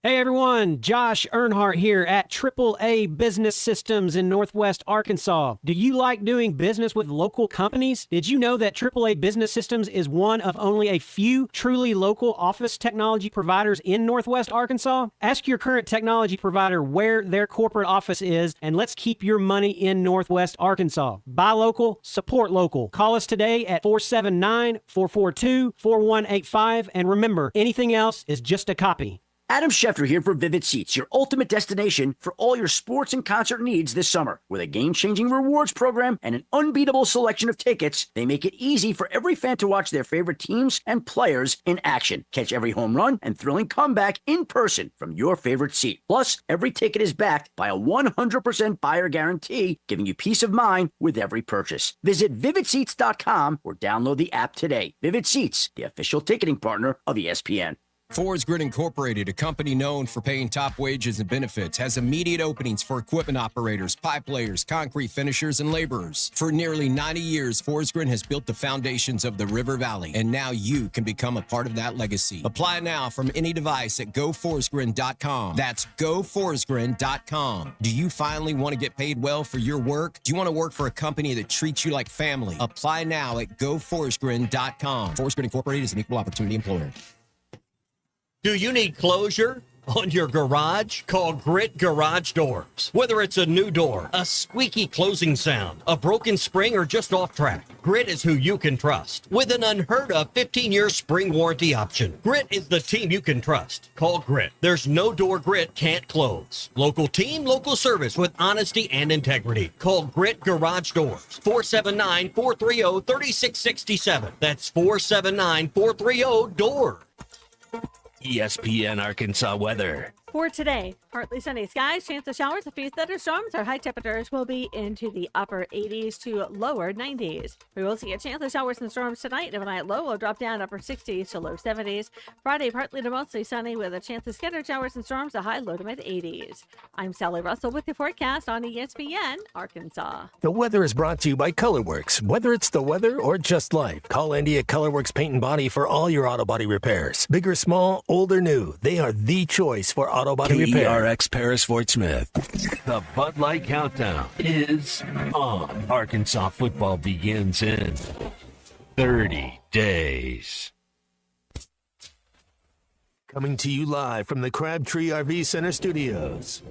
Speaker 17: Hey everyone, Josh Earnhardt here at AAA Business Systems in Northwest Arkansas. Do you like doing business with local companies? Did you know that AAA Business Systems is one of only a few truly local office technology providers in Northwest Arkansas? Ask your current technology provider where their corporate office is, and let's keep your money in Northwest Arkansas. Buy local, support local. Call us today at 479-442-4185, and remember, anything else is just a copy.
Speaker 18: Adam Schefter here for Vivid Seats, your ultimate destination for all your sports and concert needs this summer. With a game-changing rewards program and an unbeatable selection of tickets, they make it easy for every fan to watch their favorite teams and players in action. Catch every home run and thrilling comeback in person from your favorite seat. Plus, every ticket is backed by a 100% buyer guarantee, giving you peace of mind with every purchase. Visit VividSeats.com or download the app today. Vivid Seats, the official ticketing partner of ESPN.
Speaker 15: Forest Grid Incorporated, a company known for paying top wages and benefits, has immediate openings for equipment operators, pipe layers, concrete finishers, and laborers. For nearly 90 years, Forest Grid has built the foundations of the River Valley, and now you can become a part of that legacy. Apply now from any device at GoForestGrid.com. That's GoForestGrid.com. Do you finally want to get paid well for your work? Do you want to work for a company that treats you like family? Apply now at GoForestGrid.com. Forest Grid Incorporated is an equal opportunity employer.
Speaker 11: Do you need closure on your garage? Call Grit Garage Doors. Whether it's a new door, a squeaky closing sound, a broken spring, or just off track, Grit is who you can trust. With an unheard of 15-year spring warranty option, Grit is the team you can trust. Call Grit. There's no door Grit can't close. Local team, local service with honesty and integrity. Call Grit Garage Doors. 479-430-3667. That's 479-430-DOOR.
Speaker 7: ESPN Arkansas weather.
Speaker 19: For today, partly sunny skies, chance of showers, a few thunderstorms. Our high temperatures will be into the upper 80s to lower 90s. We will see a chance of showers and storms tonight. Overnight low will drop down upper 60s to low 70s. Friday, partly to mostly sunny with a chance of scattered showers and storms, a high low to mid 80s. I'm Sally Russell with the forecast on ESPN Arkansas.
Speaker 6: The weather is brought to you by Colorworks. Whether it's the weather or just life, call Andy at Colorworks Paint and Body for all your auto body repairs. Big or small, old or new, they are the choice for auto body repair.
Speaker 7: KERX Paris Fort Smith. The Bud Light Countdown is on. Arkansas football begins in 30 days.
Speaker 6: Coming to you live from the Crabtree RV Center Studios.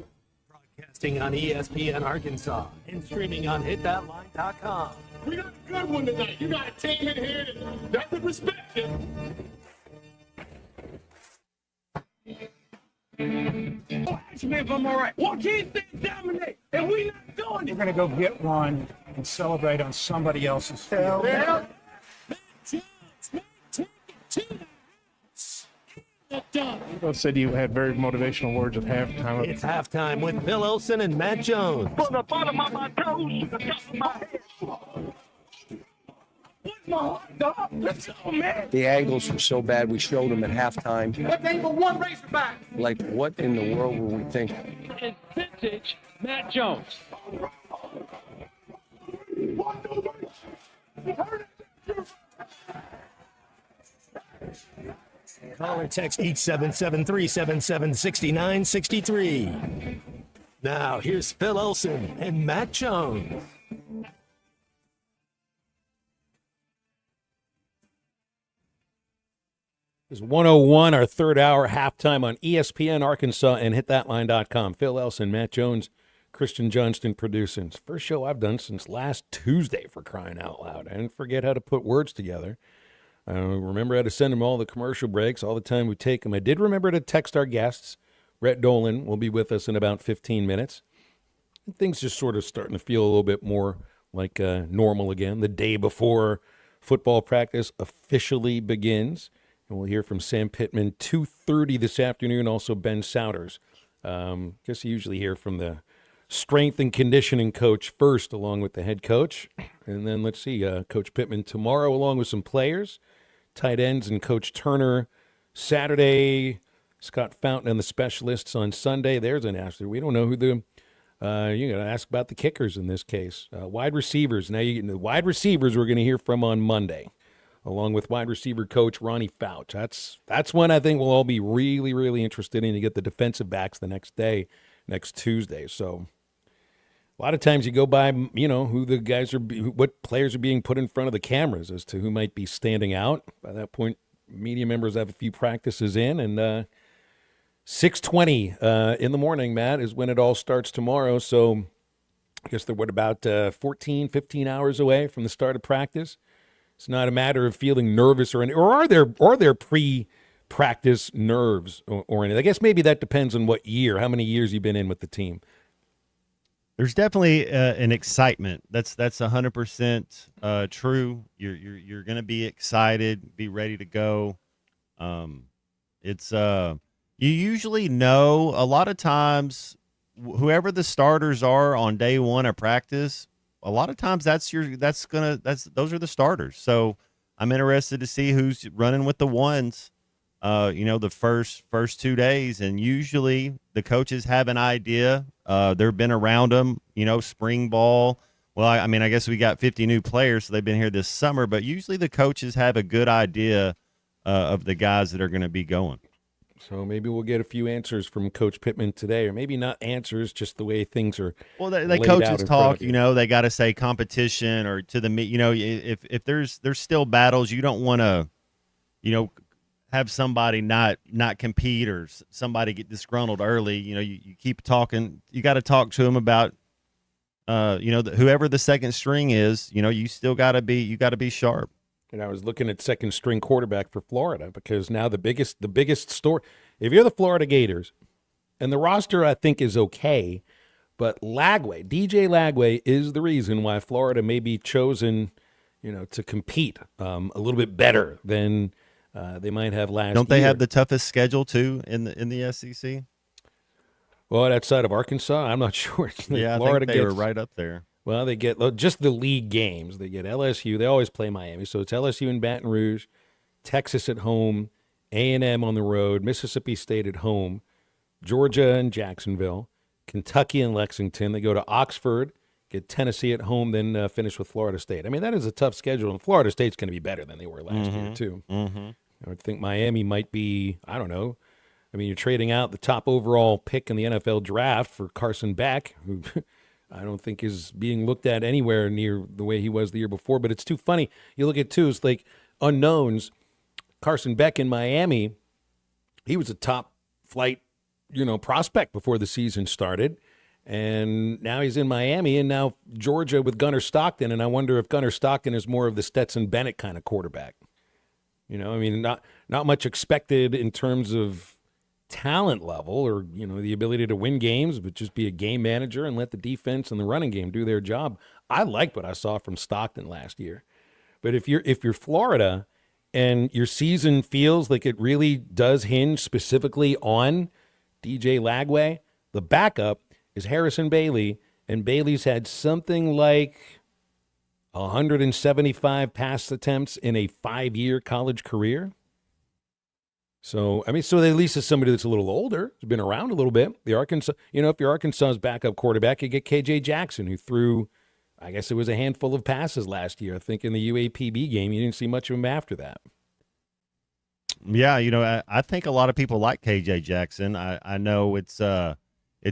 Speaker 6: Broadcasting on ESPN Arkansas and streaming on hitthatline.com.
Speaker 10: We got a good one tonight. You got a team in here that doesn't respect you. Oh, ask me if I'm all right. Joaquin said dominate, and we not doing it.
Speaker 20: We're going to go get one and celebrate on somebody else's field.
Speaker 10: Yeah.
Speaker 20: Both said you had very motivational words at halftime.
Speaker 6: It's halftime with Bill Olsen and Matt Jones.
Speaker 10: From the bottom of my toes to the top of my head. What's my heart, dog? Let's go, man.
Speaker 21: The angles were so bad, we showed them at halftime.
Speaker 10: But they were one Razorback.
Speaker 21: Like, what in the world were we thinking?
Speaker 10: It's vintage Matt Jones.
Speaker 6: Call or text 877-377-6963. Now, here's Phil Olson and Matt Jones.
Speaker 8: It's 101, our third hour halftime on ESPN Arkansas and hitthatline.com. Phil Elson, Matt Jones, Christian Johnston producing. First show I've done since last Tuesday, for crying out loud. I didn't forget how to put words together. I remember how to send them all the commercial breaks, all the time we take them. I did remember to text our guests. Rhett Dolan will be with us in about 15 minutes. And things just sort of starting to feel a little bit more like normal again. The day before football practice officially begins. And we'll hear from Sam Pittman 2:30 this afternoon, also Ben Souders. Guess you usually hear from the strength and conditioning coach first, along with the head coach. And then let's see, Coach Pittman tomorrow, along with some players, tight ends, and Coach Turner Saturday. Scott Fountain and the specialists on Sunday. There's an answer. We don't know who the you got to ask about the kickers in this case. Wide receivers. Now you get the wide receivers we're going to hear from on Monday, along with wide receiver coach Ronnie Fouch. That's when I think we'll all be really, really interested in to get the defensive backs the next day, next Tuesday. So a lot of times you go by, who the guys are, what players are being put in front of the cameras as to who might be standing out. By that point, media members have a few practices in, and 6:20 in the morning, Matt, is when it all starts tomorrow. So I guess they're, about 14, 15 hours away from the start of practice. It's not a matter of feeling nervous or are there pre-practice nerves or anything? I guess maybe that depends on what year, how many years you've been in with the team.
Speaker 9: There's definitely an excitement. That's 100% true. You're going to be excited, be ready to go. It's you usually know a lot of times whoever the starters are on day one of practice. A lot of times those are the starters. So I'm interested to see who's running with the ones. The first 2 days, and usually the coaches have an idea. They've been around them, spring ball. Well, I guess we got 50 new players, so they've been here this summer, but usually the coaches have a good idea of the guys that are going to be going.
Speaker 8: So maybe we'll get a few answers from Coach Pittman today, or maybe not answers, just the way things are.
Speaker 9: Well, they coaches talk, they got to say competition or to the if there's still battles, you don't want to, have somebody not compete or somebody get disgruntled early. You keep talking. You got to talk to them about, whoever the second string is. You still got to be sharp.
Speaker 8: And I was looking at second string quarterback for Florida because now the biggest story, if you're the Florida Gators, and the roster I think is okay, but DJ Lagway is the reason why Florida may be chosen, to compete a little bit better than they might have last year.
Speaker 9: Don't they have the toughest schedule too in the SEC?
Speaker 8: Well, outside of Arkansas, I'm not sure.
Speaker 9: Yeah, Florida, I think they were right up there.
Speaker 8: Well, they get just the league games. They get LSU. They always play Miami. So it's LSU in Baton Rouge, Texas at home, A&M on the road, Mississippi State at home, Georgia and Jacksonville, Kentucky and Lexington. They go to Oxford, get Tennessee at home, then finish with Florida State. I mean, that is a tough schedule, and Florida State's going to be better than they were last year, too.
Speaker 9: Mm-hmm.
Speaker 8: I would think Miami might be, I don't know. I mean, you're trading out the top overall pick in the NFL draft for Carson Beck, who I don't think is being looked at anywhere near the way he was the year before. But it's too funny. You look at, too, it's like unknowns. Carson Beck in Miami, he was a top flight, prospect before the season started. And now he's in Miami, and now Georgia with Gunnar Stockton. And I wonder if Gunnar Stockton is more of the Stetson Bennett kind of quarterback. Not much expected in terms of talent level or, the ability to win games, but just be a game manager and let the defense and the running game do their job. I liked what I saw from Stockton last year. But if you're Florida and your season feels like it really does hinge specifically on DJ Lagway, the backup is Harrison Bailey, and Bailey's had something like 175 pass attempts in a 5-year college career. So at least it's somebody that's a little older, has been around a little bit. The Arkansas, if you're Arkansas's backup quarterback, you get KJ Jackson, who threw, I guess it was a handful of passes last year. I think in the UAPB game, you didn't see much of him after that.
Speaker 9: Yeah, I think a lot of people like KJ Jackson. I know it's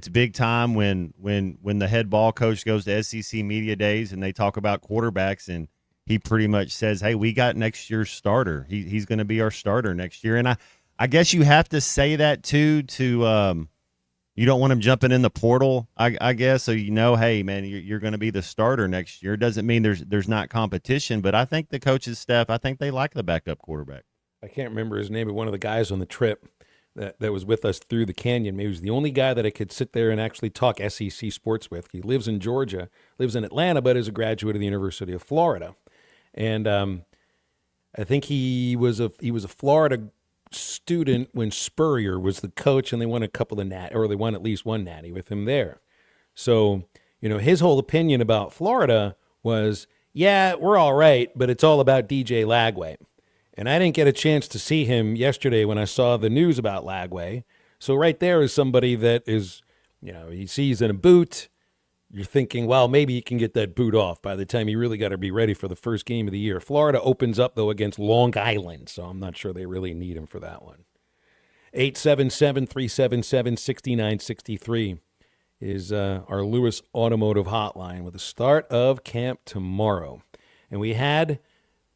Speaker 9: big time when the head ball coach goes to SEC media days and they talk about quarterbacks, and he pretty much says, "Hey, we got next year's starter. He's going to be our starter next year." And I guess you have to say that too to you don't want him jumping in the portal, I guess, so hey, man, you're going to be the starter next year. It doesn't mean there's not competition, but I think the coach's staff, I think they like the backup quarterback.
Speaker 8: I can't remember his name, but one of the guys on the trip that was with us through the canyon, maybe he was the only guy that I could sit there and actually talk SEC sports with. He lives in Georgia, lives in Atlanta, but is a graduate of the University of Florida. And I think he was a Florida student when Spurrier was the coach, and they won they won at least one natty with him there. So, his whole opinion about Florida was, yeah, we're all right, but it's all about DJ Lagway. And I didn't get a chance to see him yesterday when I saw the news about Lagway. So right there is somebody that is, he sees in a boot. You're thinking, well, maybe he can get that boot off by the time you really got to be ready for the first game of the year. Florida opens up, though, against Long Island, so I'm not sure they really need him for that one. 877-377-6963 is our Lewis Automotive Hotline with the start of camp tomorrow. And we had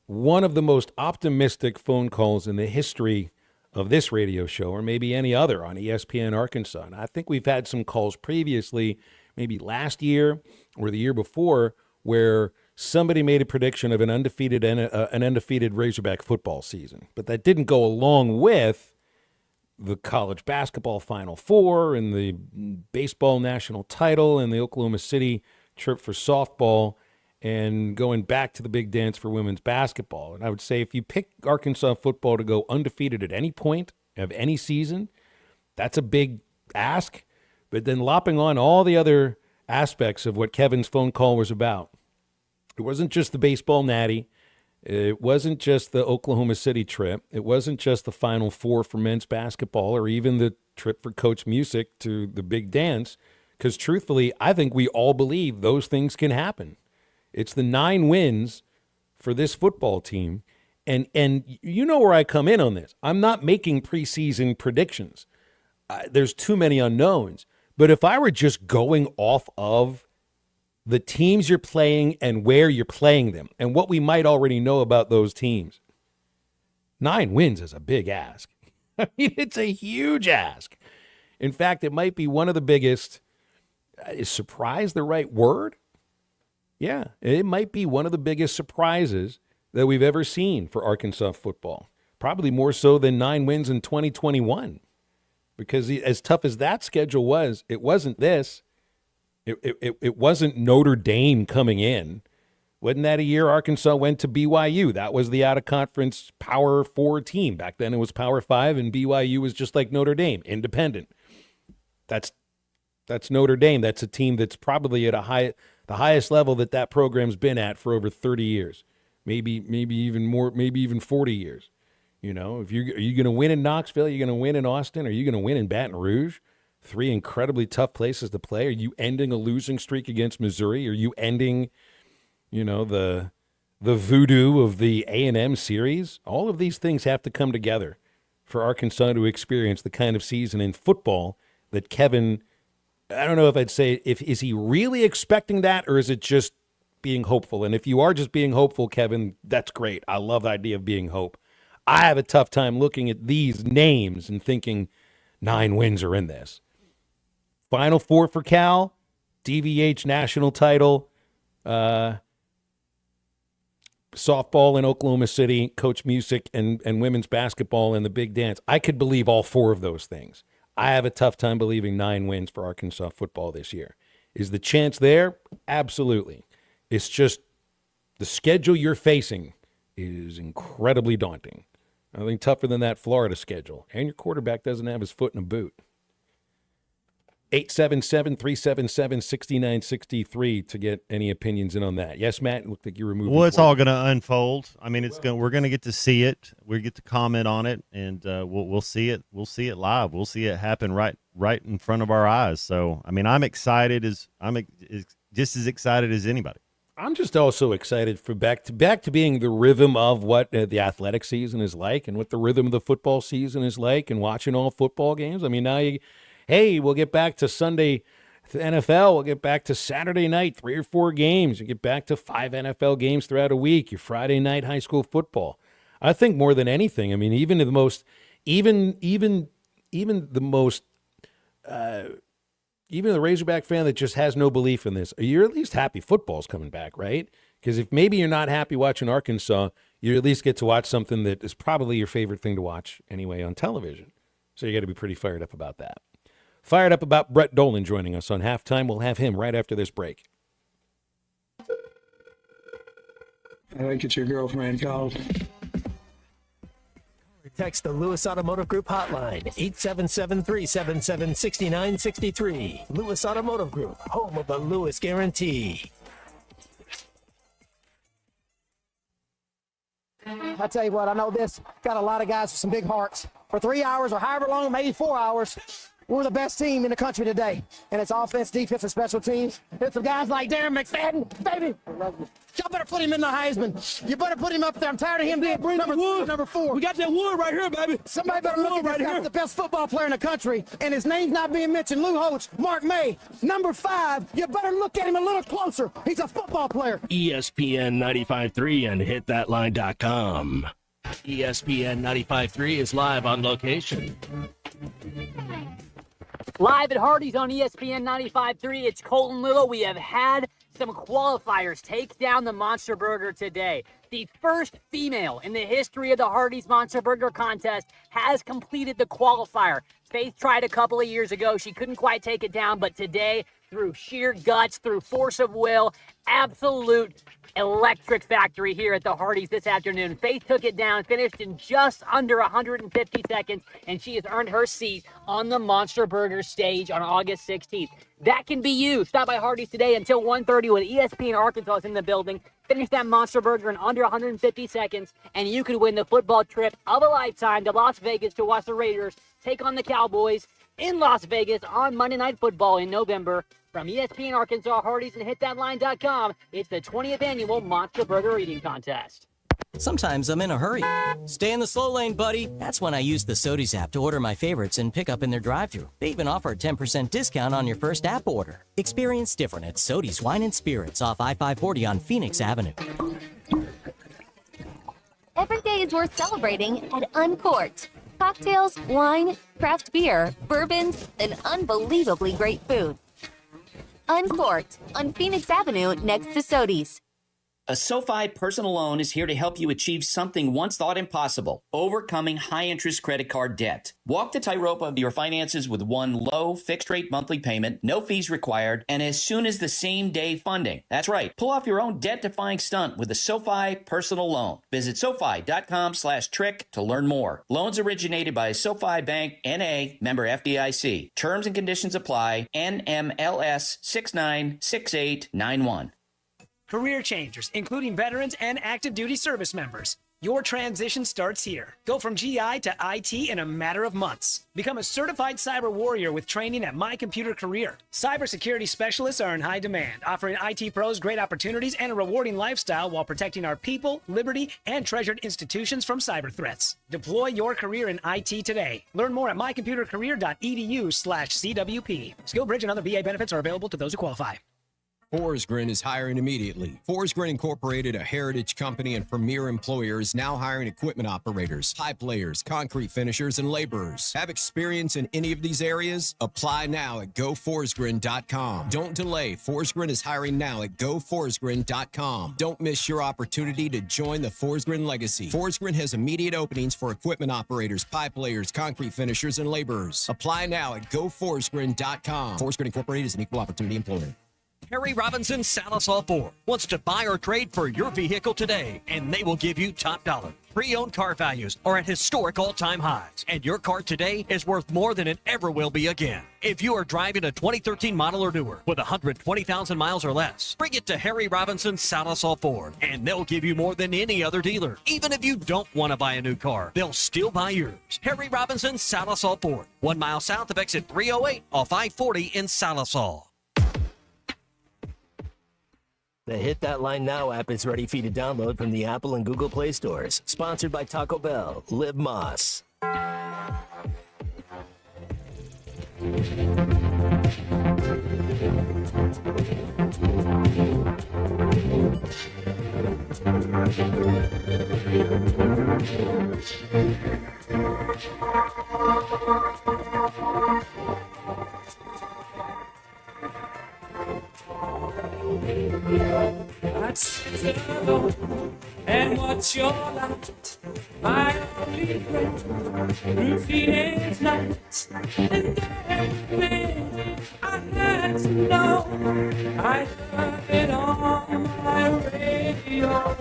Speaker 8: one of the most optimistic phone calls in the history of this radio show, or maybe any other on ESPN Arkansas. And I think we've had some calls previously, maybe last year or the year before, where somebody made a prediction of an undefeated Razorback football season. But that didn't go along with the college basketball Final Four and the baseball national title and the Oklahoma City trip for softball and going back to the big dance for women's basketball. And I would say if you pick Arkansas football to go undefeated at any point of any season, that's a big ask. But then lopping on all the other aspects of what Kevin's phone call was about. It wasn't just the baseball natty. It wasn't just the Oklahoma City trip. It wasn't just the Final Four for men's basketball or even the trip for Coach Music to the big dance. Because truthfully, I think we all believe those things can happen. It's the 9 wins for this football team. And you know where I come in on this. I'm not making preseason predictions. There's too many unknowns. But if I were just going off of the teams you're playing and where you're playing them and what we might already know about those teams, 9 wins is a big ask. I mean, it's a huge ask. In fact, it might be one of the biggest. Is surprise the right word? Yeah, it might be one of the biggest surprises that we've ever seen for Arkansas football. Probably more so than 9 wins in 2021. Because as tough as that schedule was, it wasn't this. It wasn't Notre Dame coming in. Wasn't that a year Arkansas went to BYU? That was the out-of-conference Power 4 team. Back then it was Power 5, and BYU was just like Notre Dame, independent. That's Notre Dame. That's a team that's probably at the highest level that program's been at for over 30 years. Maybe even more, maybe even 40 years. Are you going to win in Knoxville? Are you going to win in Austin? Are you going to win in Baton Rouge? 3 incredibly tough places to play. Are you ending a losing streak against Missouri? Are you ending, the voodoo of the A&M series? All of these things have to come together for Arkansas to experience the kind of season in football that Kevin, I don't know if I'd say, is he really expecting that, or is it just being hopeful? And if you are just being hopeful, Kevin, that's great. I love the idea of being hope. I have a tough time looking at these names and thinking 9 wins are in this. Final Four for Cal, DVH national title, softball in Oklahoma City, Coach Music, and women's basketball in the big dance. I could believe all 4 of those things. I have a tough time believing 9 wins for Arkansas football this year. Is the chance there? Absolutely. It's just the schedule you're facing is incredibly daunting. I think tougher than that Florida schedule. And your quarterback doesn't have his foot in a boot. 877-377-6963 to get any opinions in on that. Yes, Matt? It looked like you were moving.
Speaker 9: Well, it's all going to unfold. I mean, we're going to get to see it. We get to comment on it, and we'll see it. We'll see it live. We'll see it happen right in front of our eyes. So, I mean, I'm excited. I'm just as excited as anybody.
Speaker 8: I'm just also excited for back to being the rhythm of what the athletic season is like and what the rhythm of the football season is like and watching all football games. I mean, now we'll get back to Sunday NFL. We'll get back to Saturday night, 3 or 4 games. You get back to 5 NFL games throughout a week. Your Friday night high school football. I think more than anything, I mean, even the most the Razorback fan that just has no belief in this, you're at least happy football's coming back, right? Because if maybe you're not happy watching Arkansas, you at least get to watch something that is probably your favorite thing to watch anyway on television. So you got to be pretty fired up about that. Fired up about Brett Dolan joining us on Halftime. We'll have him right after this break.
Speaker 22: I think it's your girlfriend called.
Speaker 6: Text the Lewis Automotive Group hotline, 877-377-6963. Lewis Automotive Group, home of the Lewis Guarantee.
Speaker 3: I tell you what, I know this got a lot of guys with some big hearts. For 3 hours or however long, maybe 4 hours, we're the best team in the country today. And it's offense, defense, and special teams. It's some guys like Darren McFadden, baby. Y'all better put him in the Heisman. You better put him up there. I'm tired of him being number 4.
Speaker 22: We got that wood right here, baby.
Speaker 3: Somebody better look at this guy's the best football player in the country, and his name's not being mentioned. Lou Holtz, Mark May, number 5. You better look at him a little closer. He's a football player.
Speaker 6: ESPN 95.3 and hitthatline.com. ESPN 95.3 is live on location.
Speaker 2: Live at Hardee's on ESPN 95.3, it's Colton Little. We have had some qualifiers take down the Monster Burger today. The first female in the history of the Hardee's Monster Burger contest has completed the qualifier. Faith tried a couple of years ago. She couldn't quite take it down, but today, through sheer guts, through force of will, absolute electric factory here at the Hardee's this afternoon. Faith took it down, finished in just under 150 seconds, and she has earned her seat on the Monster Burger stage on August 16th. That can be you. Stop by Hardee's today until 1:30 when ESPN Arkansas is in the building. Finish that Monster Burger in under 150 seconds, and you could win the football trip of a lifetime to Las Vegas to watch the Raiders take on the Cowboys in Las Vegas on Monday Night Football in November. From ESPN Arkansas, Hardee's, and hitthatline.com, it's the 20th annual Monster Burger Eating Contest.
Speaker 14: Sometimes I'm in a hurry. Stay in the slow lane, buddy. That's when I use the Sodies app to order my favorites and pick up in their drive-thru. They even offer a 10% discount on your first app order. Experience different at Sodies Wine and Spirits off I-540 on Phoenix Avenue.
Speaker 23: Every day is worth celebrating at Uncorked. Cocktails, wine, craft beer, bourbons, and unbelievably great food. Uncorked on Phoenix Avenue next to Sodies.
Speaker 24: A SoFi personal loan is here to help you achieve something once thought impossible, overcoming high-interest credit card debt. Walk the tightrope of your finances with one low, fixed-rate monthly payment, no fees required, and as soon as the same-day funding. That's right. Pull off your own debt-defying stunt with a SoFi personal loan. Visit SoFi.com/trick to learn more. Loans originated by SoFi Bank, N.A., member FDIC. Terms and conditions apply. NMLS 696891.
Speaker 25: Career changers, including veterans and active duty service members. Your transition starts here. Go from GI to IT in a matter of months. Become a certified cyber warrior with training at My Computer Career. Cybersecurity specialists are in high demand, offering IT pros great opportunities and a rewarding lifestyle while protecting our people, liberty, and treasured institutions from cyber threats. Deploy your career in IT today. Learn more at mycomputercareer.edu/CWP. SkillBridge and other VA benefits are available to those who qualify.
Speaker 15: Forsgren is hiring immediately. Forsgren Incorporated, a heritage company and premier employer, is now hiring equipment operators, pipe layers, concrete finishers, and laborers. Have experience in any of these areas? Apply now at goforsgren.com. Don't delay. Forsgren is hiring now at goforsgren.com. Don't miss your opportunity to join the Forsgren legacy. Forsgren has immediate openings for equipment operators, pipe layers, concrete finishers, and laborers. Apply now at goforsgren.com. Forsgren Incorporated is an equal opportunity employer.
Speaker 11: Harry Robinson Salisal Ford wants to buy or trade for your vehicle today, and they will give you top dollar. Pre-owned car values are at historic all-time highs, and your car today is worth more than it ever will be again. If you are driving a 2013 model or newer with 120,000 miles or less, bring it to Harry Robinson Salisal Ford, and they'll give you more than any other dealer. Even if you don't want to buy a new car, they'll still buy yours. Harry Robinson Salisal Ford, 1 mile south of exit 308 off I-40 in Salisal.
Speaker 6: The Hit That Line Now app is ready for you to download from the Apple and Google Play stores. Sponsored by Taco Bell. Live Moss.
Speaker 10: And what's your light? My only friend through teenage nights and everything I had to know. I heard it on my radio.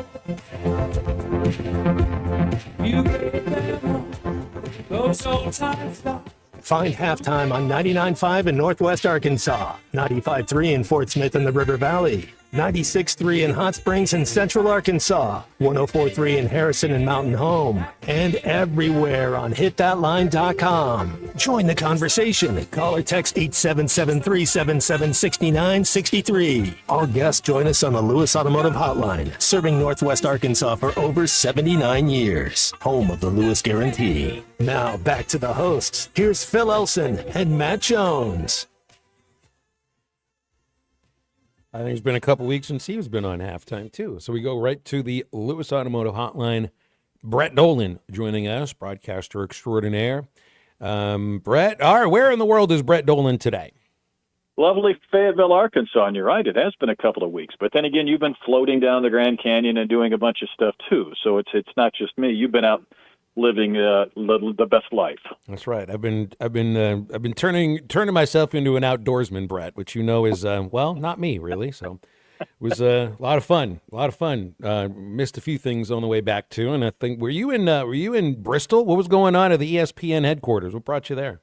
Speaker 10: You gave them all those old times lost.
Speaker 6: Find Halftime on 99.5 in Northwest Arkansas, 95.3 in Fort Smith and the River Valley, 96.3 in Hot Springs and Central Arkansas, 104.3 in Harrison and Mountain Home, and everywhere on hitthatline.com. Join the conversation. Call or text 877-377-6963. All guests join us on the Lewis Automotive Hotline, serving Northwest Arkansas for over 79 years. Home of the Lewis Guarantee. Now back to the hosts. Here's Phil Elson and Matt Jones.
Speaker 8: I think it's been a couple weeks since he's been on halftime, too. So we go right to the Lewis Automotive Hotline. Brett Dolan joining us, broadcaster extraordinaire. Brett, all right, where in the world is Brett Dolan today?
Speaker 1: Lovely Fayetteville, Arkansas, and you're right, it has been a couple of weeks. But then again, you've been floating down the Grand Canyon and doing a bunch of stuff, too. So it's not just me. You've been out living the best life.
Speaker 8: That's right. I've been turning myself into an outdoorsman, Brett, which you know is well, not me really. So it was a lot of fun. Missed a few things on the way back too, and I think were you in Bristol? What was going on at the ESPN headquarters? What brought you there?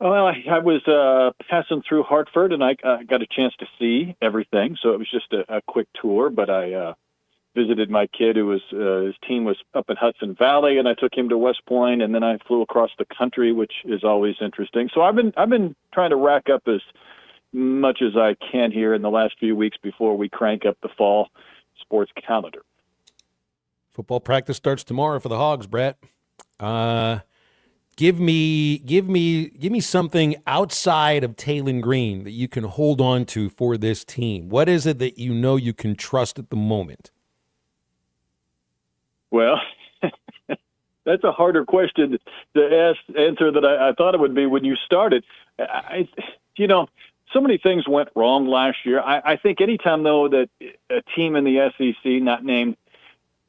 Speaker 1: Well, I was passing through Hartford, and I got a chance to see everything. So it was just a quick tour, but I visited my kid who was his team was up in Hudson Valley, and I took him to West Point, and then I flew across the country, which is always interesting. So I've been trying to rack up as much as I can here in the last few weeks before we crank up the fall sports calendar.
Speaker 8: Football practice starts tomorrow for the Hogs, Brett. Give me something outside of Taylon Green that you can hold on to for this team. What is it that you know you can trust at the moment? Well,
Speaker 1: that's a harder question to answer than I thought it would be when you started. So many things went wrong last year. I think anytime, though, that a team in the SEC, not named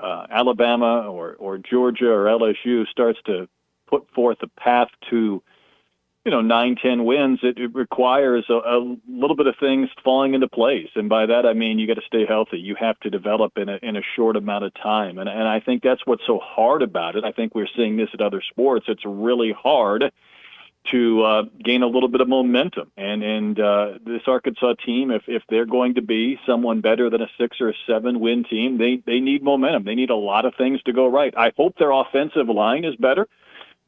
Speaker 1: Alabama or Georgia or LSU, starts to put forth a path to 9-10 wins, it requires a little bit of things falling into place. And by that, I mean, you got to stay healthy. You have to develop in a short amount of time. And I think that's what's so hard about it. I think we're seeing this at other sports. It's really hard to gain a little bit of momentum. And this Arkansas team, if they're going to be someone better than a 6 or 7 win team, they need momentum. They need a lot of things to go right. I hope their offensive line is better.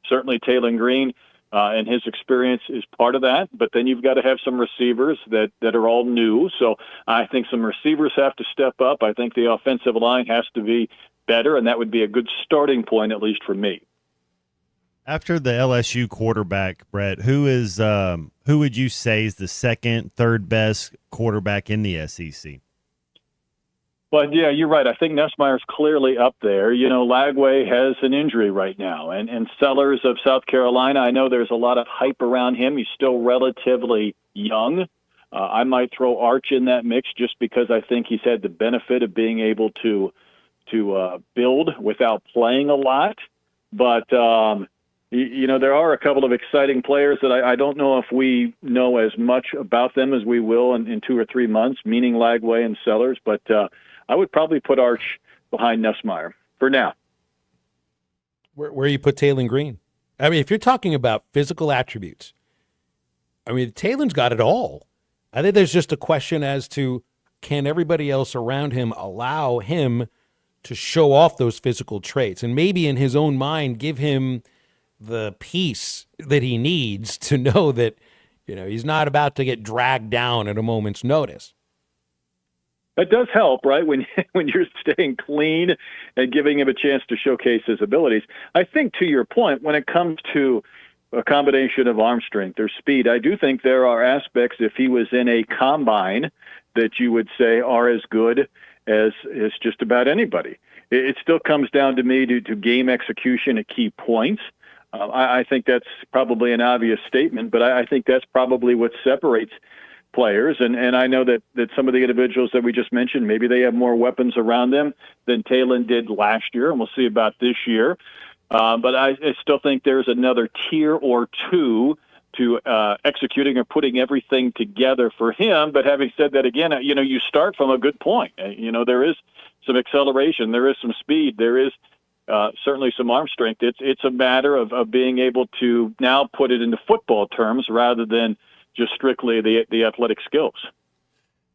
Speaker 1: Certainly Taylon Green and his experience is part of that, but then you've got to have some receivers that are all new. So I think some receivers have to step up. I think the offensive line has to be better, and that would be a good starting point, at least for me.
Speaker 9: After the LSU quarterback, Brett, who would you say is the second, third best quarterback in the SEC?
Speaker 1: Well, yeah, you're right. I think Nussmeier's clearly up there. Lagway has an injury right now, and Sellers of South Carolina, I know there's a lot of hype around him. He's still relatively young. I might throw Arch in that mix just because I think he's had the benefit of being able to build without playing a lot. But there are a couple of exciting players that I don't know if we know as much about them as we will in 2 or 3 months, meaning Lagway and Sellers. But I would probably put Arch behind Nussmeier for now.
Speaker 8: Where you put Taylon Green? I mean, if you're talking about physical attributes, I mean, Taylon's got it all. I think there's just a question as to can everybody else around him allow him to show off those physical traits and maybe in his own mind give him the peace that he needs to know that, he's not about to get dragged down at a moment's notice.
Speaker 1: That does help, right? When you're staying clean and giving him a chance to showcase his abilities. I think, to your point, when it comes to a combination of arm strength or speed, I do think there are aspects, if he was in a combine, that you would say are as good as just about anybody. It still comes down to me to game execution at key points. I think that's probably an obvious statement, but I think that's probably what separates players. And I know that some of the individuals that we just mentioned, maybe they have more weapons around them than Talon did last year, and we'll see about this year. But I still think there's another tier or two to executing or putting everything together for him. But having said that, again, you start from a good point. There is some acceleration, there is some speed, there is certainly some arm strength. It's a matter of being able to now put it into football terms rather than just strictly the athletic skills.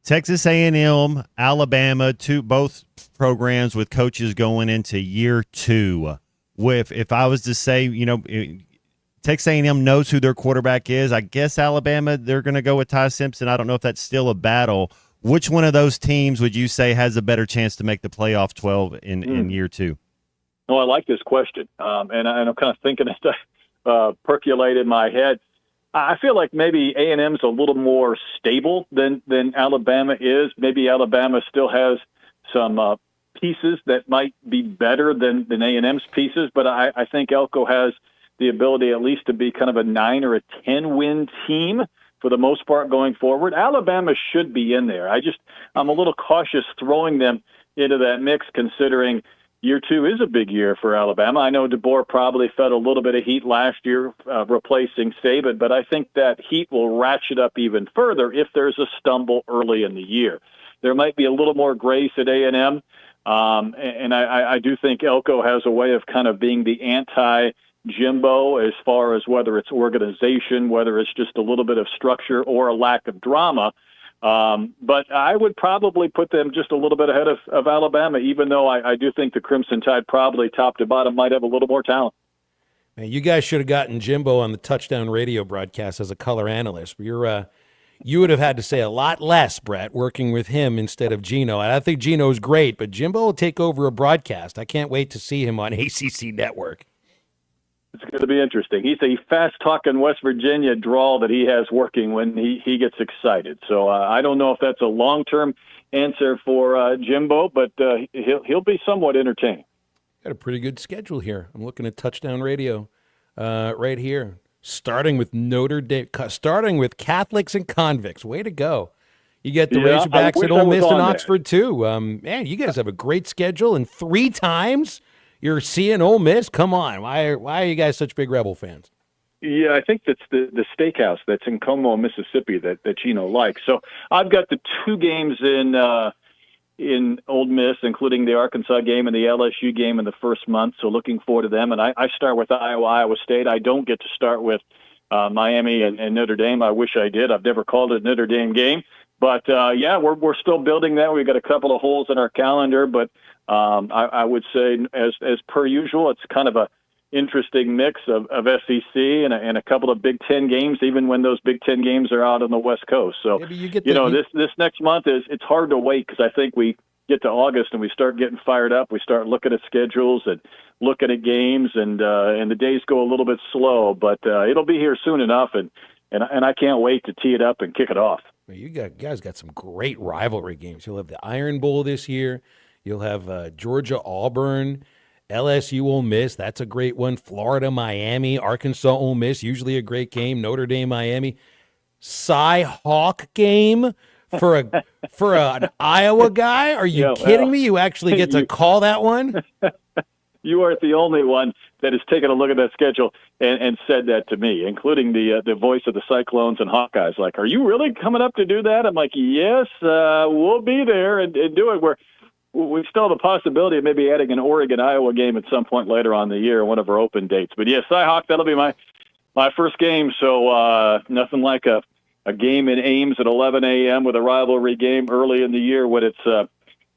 Speaker 9: Texas A&M, Alabama, both programs with coaches going into year 2. If I was to say, Texas A&M knows who their quarterback is. I guess Alabama, they're going to go with Ty Simpson. I don't know if that's still a battle. Which one of those teams would you say has a better chance to make the playoff 12 in year 2?
Speaker 1: Oh, I like this question, and I'm kind of thinking as I percolate in my head. I feel like maybe A&M's a little more stable than Alabama is. Maybe Alabama still has some pieces that might be better than A&M's pieces, but I think Elko has the ability at least to be kind of a 9 or a 10-win team for the most part going forward. Alabama should be in there. I'm a little cautious throwing them into that mix, considering year 2 is a big year for Alabama. I know DeBoer probably fed a little bit of heat last year replacing Saban, but I think that heat will ratchet up even further if there's a stumble early in the year. There might be a little more grace at A&M, and I do think Elko has a way of kind of being the anti-Jimbo as far as whether it's organization, whether it's just a little bit of structure or a lack of drama. But I would probably put them just a little bit ahead of Alabama, even though I do think the Crimson Tide probably top to bottom might have a little more talent.
Speaker 8: Man, you guys should have gotten Jimbo on the Touchdown Radio broadcast as a color analyst. You would have had to say a lot less, Brett, working with him instead of Gino. And I think Gino's great, but Jimbo will take over a broadcast. I can't wait to see him on ACC Network.
Speaker 1: It's going to be interesting. He's a fast-talking West Virginia drawl that he has working when he gets excited. So I don't know if that's a long-term answer for Jimbo, but he'll be somewhat entertaining.
Speaker 8: Got a pretty good schedule here. I'm looking at Touchdown Radio right here. Starting with Notre Dame, starting with Catholics and convicts. Way to go. You get the Razorbacks at Ole Miss and Oxford, too. Man, you guys have a great schedule, and 3 times you're seeing Ole Miss. Come on. Why are you guys such big Rebel fans?
Speaker 1: Yeah, I think that's the steakhouse that's in Como, Mississippi that Gino likes. So I've got the 2 games in Ole Miss, including the Arkansas game and the LSU game in the first month, so looking forward to them. And I start with Iowa State. I don't get to start with Miami and Notre Dame. I wish I did. I've never called it a Notre Dame game. But, we're still building that. We've got a couple of holes in our calendar, but I would say, as per usual, it's kind of a interesting mix of SEC and a couple of Big Ten games, even when those Big Ten games are out on the West Coast. So, this next month it's hard to wait, because I think we get to August and we start getting fired up. We start looking at schedules and looking at games, and the days go a little bit slow, but it'll be here soon enough, and I can't wait to tee it up and kick it off.
Speaker 8: You guys got some great rivalry games. You'll have the Iron Bowl this year. You'll have Georgia Auburn, LSU Ole Miss. That's a great one. Florida Miami, Arkansas Ole Miss, usually a great game. Notre Dame Miami. Cy-Hawk game for an Iowa guy? Are you kidding me? You actually get to call that one?
Speaker 1: You aren't the only one that has taken a look at that schedule and said that to me, including the voice of the Cyclones and Hawkeyes. Like, are you really coming up to do that? I'm like, yes, we'll be there and do it. We still have the possibility of maybe adding an Oregon-Iowa game at some point later on in the year, one of our open dates. But, yeah, Cy-Hawk, that'll be my first game. So nothing like a game in Ames at 11 a.m. with a rivalry game early in the year when it's kind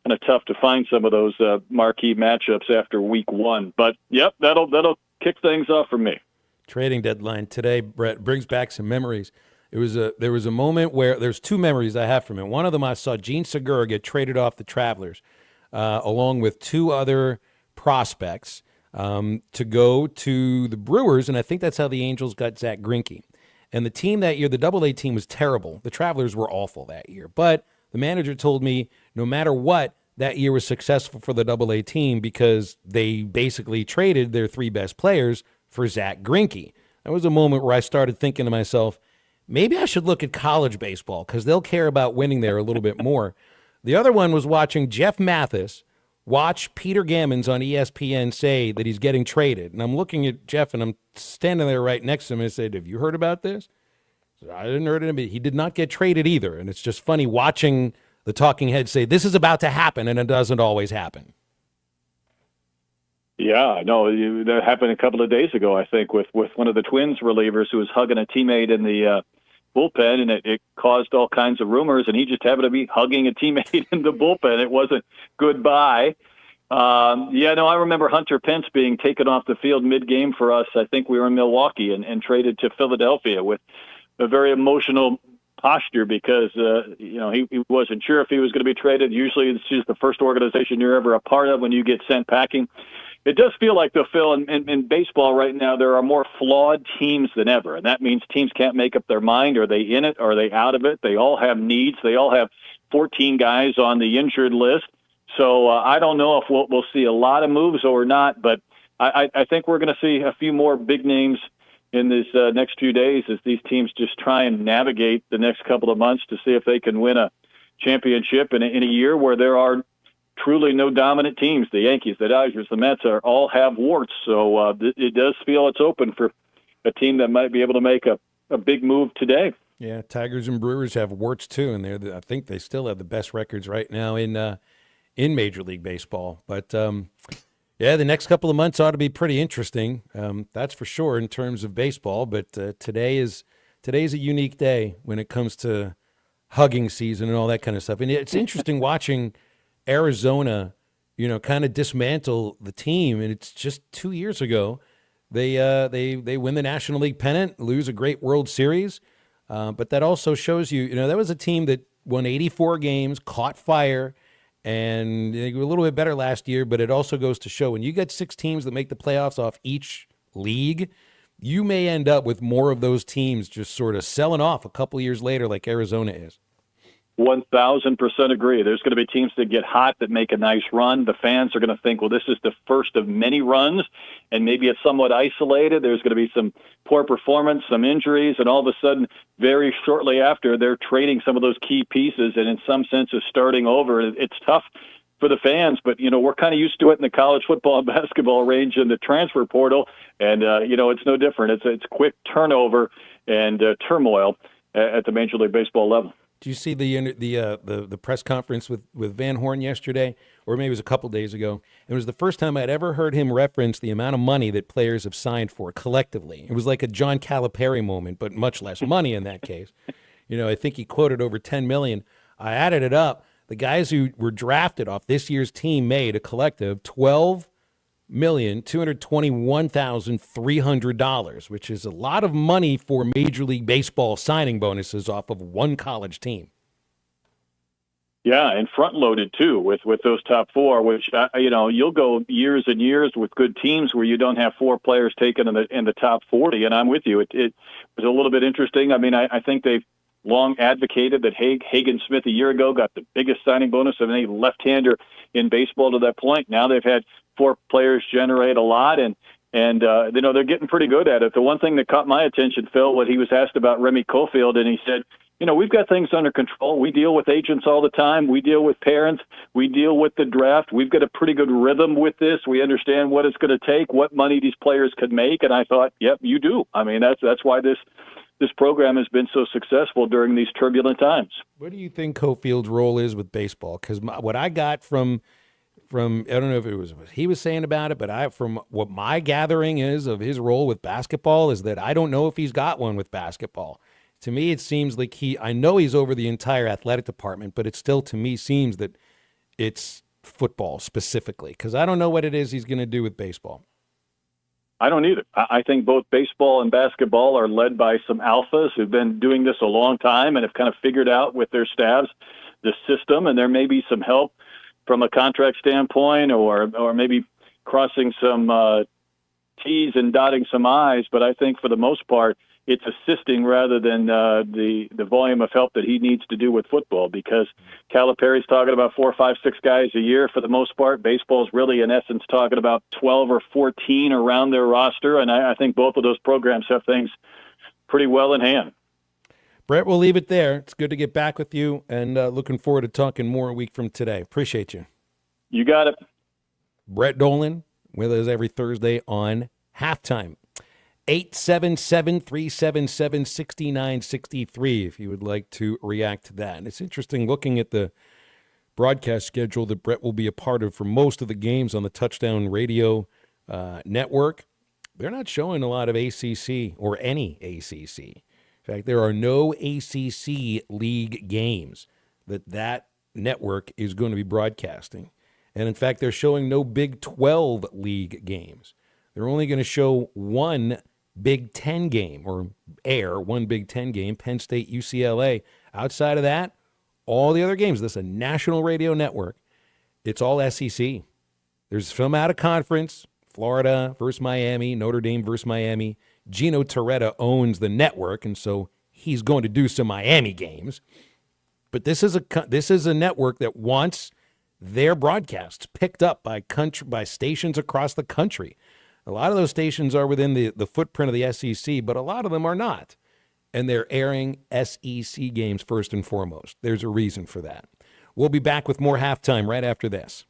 Speaker 1: of tough to find some of those marquee matchups after week 1. But, yep, that'll kick things off for me.
Speaker 8: Trading deadline today, Brett, brings back some memories. There was a moment where there's two memories I have from it. One of them, I saw Gene Segura get traded off the Travelers, along with two other prospects, to go to the Brewers, and I think that's how the Angels got Zach Greinke. And the team that year, the AA team, was terrible. The Travelers were awful that year. But the manager told me no matter what, that year was successful for the AA team because they basically traded their three best players for Zach Greinke. That was a moment where I started thinking to myself, maybe I should look at college baseball because they'll care about winning there a little bit more. The other one was watching Jeff Mathis watch Peter Gammons on ESPN say that he's getting traded. And I'm looking at Jeff, and I'm standing there right next to him, and I said, have you heard about this? I said, I didn't heard it. He did not get traded either. And it's just funny watching the talking heads say, this is about to happen, and it doesn't always happen.
Speaker 1: Yeah, no, that happened a couple of days ago, I think, with one of the Twins relievers who was hugging a teammate in the bullpen, and it caused all kinds of rumors, and he just happened to be hugging a teammate in the bullpen. It wasn't goodbye. I remember Hunter Pence being taken off the field mid-game for us. I think we were in Milwaukee and traded to Philadelphia with a very emotional posture because, he wasn't sure if he was going to be traded. Usually it's just the first organization you're ever a part of when you get sent packing. It does feel like, though, Phil, in baseball right now, there are more flawed teams than ever. And that means teams can't make up their mind. Are they in it? Are they out of it? They all have needs. They all have 14 guys on the injured list. So I don't know if we'll see a lot of moves or not, but I think we're going to see a few more big names in this next few days as these teams just try and navigate the next couple of months to see if they can win a championship in a year where there are truly no dominant teams. The Yankees, the Dodgers, the Mets all have warts. So it does feel it's open for a team that might be able to make a big move today.
Speaker 8: Yeah, Tigers and Brewers have warts too, and I think they still have the best records right now in Major League Baseball. But the next couple of months ought to be pretty interesting. That's for sure in terms of baseball. But today's a unique day when it comes to hugging season and all that kind of stuff. And it's interesting watching Arizona, kind of dismantle the team. And it's just 2 years ago, they win the National League pennant, lose a great World Series. But that also shows you, that was a team that won 84 games, caught fire, and they were a little bit better last year. But it also goes to show when you get 6 teams that make the playoffs off each league, you may end up with more of those teams just sort of selling off a couple years later like Arizona is.
Speaker 1: 1,000% agree. There's going to be teams that get hot that make a nice run. The fans are going to think, well, this is the first of many runs, and maybe it's somewhat isolated. There's going to be some poor performance, some injuries, and all of a sudden, very shortly after, they're trading some of those key pieces, and in some sense is starting over. It's tough for the fans, but, we're kind of used to it in the college football and basketball range in the transfer portal, and, it's no different. It's quick turnover and turmoil at the Major League Baseball level.
Speaker 8: Do you see the press conference with Van Horn yesterday, or maybe it was a couple days ago? It was the first time I'd ever heard him reference the amount of money that players have signed for collectively. It was like a John Calipari moment, but much less money in that case. I think he quoted over $10 million. I added it up. The guys who were drafted off this year's team made a collective $12,221,300, which is a lot of money for Major League Baseball signing bonuses off of one college team.
Speaker 1: Yeah, and front-loaded, too, with those top 4, which, you'll go years and years with good teams where you don't have 4 players taken in the top 40, and I'm with you. It was a little bit interesting. I mean, I think they've long advocated that Hagen Smith a year ago got the biggest signing bonus of any left-hander in baseball to that point. Now they've had 4 players generate a lot, and they're getting pretty good at it. The one thing that caught my attention, Phil, when he was asked about Remy Cofield, and he said, we've got things under control. We deal with agents all the time. We deal with parents. We deal with the draft. We've got a pretty good rhythm with this. We understand what it's going to take, what money these players could make. And I thought, yep, you do. I mean, that's why this program has been so successful during these turbulent times.
Speaker 8: What do you think Cofield's role is with baseball? Because what I got from I don't know if it was what he was saying about it, but from what my gathering is of his role with basketball is that I don't know if he's got one with basketball. To me, it seems like I know he's over the entire athletic department, but it still, to me, seems that it's football specifically, because I don't know what it is he's going to do with baseball.
Speaker 1: I don't either. I think both baseball and basketball are led by some alphas who've been doing this a long time and have kind of figured out with their staffs the system, and there may be some help from a contract standpoint or maybe crossing some T's and dotting some I's, but I think for the most part, it's assisting rather than the volume of help that he needs to do with football, because Calipari's talking about 4, 5, 6 guys a year for the most part. Baseball's really, in essence, talking about 12 or 14 around their roster, and I think both of those programs have things pretty well in hand.
Speaker 8: Brett, we'll leave it there. It's good to get back with you, and looking forward to talking more a week from today. Appreciate you.
Speaker 1: You got it.
Speaker 8: Brett Dolan with us every Thursday on Halftime. 877-377-6963 if you would like to react to that. And it's interesting looking at the broadcast schedule that Brett will be a part of for most of the games on the Touchdown Radio network. They're not showing a lot of ACC or any ACC. In fact, there are no ACC league games that network is going to be broadcasting. And in fact, they're showing no Big 12 league games. They're only going to show one Big 10 game, or air one Big 10 game, Penn State, UCLA. Outside of that, all the other games, this is a national radio network. It's all SEC. There's some out of conference, Florida versus Miami, Notre Dame versus Miami. Gino Torretta owns the network, and so he's going to do some Miami games. But this is a network that wants their broadcasts picked up by stations across the country. A lot of those stations are within the footprint of the SEC, but a lot of them are not. And they're airing SEC games first and foremost. There's a reason for that. We'll be back with more Halftime right after this.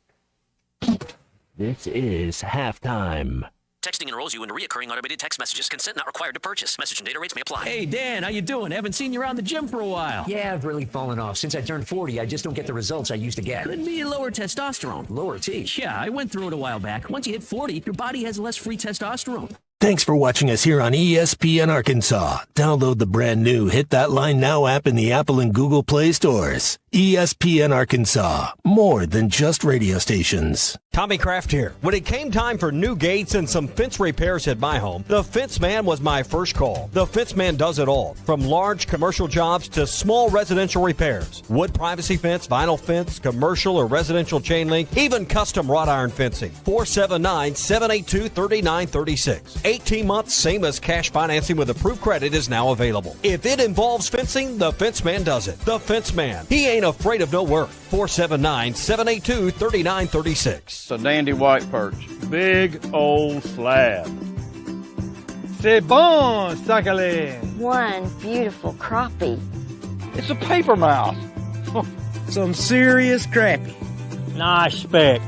Speaker 7: This is Halftime.
Speaker 4: Texting enrolls you in recurring automated text messages. Consent not required to purchase. Message and data rates may apply.
Speaker 5: Hey, Dan, how you doing? Haven't seen you around the gym for a while.
Speaker 12: Yeah, I've really fallen off. Since I turned 40, I just don't get the results I used to get.
Speaker 5: Could be lower testosterone.
Speaker 12: Lower T?
Speaker 5: Yeah, I went through it a while back. Once you hit 40, your body has less free testosterone.
Speaker 6: Thanks for watching us here on ESPN Arkansas. Download the brand new Hit That Line Now app in the Apple and Google Play stores. ESPN Arkansas, more than just radio stations.
Speaker 13: Tommy Kraft here. When it came time for new gates and some fence repairs at my home, the Fence Man was my first call. The Fence Man does it all, from large commercial jobs to small residential repairs. Wood privacy fence, vinyl fence, commercial or residential chain link, even custom wrought iron fencing. 479-782-3936. 18 months, same as cash financing with approved credit is now available. If it involves fencing, the Fence Man does it. The Fence Man. He ain't afraid of no work. 479-782-3936.
Speaker 16: It's a dandy white perch. Big old slab. C'est bon, sacale.
Speaker 26: One beautiful crappie.
Speaker 16: It's a paper mouth.
Speaker 27: Some serious crappie.
Speaker 16: Nice speck.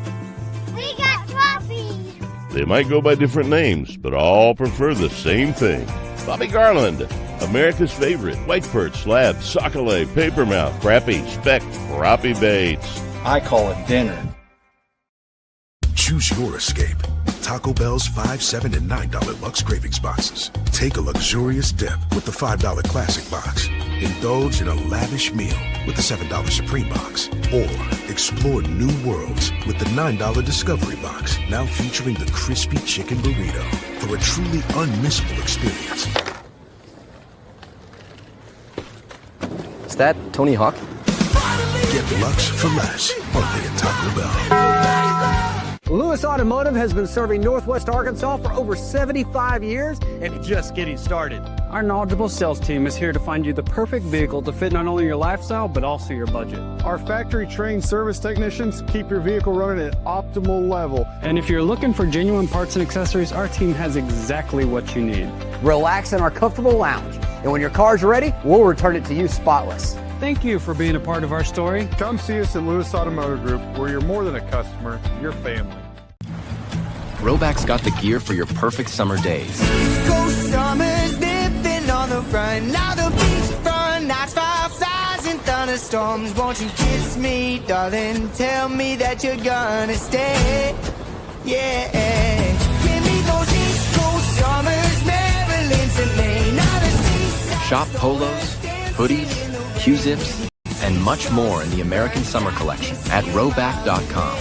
Speaker 26: We got crappie.
Speaker 28: They might go by different names, but all prefer the same thing. Bobby Garland, America's favorite white perch, slab, sockeye, papermouth, crappie, speck, crappie baits.
Speaker 16: I call it dinner.
Speaker 29: Choose your escape. Taco Bell's $5, $7, and $9 Lux Cravings boxes. Take a luxurious dip with the $5 Classic box. Indulge in a lavish meal with the $7 Supreme box. Or explore new worlds with the $9 Discovery box, now featuring the crispy chicken burrito for a truly unmissable experience.
Speaker 30: Is that Tony Hawk?
Speaker 29: Get Lux for less, only at Taco Bell.
Speaker 31: Lewis Automotive has been serving Northwest Arkansas for over 75 years and just getting started.
Speaker 32: Our knowledgeable sales team is here to find you the perfect vehicle to fit not only your lifestyle, but also your budget.
Speaker 20: Our factory-trained service technicians keep your vehicle running at optimal level.
Speaker 32: And if you're looking for genuine parts and accessories, our team has exactly what you need.
Speaker 31: Relax in our comfortable lounge. And when your car's ready, we'll return it to you spotless.
Speaker 32: Thank you for being a part of our story.
Speaker 20: Come see us at Lewis Automotive Group, where you're more than a customer, you're family.
Speaker 33: Roback's got the gear for your perfect summer days.
Speaker 34: Summers nipping on the run. Now the beachfront nights, 5,000 thunderstorms. Won't you kiss me, darling? Tell me that you're gonna stay. Yeah. Give me those East Coast summers, Maryland to Maine. Now the seaside.
Speaker 33: Shop polos, hoodies, Q-zips, and much more in the American Summer Collection at Roback.com.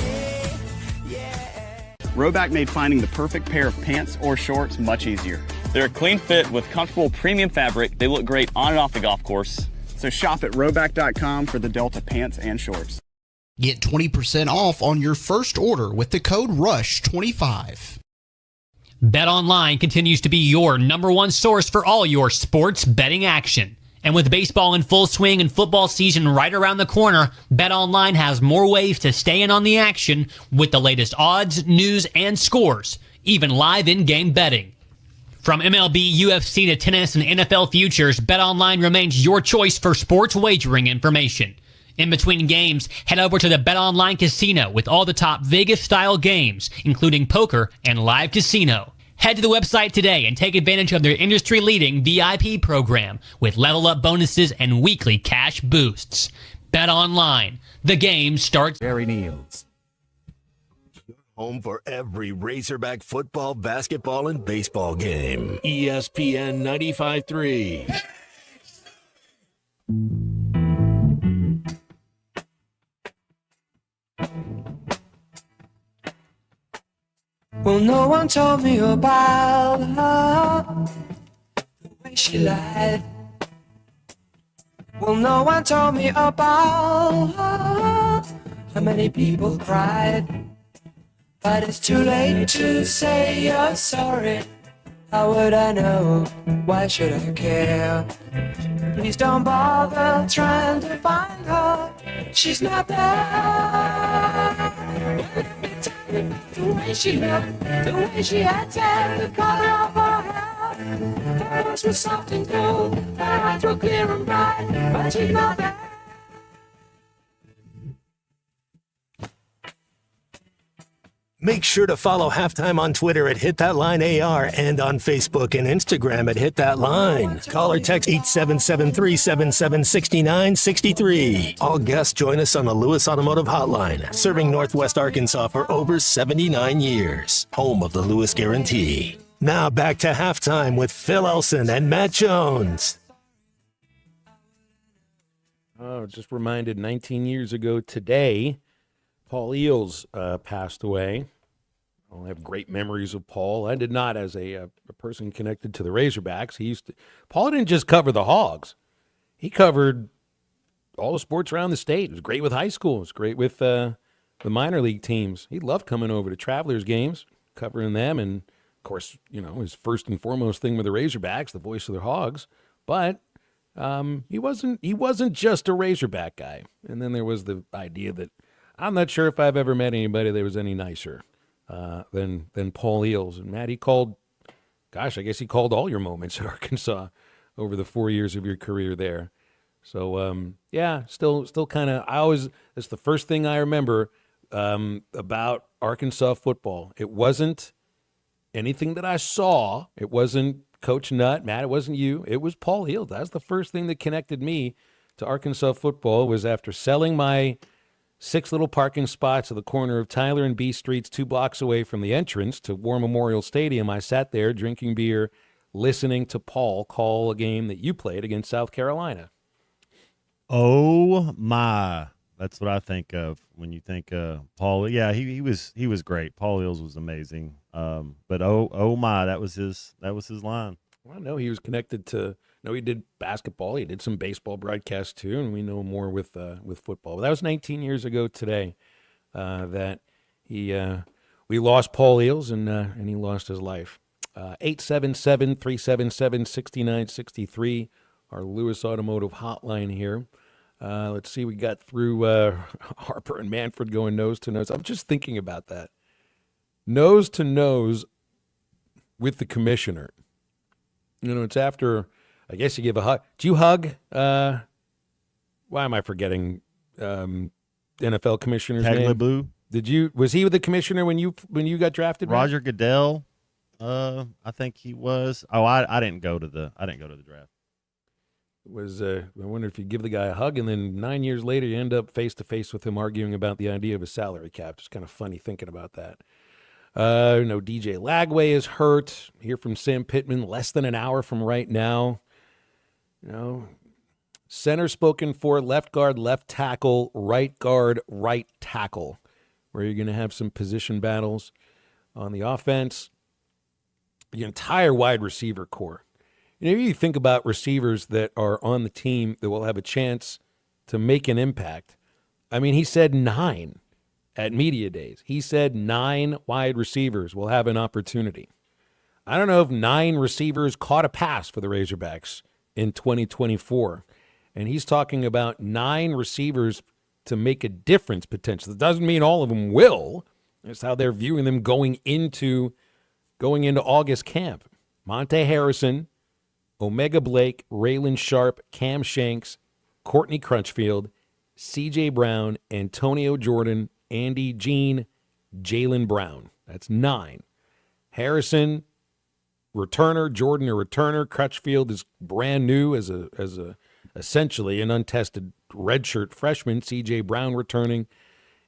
Speaker 32: Roback made finding the perfect pair of pants or shorts much easier.
Speaker 2: They're a clean fit with comfortable premium fabric. They look great on and off the golf course.
Speaker 32: So shop at Roback.com for the Delta pants and shorts.
Speaker 3: Get 20% off on your first order with the code RUSH25.
Speaker 10: BetOnline continues to be your number one source for all your sports betting action. And with baseball in full swing and football season right around the corner, BetOnline has more ways to stay in on the action with the latest odds, news, and scores, even live in-game betting. From MLB, UFC to tennis and NFL futures, BetOnline remains your choice for sports wagering information. In between games, head over to the BetOnline Casino with all the top Vegas-style games, including poker and live casino. Head to the website today and take advantage of their industry-leading VIP program with level-up bonuses and weekly cash boosts. BetOnline. The game starts.
Speaker 6: Jerry Neals. Home for every Razorback football, basketball, and baseball game. ESPN 95.3.
Speaker 34: Well, no one told me about her, the way she lied. Well, no one told me about her, how many people cried. But it's too late to say you're sorry. How would I know? Why should I care? Please don't bother trying to find her. She's not there. The way she looked, the way she had tan, the color of her hair. Her voice was soft and cool, her eyes were clear and bright, but she's not there.
Speaker 6: Make sure to follow Halftime on Twitter at HitThatLineAR and on Facebook and Instagram at HitThatLine. Call or text 877-377-6963. All guests join us on the Lewis Automotive Hotline, serving Northwest Arkansas for over 79 years. Home of the Lewis Guarantee. Now back to Halftime with Phil Elson and Matt Jones.
Speaker 8: Oh, just reminded 19 years ago today, Paul Eels passed away. I have great memories of Paul. I did not, as a person connected to the Razorbacks. Paul didn't just cover the Hogs. He covered all the sports around the state. It was great with high school. It was great with the minor league teams. He loved coming over to Travelers games, covering them. And, of course, his first and foremost thing with the Razorbacks, the voice of the Hogs. But he wasn't just a Razorback guy. And then there was the idea that I'm not sure if I've ever met anybody that was any nicer than Paul Eels. And Matt, he called all your moments at Arkansas over the 4 years of your career there. So, still kind of, it's the first thing I remember about Arkansas football. It wasn't anything that I saw. It wasn't Coach Nutt, Matt, it wasn't you. It was Paul Eels. That's the first thing that connected me to Arkansas football, was after selling my 6 little parking spots at the corner of Tyler and B Streets, 2 blocks away from the entrance to War Memorial Stadium. I sat there drinking beer, listening to Paul call a game that you played against South Carolina.
Speaker 9: Oh my! That's what I think of when you think Paul. Yeah, he was great. Paul Eels was amazing. But oh my, that was his line.
Speaker 8: Well, I know he was connected to. No, he did basketball. He did some baseball broadcasts too, and we know more with football. But that was 19 years ago today that we lost Paul Eels and he lost his life. 877-377-6963, our Lewis Automotive hotline here. Let's see, we got through Harper and Manfred going nose to nose. I'm just thinking about that. Nose to nose with the commissioner. It's after. I guess you give a hug. Do you hug? Why am I forgetting NFL commissioner's name?
Speaker 9: Tagliabue.
Speaker 8: Was he the commissioner when you got drafted?
Speaker 9: Roger Goodell. I think he was. Oh, I didn't go to the draft.
Speaker 8: I wonder if you give the guy a hug and then 9 years later you end up face to face with him arguing about the idea of a salary cap. It's kind of funny thinking about that. DJ Lagway is hurt. Hear from Sam Pittman less than an hour from right now. Center spoken for, left guard, left tackle, right guard, right tackle, where you're going to have some position battles. on the offense. The entire wide receiver core. You think about receivers that are on the team that will have a chance to make an impact. I mean, he said 9 at media days. He said 9 wide receivers will have an opportunity. I don't know if 9 receivers caught a pass for the Razorbacks in 2024. And he's talking about 9 receivers to make a difference potentially. It doesn't mean all of them will. That's how they're viewing them going into August camp. Monte Harrison, Omega Blake, Raylan Sharp, Cam Shanks, Courtney Crutchfield, C.J. Brown, Antonio Jordan, Andy Jean, Jaylen Brown. That's 9. Harrison, returner. Jordan, a returner. Crutchfield is brand new as a essentially an untested redshirt freshman. C.J. Brown returning.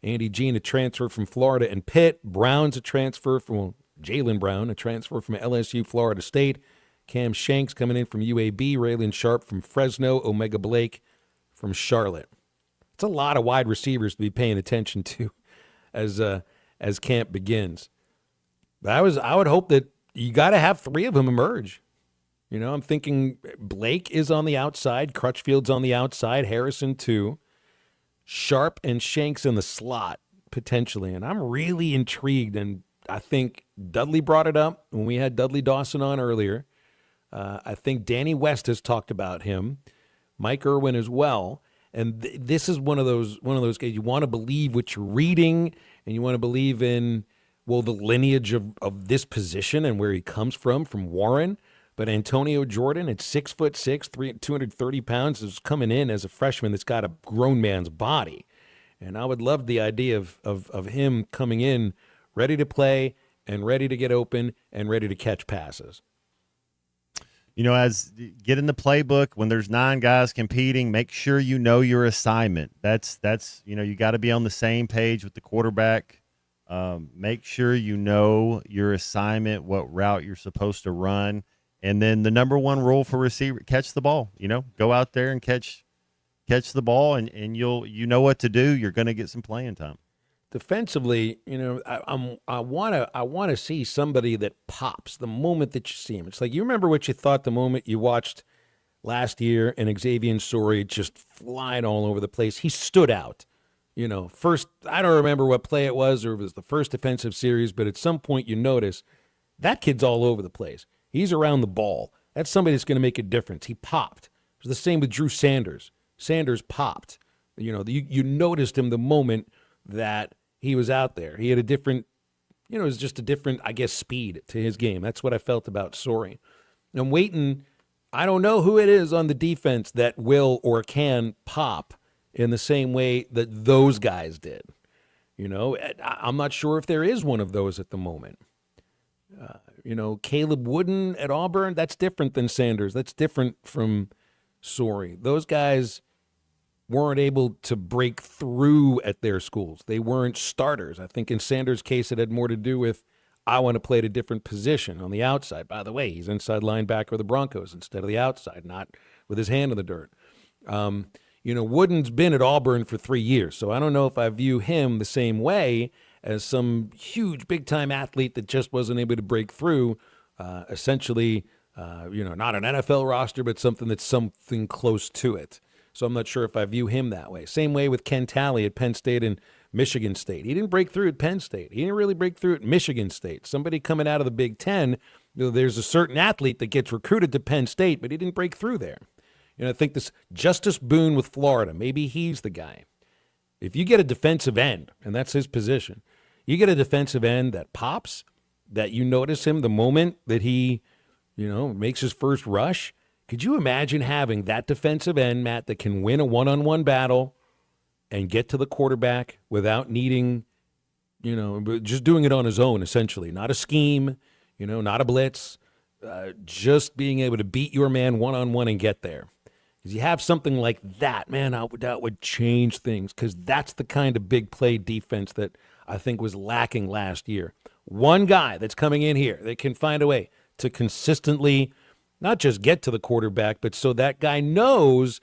Speaker 8: Andy Jean, a transfer from Florida and Pitt. Brown's a transfer from Jaylen Brown, a transfer from LSU, Florida State. Cam Shanks coming in from UAB. Raylan Sharp from Fresno. Omega Blake from Charlotte. It's a lot of wide receivers to be paying attention to as camp begins. But I would hope that you got to have 3 of them emerge. I'm thinking Blake is on the outside, Crutchfield's on the outside, Harrison too, Sharp and Shanks in the slot potentially. And I'm really intrigued, and I think Dudley brought it up when we had Dudley Dawson on earlier. I think Danny West has talked about him, Mike Irwin as well. And this is one of those guys you want to believe what you're reading, and you want to believe in, well, the lineage of this position and where he comes from Warren. But Antonio Jordan at 6'6", 230 pounds, is coming in as a freshman that's got a grown man's body. And I would love the idea of him coming in ready to play and ready to get open and ready to catch passes.
Speaker 9: As get in the playbook, when there's 9 guys competing, make sure you know your assignment. That's you got to be on the same page with the quarterback. Make sure you know your assignment, what route you're supposed to run. And then the number 1 rule for receiver, catch the ball. Go out there and catch the ball, and you know what to do. You're going to get some playing time.
Speaker 8: Defensively, I want to see somebody that pops the moment that you see him. It's like, you remember what you thought the moment you watched last year and Xavier Sori just flying all over the place. He stood out. First, I don't remember what play it was, or it was the first defensive series, but at some point you notice that kid's all over the place. He's around the ball. That's somebody that's going to make a difference. He popped. It was the same with Drew Sanders. Sanders popped. You noticed him the moment that he was out there. He had a different, it was just a different, I guess, speed to his game. That's what I felt about Sori. I'm waiting. I don't know who it is on the defense that will or can pop in the same way that those guys did. I'm not sure if there is one of those at the moment. Caleb Wooden at Auburn, that's different than Sanders. That's different from Sori. Those guys weren't able to break through at their schools. They weren't starters. I think in Sanders' case, it had more to do with, I want to play at a different position on the outside. By the way, he's inside linebacker of the Broncos instead of the outside, not with his hand in the dirt. Wooden's been at Auburn for 3 years, so I don't know if I view him the same way as some huge big-time athlete that just wasn't able to break through, essentially, not an NFL roster, but something that's something close to it. So I'm not sure if I view him that way. Same way with Ken Talley at Penn State and Michigan State. He didn't break through at Penn State. He didn't really break through at Michigan State. Somebody coming out of the Big Ten, there's a certain athlete that gets recruited to Penn State, but he didn't break through there. I think this Justice Boone with Florida, maybe he's the guy. If you get a defensive end, and that's his position, you get a defensive end that pops, that you notice him the moment that he, makes his first rush. Could you imagine having that defensive end, Matt, that can win a one-on-one battle and get to the quarterback without needing, just doing it on his own, essentially? Not a scheme, not a blitz, just being able to beat your man one-on-one and get there. Because you have something like that, man, that would change things, because that's the kind of big play defense that I think was lacking last year. One guy that's coming in here that can find a way to consistently not just get to the quarterback, but so that guy knows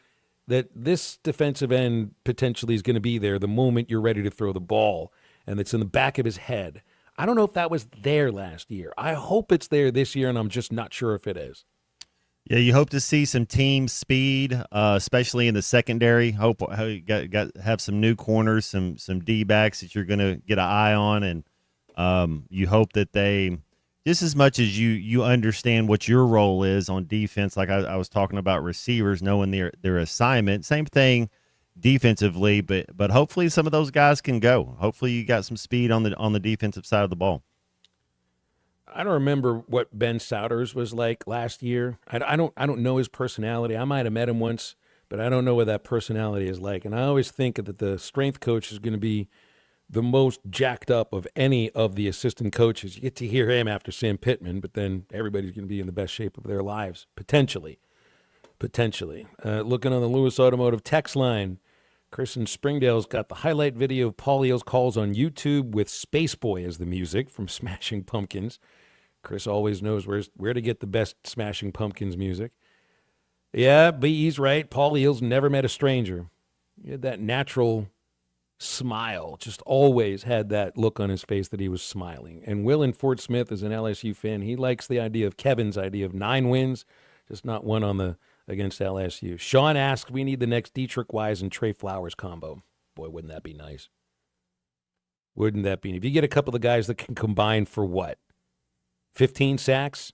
Speaker 8: that this defensive end potentially is going to be there the moment you're ready to throw the ball, and it's in the back of his head. I don't know if that was there last year. I hope it's there this year, and I'm just not sure if it is.
Speaker 9: Yeah, you hope to see some team speed, especially in the secondary. Hope you have some new corners, some D-backs that you're going to get an eye on, and you hope that they, just as much as you understand what your role is on defense, like I was talking about receivers, knowing their assignment. Same thing defensively, but hopefully some of those guys can go. Hopefully you got some speed on the defensive side of the ball.
Speaker 8: I don't remember what Ben Souders was like last year. I don't know his personality. I might have met him once, but I don't know what that personality is like. And I always think that the strength coach is going to be the most jacked up of any of the assistant coaches. You get to hear him after Sam Pittman, but then everybody's going to be in the best shape of their lives, potentially. Looking on the Lewis Automotive text line, Chris in Springdale's got the highlight video of Paul Eels calls on YouTube with Space Boy as the music from Smashing Pumpkins. Chris always knows where to get the best Smashing Pumpkins music. Yeah, but he's right. Paul Eels never met a stranger. He had that natural smile, just always had that look on his face that he was smiling. And Will in Fort Smith is an LSU fan. He likes the idea of Kevin's idea of 9 wins, just not one against LSU. Sean asks, we need the next Dietrich Wise and Trey Flowers combo. Boy, wouldn't that be nice? Wouldn't that be? If you get a couple of guys that can combine for what? 15 sacks?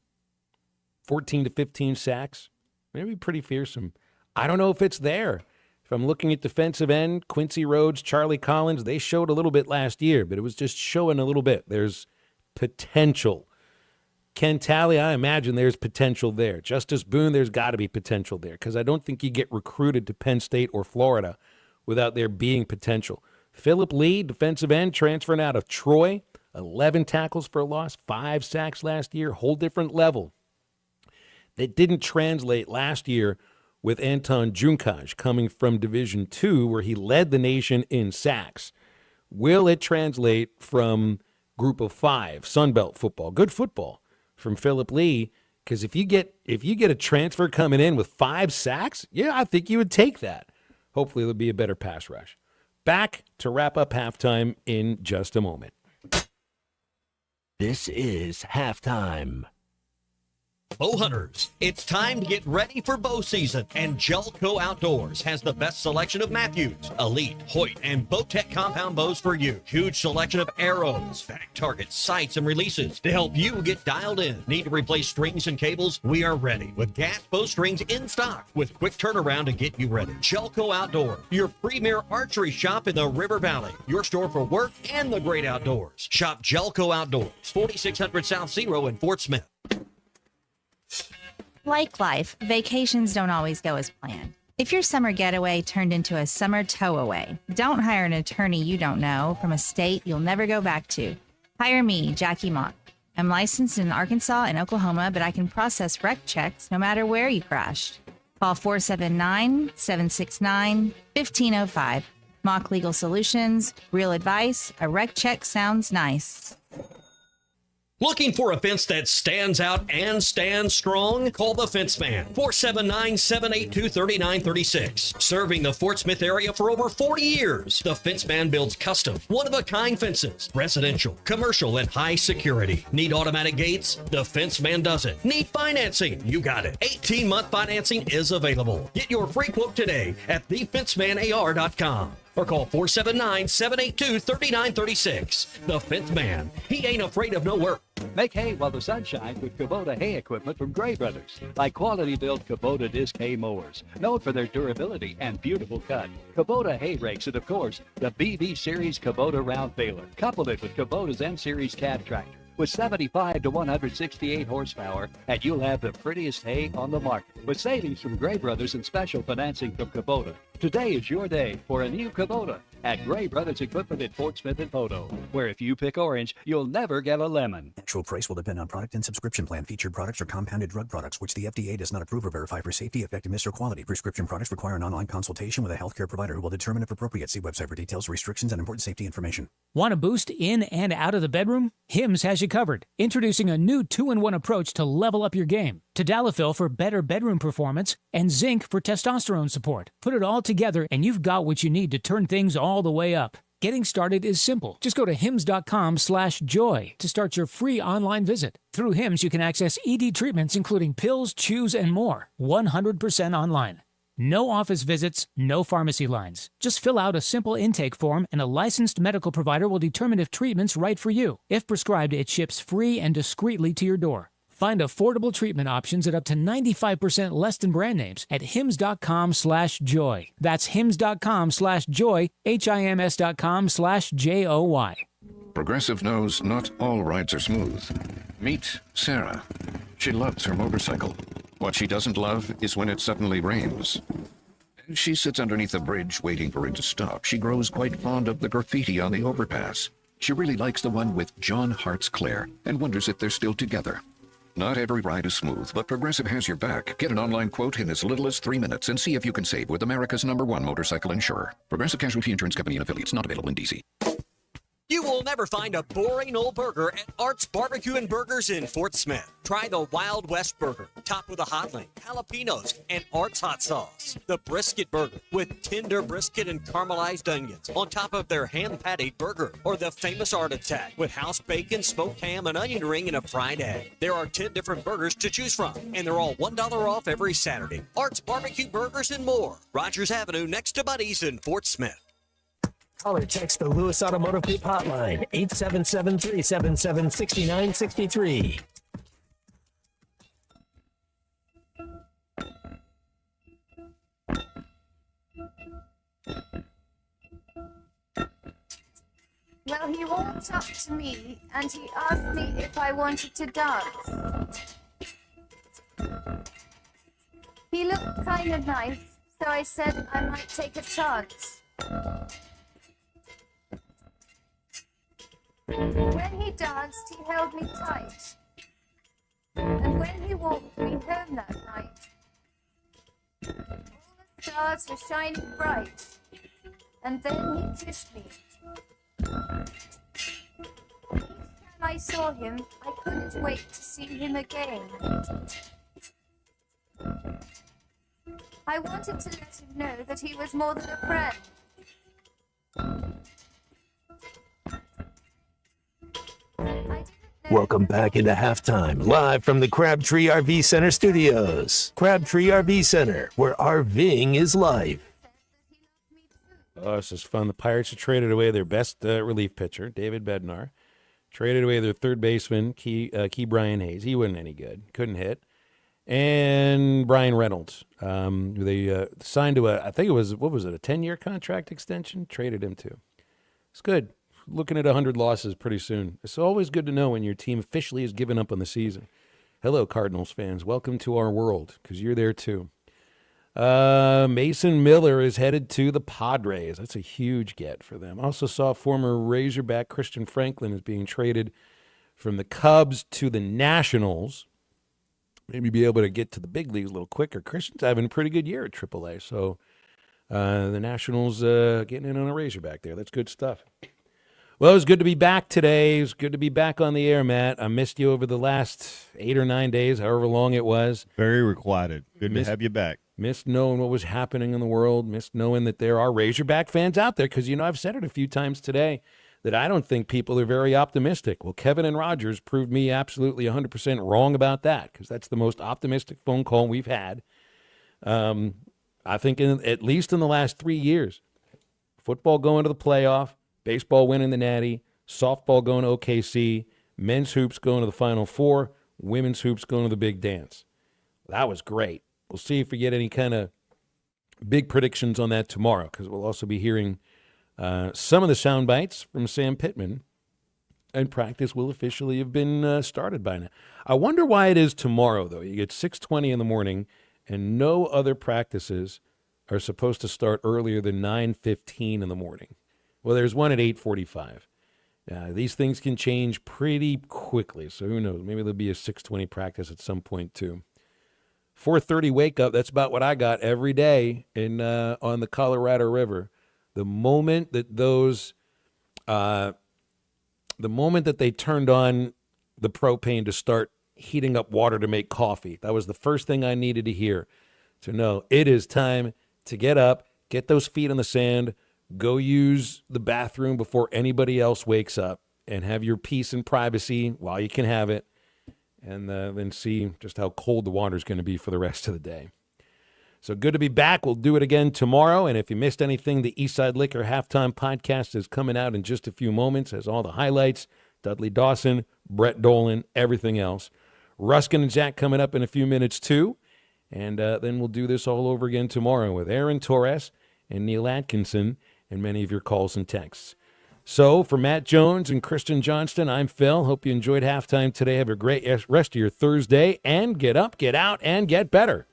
Speaker 8: 14 to 15 sacks? Maybe pretty fearsome. I don't know if it's there. If I'm looking at defensive end, Quincy Rhodes, Charlie Collins, they showed a little bit last year, but it was just showing a little bit. There's potential. Ken Talley, I imagine there's potential there. Justice Boone, there's got to be potential there because I don't think you get recruited to Penn State or Florida without there being potential. Philip Lee, defensive end, transferring out of Troy, 11 tackles for a loss, 5 sacks last year, whole different level. That didn't translate last year with Anton Junkaj coming from Division II where he led the nation in sacks. Will it translate from Group of 5, Sunbelt football, good football, from Philip Lee? Because if you get a transfer coming in with 5 sacks, yeah, I think you would take that. Hopefully it'll be a better pass rush. Back to wrap up halftime in just a moment.
Speaker 6: This is halftime.
Speaker 13: Bow hunters, it's time to get ready for bow season, and Jelco Outdoors has the best selection of Matthews, Elite, Hoyt, and Bowtech compound bows for you. Huge selection of arrows, back targets, sights, and releases to help you get dialed in. Need to replace strings and cables? We are ready with gas bowstrings in stock with quick turnaround to get you ready. Jelco Outdoors, your premier archery shop in the River Valley, your store for work and the great outdoors. Shop Jelco Outdoors, 4600 South Zero in Fort Smith.
Speaker 1: Like life, vacations don't always go as planned. If your summer getaway turned into a summer towaway, don't hire an attorney you don't know from a state you'll never go back to. Hire me, Jackie Mock. I'm licensed in Arkansas and Oklahoma, but I can process rec checks no matter where you crashed. Call 479-769-1505. Mock Legal Solutions, real advice, a rec check sounds nice.
Speaker 13: Looking for a fence that stands out and stands strong? Call the Fence Man, 479-782-3936. Serving the Fort Smith area for over 40 years, the Fence Man builds custom, one-of-a-kind fences, residential, commercial, and high security. Need automatic gates? The Fence Man does it. Need financing? You got it. 18-month financing is available. Get your free quote today at thefencemanar.com. Or call 479-782-3936. The Fence Man. He ain't afraid of no work.
Speaker 4: Make hay while the sun shines with Kubota hay equipment from Gray Brothers. Like quality-built Kubota disc hay mowers, known for their durability and beautiful cut. Kubota hay rakes and, of course, the BV Series Kubota round baler. Couple it with Kubota's M-Series cab tractor. With 75 to 168 horsepower, and you'll have the prettiest hay on the market. With savings from Gray Brothers and special financing from Kubota. Today is your day for a new Kubota at Gray Brothers Equipment at Fort Smith and Photo, where if you pick orange, you'll never get a lemon.
Speaker 7: Actual price will depend on product and subscription plan. Featured products are compounded drug products, which the FDA does not approve or verify for safety, effectiveness, or quality. Prescription products require an online consultation with a healthcare provider who will determine if appropriate. See website for details, restrictions, and important safety information.
Speaker 11: Want a boost in and out of the bedroom? Hims has you covered. Introducing a new 2-in-1 approach to level up your game. Tadalafil for better bedroom performance and zinc for testosterone support. Put it all together and you've got what you need to turn things all the way up. Getting started is simple. Just go to hims.com/joy to start your free online visit. Through Hims, you can access ED treatments including pills, chews, and more. 100% online. No office visits, no pharmacy lines. Just fill out a simple intake form and a licensed medical provider will determine if treatment's right for you. If prescribed, it ships free and discreetly to your door. Find affordable treatment options at up to 95% less than brand names at hims.com/joy. That's hims.com/joy, hims.com/joy.
Speaker 5: Progressive knows not all rides are smooth. Meet Sarah. She loves her motorcycle. What she doesn't love is when it suddenly rains. She sits underneath a bridge waiting for it to stop. She grows quite fond of the graffiti on the overpass. She really likes the one with John Hart's Claire and wonders if they're still together. Not every ride is smooth, but Progressive has your back. Get an online quote in as little as 3 minutes and see if you can save with America's #1 motorcycle insurer. Progressive Casualty Insurance Company and Affiliates, not available in D.C.
Speaker 13: You will never find a boring old burger at Art's Barbecue and Burgers in Fort Smith. Try the Wild West Burger, topped with a hot link, jalapenos, and Art's hot sauce. The Brisket Burger, with tender brisket and caramelized onions on top of their ham-patted burger. Or the famous Art Attack, with house bacon, smoked ham, an onion ring, and a fried egg. There are 10 different burgers to choose from, and they're all $1 off every Saturday. Art's Barbecue Burgers and more. Rogers Avenue, next to Buddy's in Fort Smith.
Speaker 6: Call or text the Lewis Automotive Group hotline, 877-377-6963.
Speaker 12: Well, he walked up to me and he asked me if I wanted to dance. He looked kind of nice, so I said I might take a chance. When he danced, he held me tight. And when he walked me home that night, all the stars were shining bright. And then he kissed me. Each time I saw him, I couldn't wait to see him again. I wanted to let him know that he was more than a friend.
Speaker 6: Welcome back into halftime, live from the Crabtree RV Center studios. Crabtree RV Center, where RVing is life.
Speaker 8: Oh, this is fun. The Pirates have traded away their best relief pitcher, David Bednar. Traded away their third baseman, Key Brian Hayes. He wasn't any good. Couldn't hit. And Brian Reynolds, who they signed to I think it was, a 10-year contract extension? Traded him to. It's good. Looking at 100 losses pretty soon. It's always good to know when your team officially has given up on the season. Hello, Cardinals fans. Welcome to our world, because you're there too. Mason Miller is headed to the Padres. That's a huge get for them. Also saw former Razorback Christian Franklin is being traded from the Cubs to the Nationals. Maybe be able to get to the big leagues a little quicker. Christian's having a pretty good year at AAA, so the Nationals getting in on a Razorback there. That's good stuff. Well, it was good to be back today. It was good to be back on the air, Matt. I missed you over the last 8 or 9 days, however long it was.
Speaker 9: Very requited. Good to have you back.
Speaker 8: Missed knowing what was happening in the world. Missed knowing that there are Razorback fans out there because, I've said it a few times today that I don't think people are very optimistic. Well, Kevin and Rogers proved me absolutely 100% wrong about that because that's the most optimistic phone call we've had. I think at least in the last 3 years. Football going to the playoff. Baseball winning the Natty, softball going to OKC, men's hoops going to the Final Four, women's hoops going to the big dance. That was great. We'll see if we get any kind of big predictions on that tomorrow because we'll also be hearing some of the sound bites from Sam Pittman, and practice will officially have been started by now. I wonder why it is tomorrow, though. You get 6:20 in the morning, and no other practices are supposed to start earlier than 9:15 in the morning. Well, there's one at 8:45. These things can change pretty quickly, so who knows? Maybe there'll be a 6:20 practice at some point, too. 4:30 wake up, that's about what I got every day on the Colorado River. The moment that they turned on the propane to start heating up water to make coffee, that was the first thing I needed to hear to know it is time to get up, get those feet in the sand, Go use the bathroom before anybody else wakes up and have your peace and privacy while you can have it, and then see just how cold the water is going to be for the rest of the day. So good to be back. We'll do it again tomorrow. And if you missed anything, the Eastside Liquor Halftime Podcast is coming out in just a few moments. Has all the highlights, Dudley Dawson, Brett Dolan, everything else. Ruskin and Jack coming up in a few minutes too. And then we'll do this all over again tomorrow with Aaron Torres and Neil Atkinson and many of your calls and texts. So for Matt Jones and Kristen Johnston, I'm Phil. Hope you enjoyed halftime today. Have a great rest of your Thursday, and get up, get out, and get better.